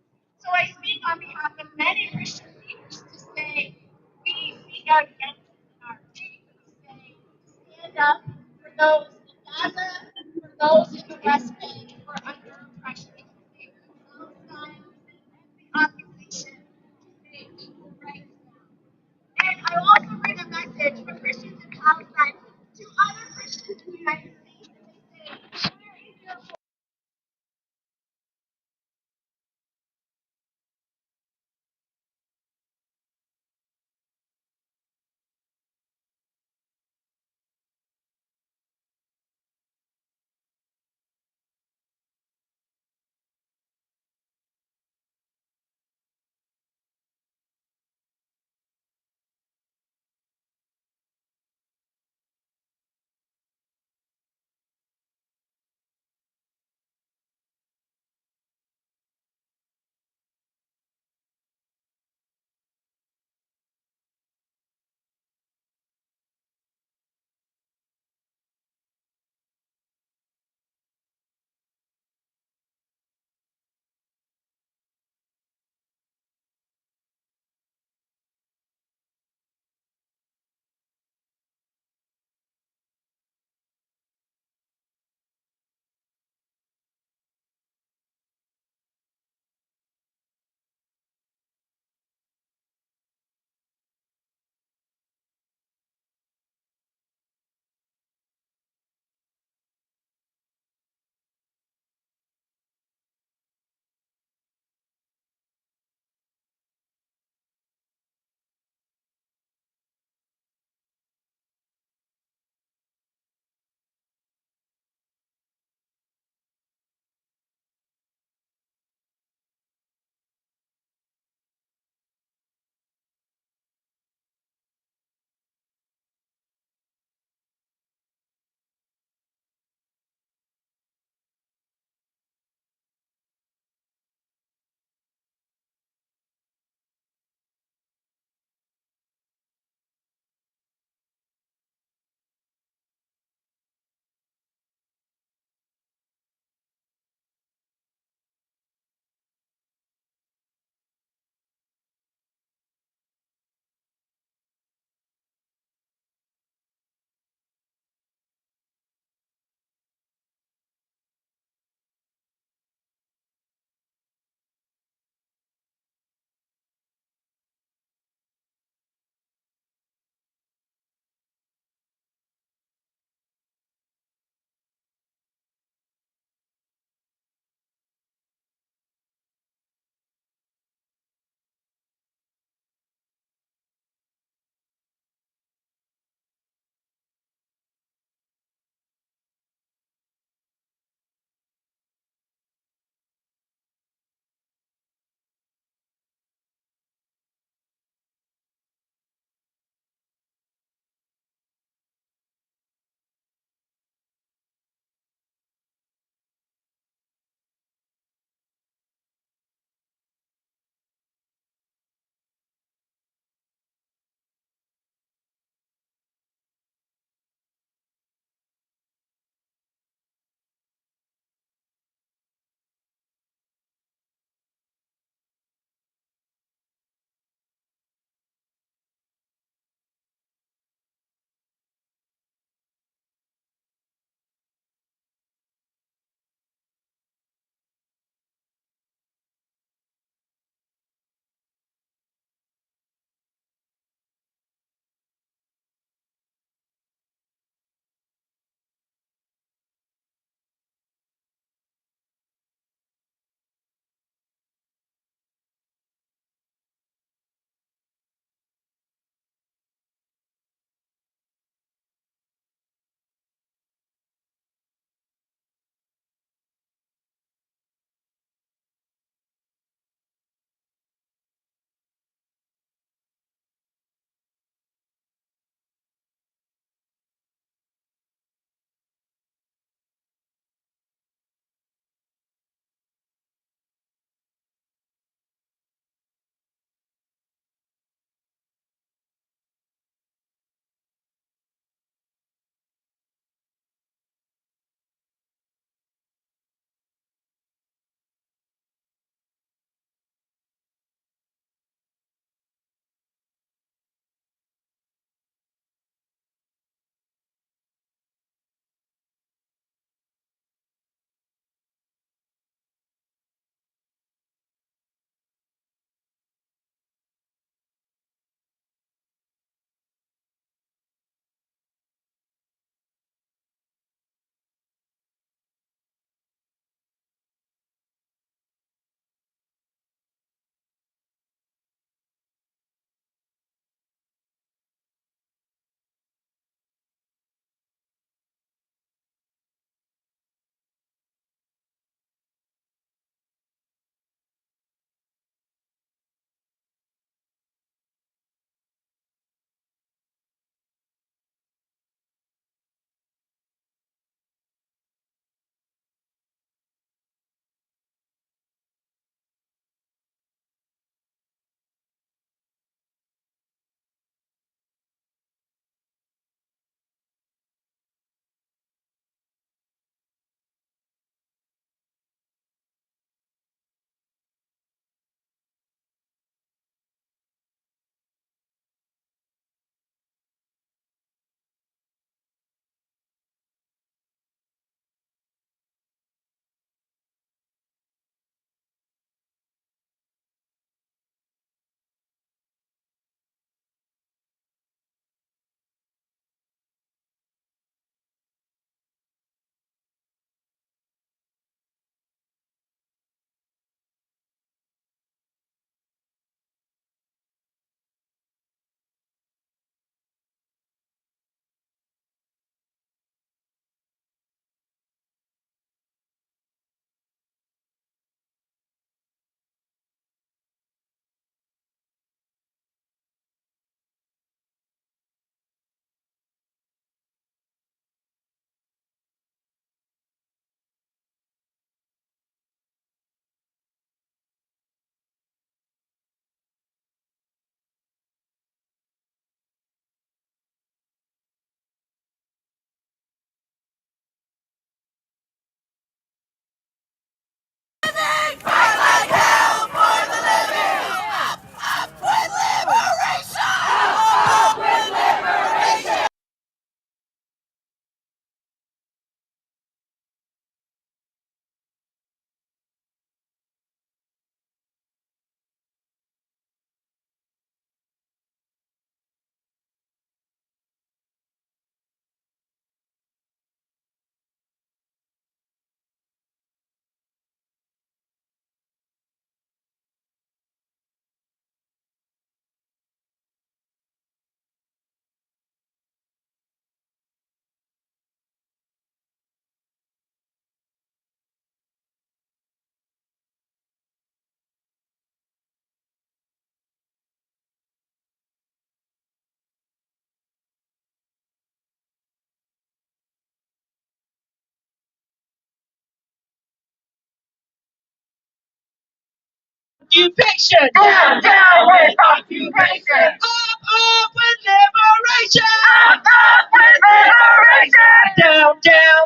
Speaker 15: occupation. Down, down with occupation. Up with liberation. Up with liberation. Down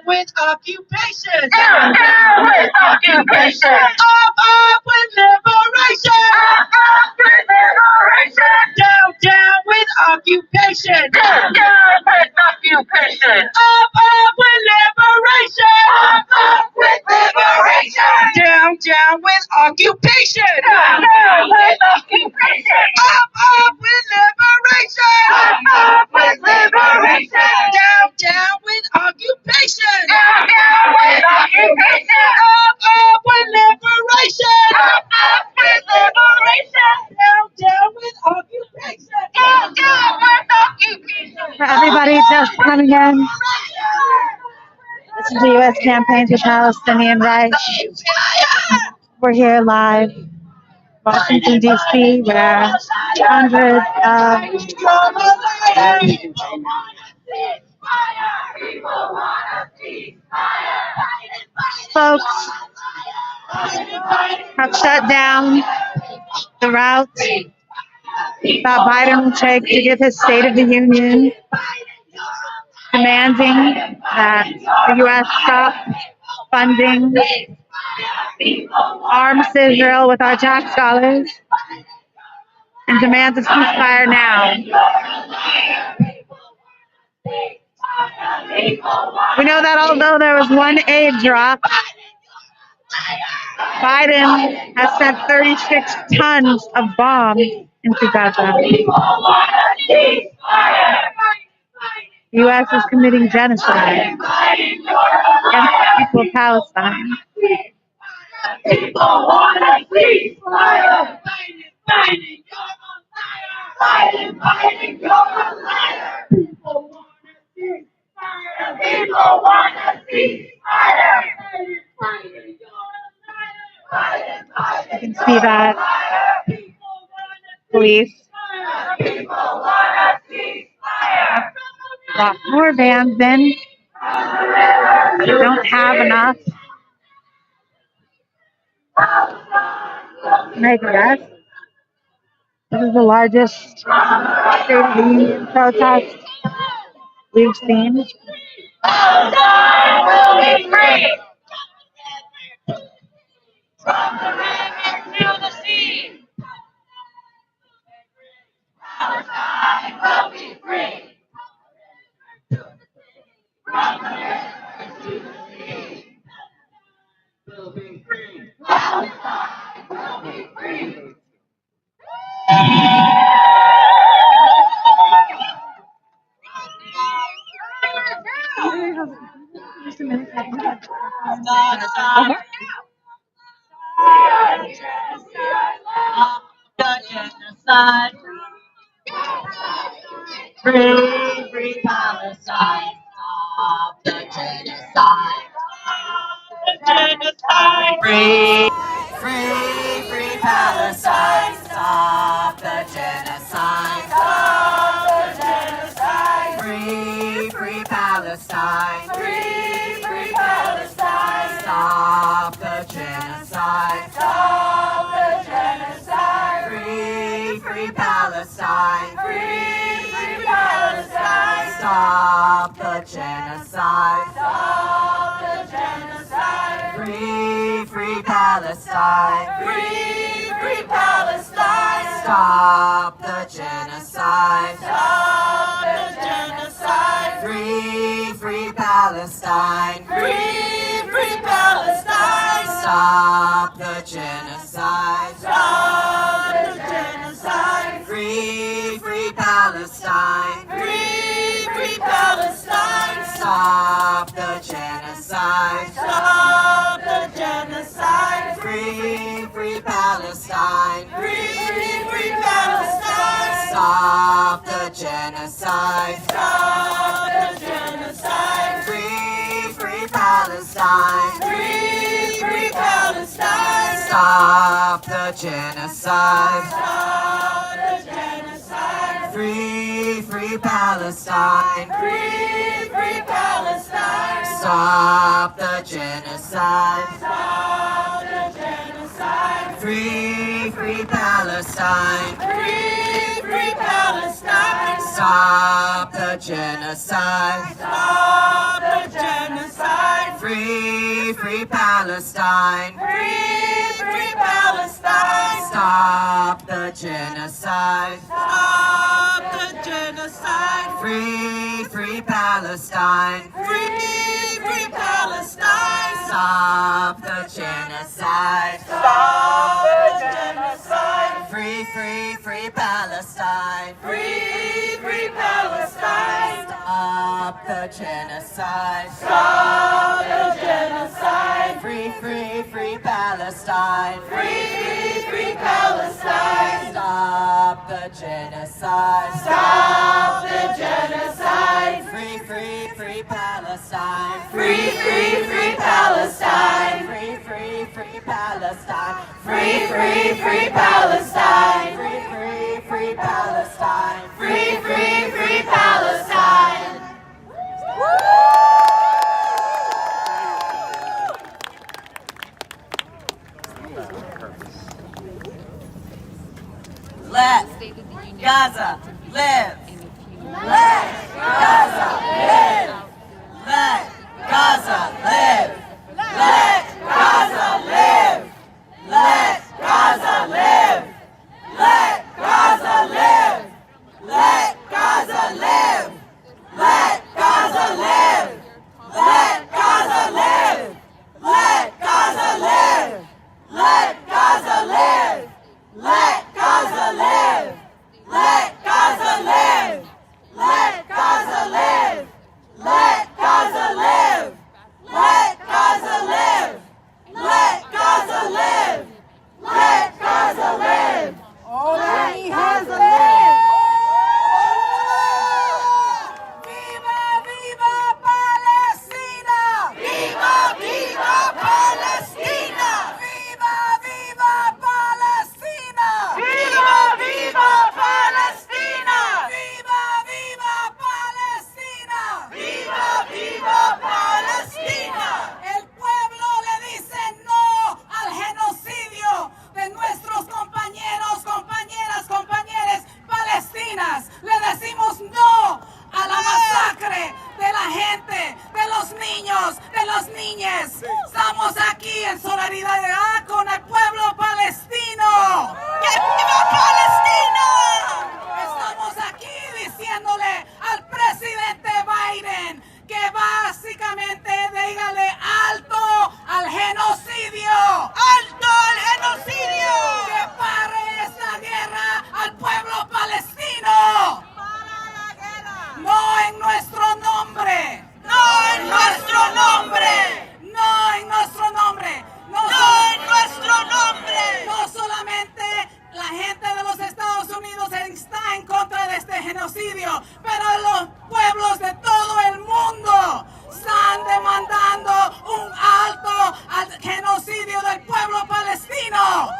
Speaker 15: with occupation. Down with occupation. Up with liberation. Up with liberation. Down with occupation. Down with occupation. Up with liberation. Up with liberation. Down with occupation. Down with occupation. Up with liberation. Up with liberation. Down with occupation. Down with occupation. Up with liberation. Up with liberation. Down with occupation. Down with occupation.
Speaker 16: For everybody just coming in, this is the U.S. Campaign for Palestinian Rights. We're here live, Washington, D.C., where hundreds of folks have shut down the route that Biden will take to give his State of the Union, demanding that the U.S. stop funding arms Israel with our tax dollars and demands a ceasefire now. We know that although there was one aid drop, Biden has sent 36 tons of bombs into Gaza. The U.S. is committing genocide against the people of Palestine.
Speaker 15: People want to see fire. Fighting, you're a liar. People want to see fire. People want to see fire.
Speaker 16: You can see that police brought more vans in. They don't have enough to make arrests. This is the largest State of the Union protest we've seen.
Speaker 15: Palestine will be free. From the river to the sea. Palestine will be free. From the river to the sea. We'll be free. Palestine will be free.
Speaker 16: Just a minute.
Speaker 15: The genocide. Free, free Palestine. Stop the genocide. The genocide. Free, free, free Palestine. Stop the genocide. Stop the genocide. Free, free Palestine. Free, free Palestine. Stop the genocide. Stop the genocide. Free, free Palestine. Free, free Palestine. Stop the genocide. Stop the genocide. Free, free Palestine. Free, free Palestine. Stop the genocide. Stop the genocide. Free, free Palestine. Free, free Palestine. Stop the genocide. Stop the genocide. Free, free Palestine. Free, free Palestine. Stop the genocide. Stop the genocide. Free, free Palestine. Free, free Palestine. Stop the genocide. Stop the genocide. Free, free Palestine. Free, free Palestine. Stop the genocide. Stop the genocide. Free, free Palestine. Free, free Palestine. Stop the genocide. Stop the genocide.
Speaker 21: Free, free Palestine.
Speaker 15: Free, free Palestine.
Speaker 21: Stop the genocide.
Speaker 15: Stop the genocide.
Speaker 21: Free, free Palestine.
Speaker 15: Free, free Palestine.
Speaker 21: Stop the genocide.
Speaker 15: Stop the genocide.
Speaker 21: Free, free Palestine.
Speaker 15: Free, free Palestine.
Speaker 21: Stop the genocide.
Speaker 15: Stop the genocide.
Speaker 21: Free, free, free Palestine.
Speaker 15: Free, free Palestine.
Speaker 21: Stop the genocide.
Speaker 15: Stop the genocide.
Speaker 21: Free, free, free Palestine.
Speaker 15: Free, free Palestine.
Speaker 21: Stop the genocide.
Speaker 15: Stop the genocide.
Speaker 21: Free, free, free Palestine.
Speaker 15: Free, free, free Palestine.
Speaker 21: Free, free, free Palestine.
Speaker 15: Free, free, free Palestine.
Speaker 21: Free, free, free Palestine.
Speaker 15: Free, free, free Palestine.
Speaker 21: Let Gaza live. Let Gaza live. Let Gaza live. Let Gaza live. Let Gaza live. Let Gaza live. Let Gaza live. Let Gaza live. Let Gaza live. Let Gaza live. Let Gaza live. Let Gaza live. Let Gaza live. Let Gaza live. Let Gaza live. Let Gaza live. Let Gaza live. Let Gaza live.
Speaker 15: Let Gaza live. Viva, viva Palestina. Viva, viva Palestina. Viva, viva Palestina. Viva, viva Palestina. Viva, viva Palestina. Viva, viva Palestina. El pueblo le dice no al genocidio de nuestros compañeros, compañeras, compañeros palestinas. Le decimos no a la masacre de la gente, de los niños, de las niñas. Estamos aquí en solidaridad con el pueblo palestino. ¡Que viva Palestina! Estamos aquí diciéndole al presidente Biden que básicamente dígale alto al genocidio. ¡Alto al genocidio! Que pare esta guerra al pueblo palestino. No en nuestro nombre. No en nuestro nombre. No en nuestro nombre. No en nuestro nombre. No solamente la gente de los Estados Unidos está en contra de este genocidio, pero los pueblos de todo el mundo están demandando un alto al genocidio del pueblo palestino.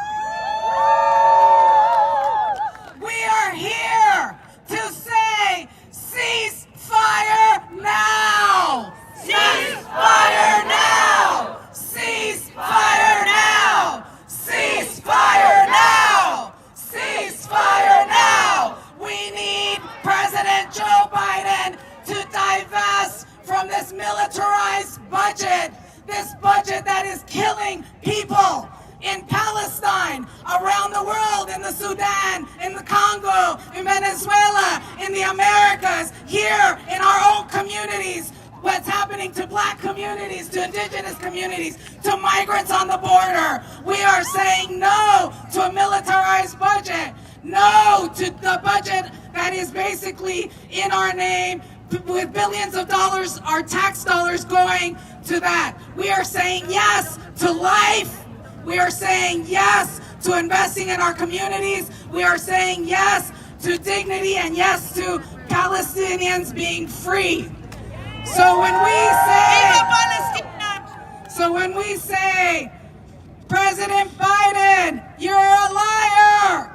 Speaker 15: We are here to say ceasefire now. Ceasefire now. Ceasefire now. Ceasefire now. Ceasefire now. We need President Joe Biden to divest from this militarized budget, this budget that is killing people in Palestine, around the world, in the Sudan, in the Congo, in Venezuela, in the Americas, here in our own communities. What's happening to black communities, to indigenous communities, to migrants on the border. We are saying no to a militarized budget. No to the budget that is basically in our name, with billions of dollars, our tax dollars going to that. We are saying yes to life. We are saying yes to investing in our communities. We are saying yes to dignity and yes to Palestinians being free. So when we say, President Biden, you're a liar.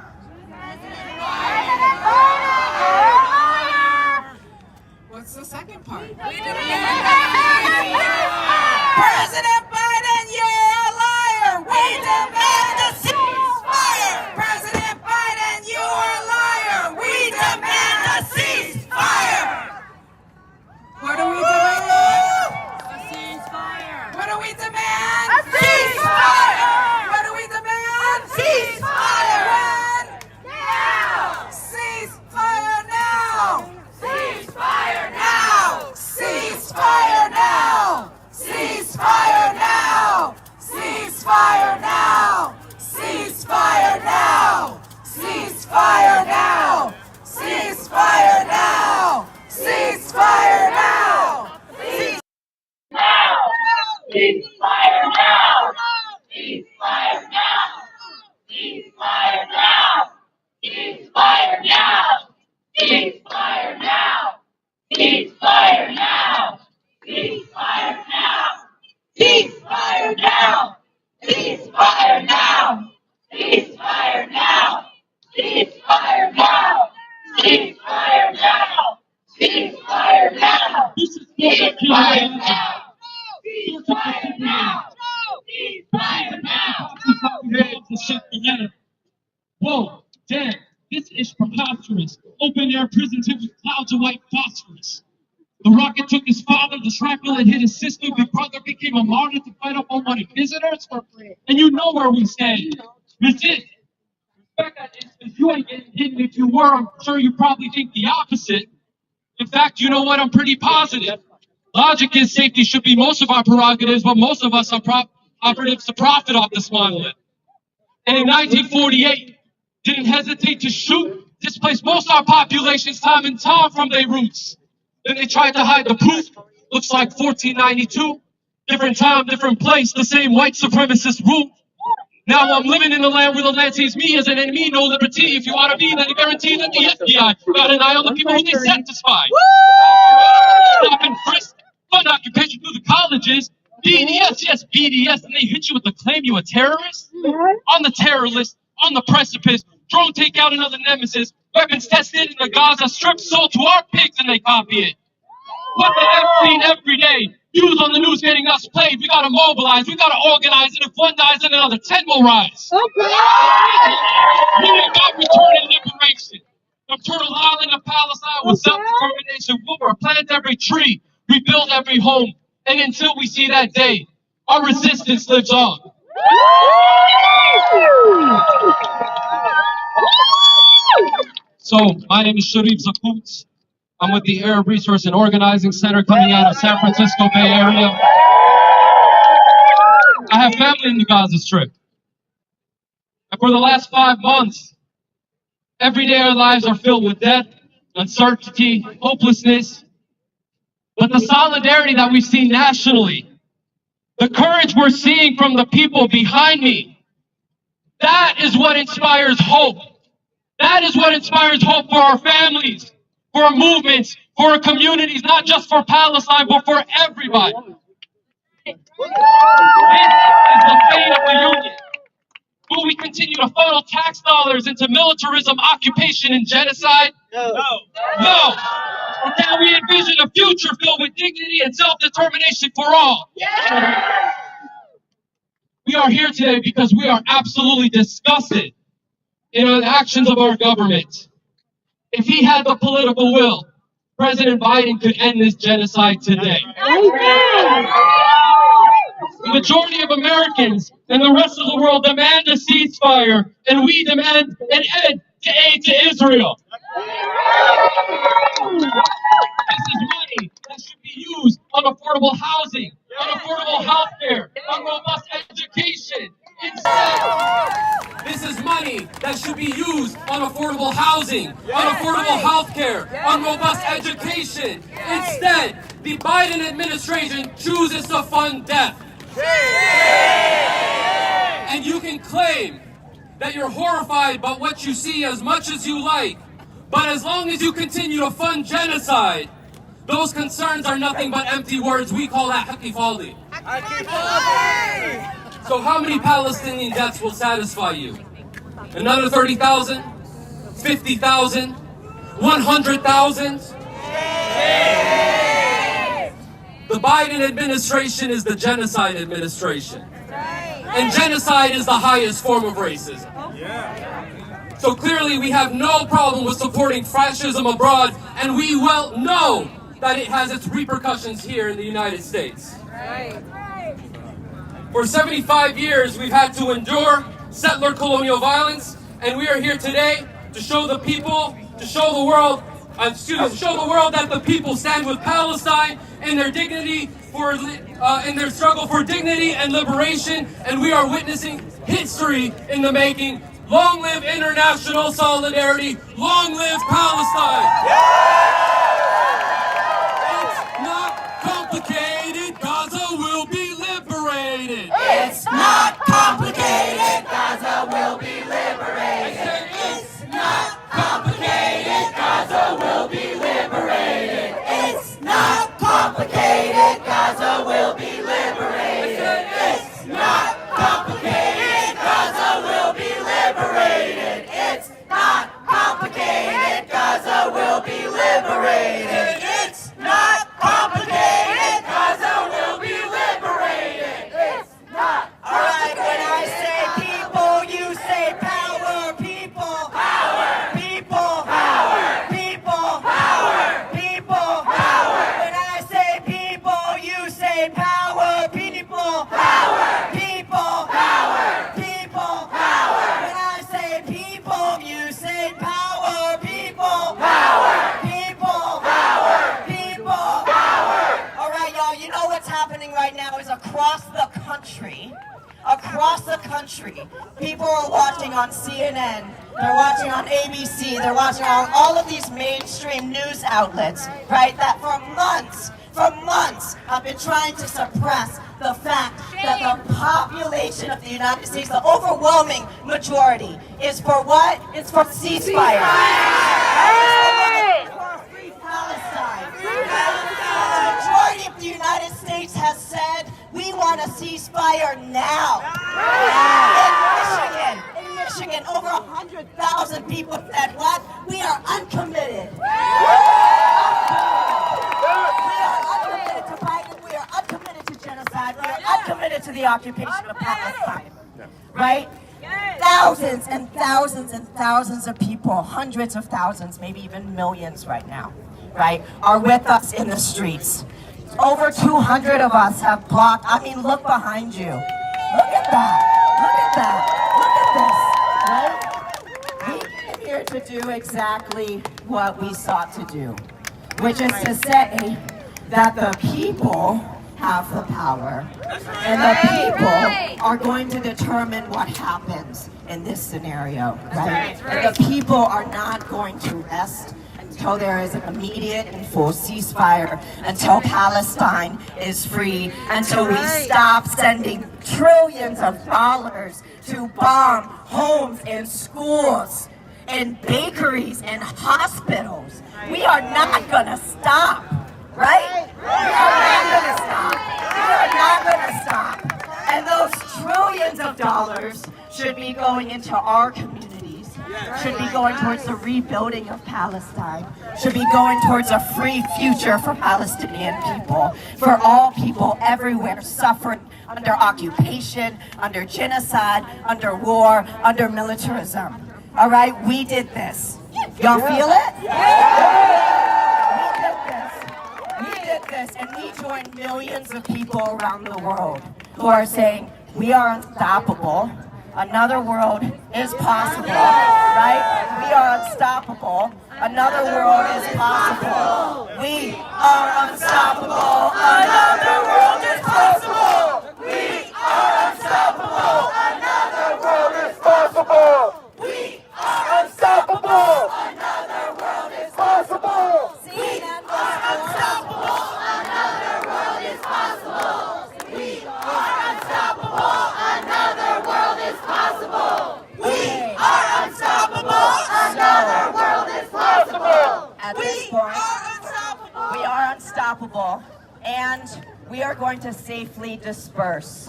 Speaker 15: President Biden, you're a liar. What's the second part? President Biden, you're a liar. We demand a ceasefire. Ceasefire now! Ceasefire now! Ceasefire now!
Speaker 4: To shut the letter. Whoa, damn, this is preposterous. Open air prisons hit with clouds of white phosphorus. The rocket took his father, the shrapnel had hit his sister, Big Brother became a martyr to fight up unwanted visitors. And you know where we stand. That's it. If you ain't getting hidden, if you were, I'm sure you probably think the opposite. In fact, you know what? I'm pretty positive. Logic is safety should be most of our prerogatives, but most of us are operatives to profit off this monolith. And in 1948, didn't hesitate to shoot, displaced most of our population's time and time from their roots. Then they tried to hide the proof. Looks like 1492. Different time, different place, the same white supremacist rule. Now I'm living in a land where the land sees me as an enemy, no liberty. If you want to be, then I guarantee that the FBI got an eye on the people who they sent to spy. Stop and frisk, fund occupation through the colleges. BDS, yes, BDS, and they hit you with the claim you a terrorist? On the terror list, on the precipice, drone take out another nemesis, weapons tested in the Gaza Strip, sold to our pigs and they copy it. What the F seen every day, news on the news getting us played, we gotta mobilize, we gotta organize, and if one dies, then another 10 will rise. We ain't got returning liberation. From Turtle Island to Palestine with self-determination, we will plant every tree, rebuild every home, and until we see that day, our resistance lives on. So, my name is Sharif Zakouts. I'm with the Arab Resource and Organizing Center coming out of San Francisco Bay Area. I have family in the Gaza Strip. And for the last 5 months, every day our lives are filled with death, uncertainty, hopelessness. But the solidarity that we've seen nationally, the courage we're seeing from the people behind me, that is what inspires hope. That is what inspires hope for our families, for our movements, for our communities, not just for Palestine, but for everybody. This is the fate of the Union. Will we continue to funnel tax dollars into militarism, occupation, and genocide? No. No. Or can we envision a future filled with dignity and self-determination for all? Yes. We are here today because we are absolutely disgusted in the actions of our government. If he had the political will, President Biden could end this genocide today. The majority of Americans and the rest of the world demand a ceasefire, and we demand an end to aid to Israel. This is money that should be used on affordable housing, on affordable health care, on robust education. Instead, this is money that should be used on affordable housing, on affordable health care, on robust education. Instead, the Biden administration chooses to fund death. And you can claim that you're horrified by what you see as much as you like, but as long as you continue to fund genocide, those concerns are nothing but empty words. We call that hakifaldi. So how many Palestinian deaths will satisfy you? Another 30,000? 50,000? 100,000? The Biden administration is the genocide administration. And genocide is the highest form of racism. So clearly we have no problem with supporting fascism abroad, and we well know that it has its repercussions here in the United States. For 75 years, we've had to endure settler colonial violence, and we are here today to show the people, to show the world, that the people stand with Palestine in their dignity, in their struggle for dignity and liberation, and we are witnessing history in the making. Long live international solidarity! Long live Palestine! It's not complicated. Gaza will be liberated.
Speaker 21: It's not complicated. Gaza will be liberated. It's not complicated. Gaza will be liberated. It's not complicated. Gaza will be liberated. It's not complicated. Gaza will be liberated. It's not complicated. Gaza will be liberated. say power, people. Power. People. Power. People. Power. All right, y'all, you know what's happening right now is across the country, people are watching on CNN, they're watching on ABC, they're watching on all of these mainstream news outlets, right, that for months have been trying to suppress the fact that the population of the United States, the overwhelming majority, is for what? It's for ceasefire. Free Palestine. The majority of the United States has said, we want a ceasefire now. In Michigan, over 100,000 people said what? We are uncommitted. We are uncommitted to Biden. We are uncommitted to genocide. We are uncommitted to the occupation of Palestine. Right? Thousands and thousands and thousands of people, hundreds of thousands, maybe even millions right now, right, are with us in the streets. Over 200 of us have blocked. I mean, look behind you. Look at that. Look at that. Look at this. Right? We came here to do exactly what we sought to do, which is to say that the people have the power, and the people are going to determine what happens in this scenario, right? And the people are not going to rest until there is an immediate and full ceasefire, until Palestine is free, until we stop sending trillions of dollars to bomb homes and schools and bakeries and hospitals. We are not gonna stop, right? We are not gonna stop. We are not gonna stop. And those trillions of dollars should be going into our communities, should be going towards the rebuilding of Palestine, should be going towards a free future for Palestinian people, for all people everywhere suffering under occupation, under genocide, under war, under militarism. All right, we did this. Y'all feel it? We did this, and we joined millions of people around the world who are saying, we are unstoppable. Another world is possible, right? We are unstoppable. Another world is possible. We are unstoppable. Another world is possible. We are unstoppable. Another world is possible. We are unstoppable. Another world is possible. We are unstoppable. Another world is possible. We are unstoppable. Another world is possible. We are unstoppable. Another world is possible. At this point, we are unstoppable, and we are going to safely disperse.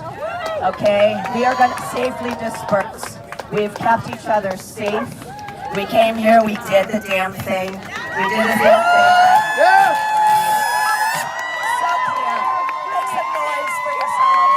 Speaker 21: Okay? We are going to safely disperse. We've kept each other safe. We came here, we did the damn thing. We did the damn thing. Yeah. Stop here. Make some noise for yourselves.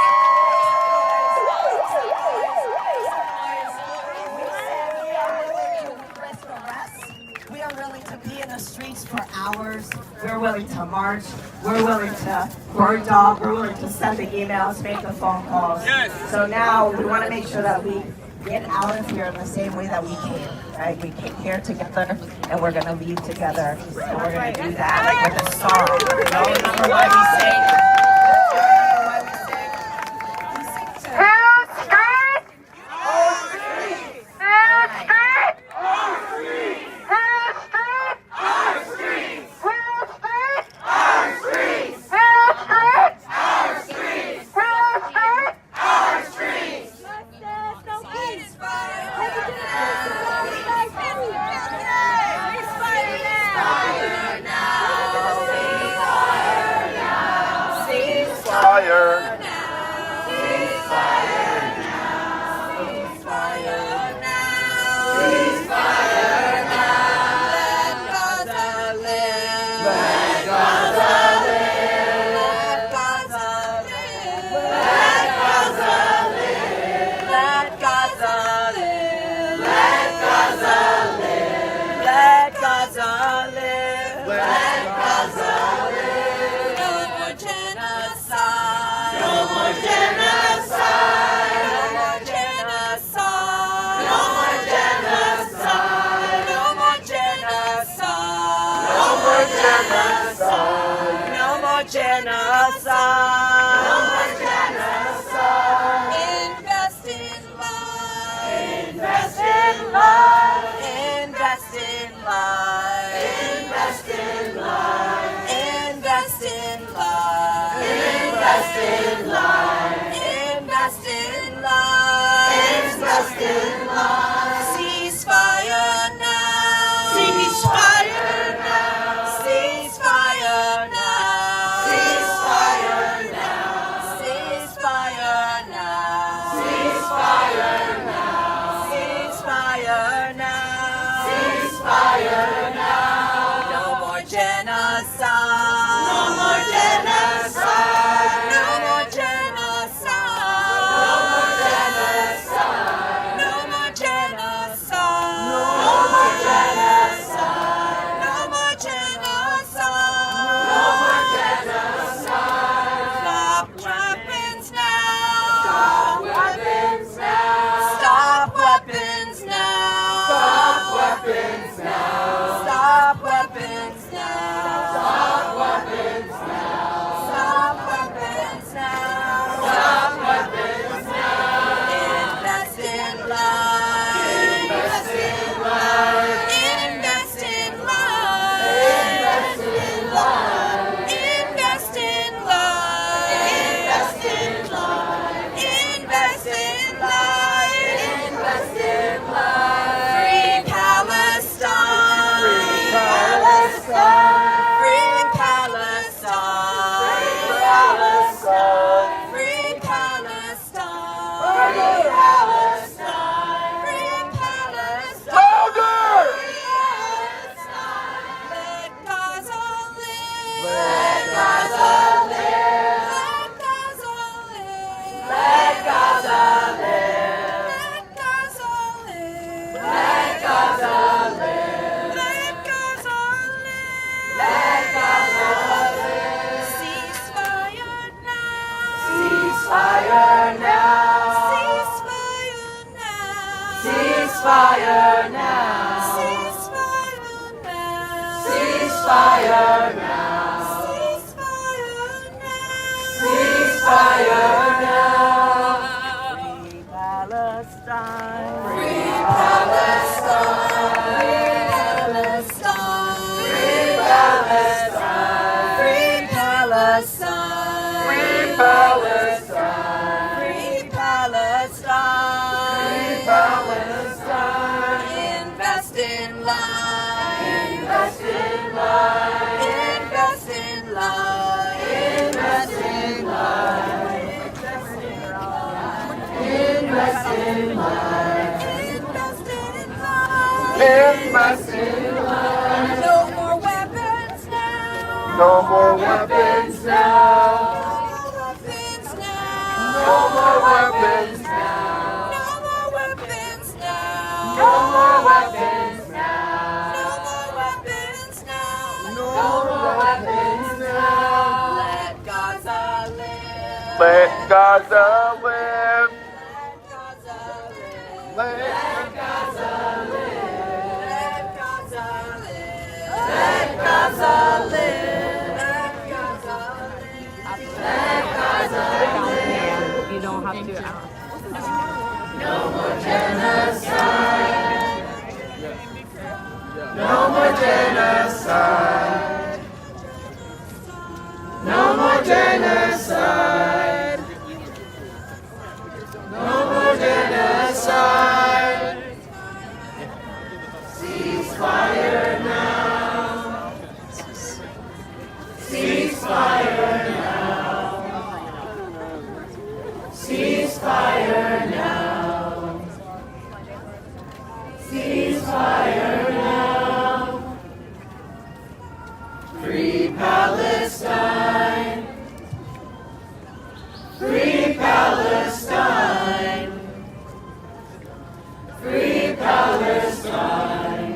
Speaker 21: We are willing to be in the streets for hours. We're willing to march. We're willing to burn dog. We're willing to send the emails, make the phone calls. Yes. So now we want to make sure that we get out of here in the same way that we came, right? We came here together, and we're going to leave together, and we're going to do that with a song. Y'all remember why we sing? genocide. No more genocide. No more genocide. Invest in life. Invest in life. Invest in life. Invest in life. Invest in life. Invest in life. Invest in life. Invest in life. Ceasefire now. Ceasefire now. Ceasefire now. Ceasefire now. Ceasefire now. Ceasefire now. Ceasefire now. Ceasefire now. No more genocide. No more genocide. No more genocide. No more genocide. No more genocide. No more genocide. No more genocide. No more genocide. Stop weapons now. Stop weapons now. Stop weapons now. Stop weapons now. Stop weapons now. Stop weapons now. Stop weapons now. Stop weapons now. Invest in life. Invest in life. Invest in life. Invest in life. Invest in life. Invest in life. Invest in life. Invest in life. Free Palestine. Free Palestine. Free Palestine. Free Palestine. Free Palestine. Free Palestine. Louder! Let Gaza live. Let Gaza live. Let Gaza live. Let Gaza live. Let Gaza live. Let Gaza live. Let Gaza live. Let Gaza live. Ceasefire now. Ceasefire now. Ceasefire now. Ceasefire now. Ceasefire now. Ceasefire now. Ceasefire now. Free Palestine. Free Palestine. Free Palestine. Free Palestine. Free Palestine. Free Palestine. Free Palestine. Invest in life. Invest in life. Invest in life. Invest in life. Invest in life. Invest in life. Invest in life. No more weapons now. No more weapons now. No more weapons now. No more weapons now. No more weapons now. No more weapons now. No more weapons now. Let Gaza live.
Speaker 6: Let Gaza live.
Speaker 21: Let Gaza live. Let Gaza live. Let Gaza live. Let Gaza live. Let Gaza live.
Speaker 5: You don't have to ask.
Speaker 21: No more genocide. No more genocide. No more genocide. No more genocide. Ceasefire now. Ceasefire now. Ceasefire now. Ceasefire now. Free Palestine. Free Palestine. Free Palestine.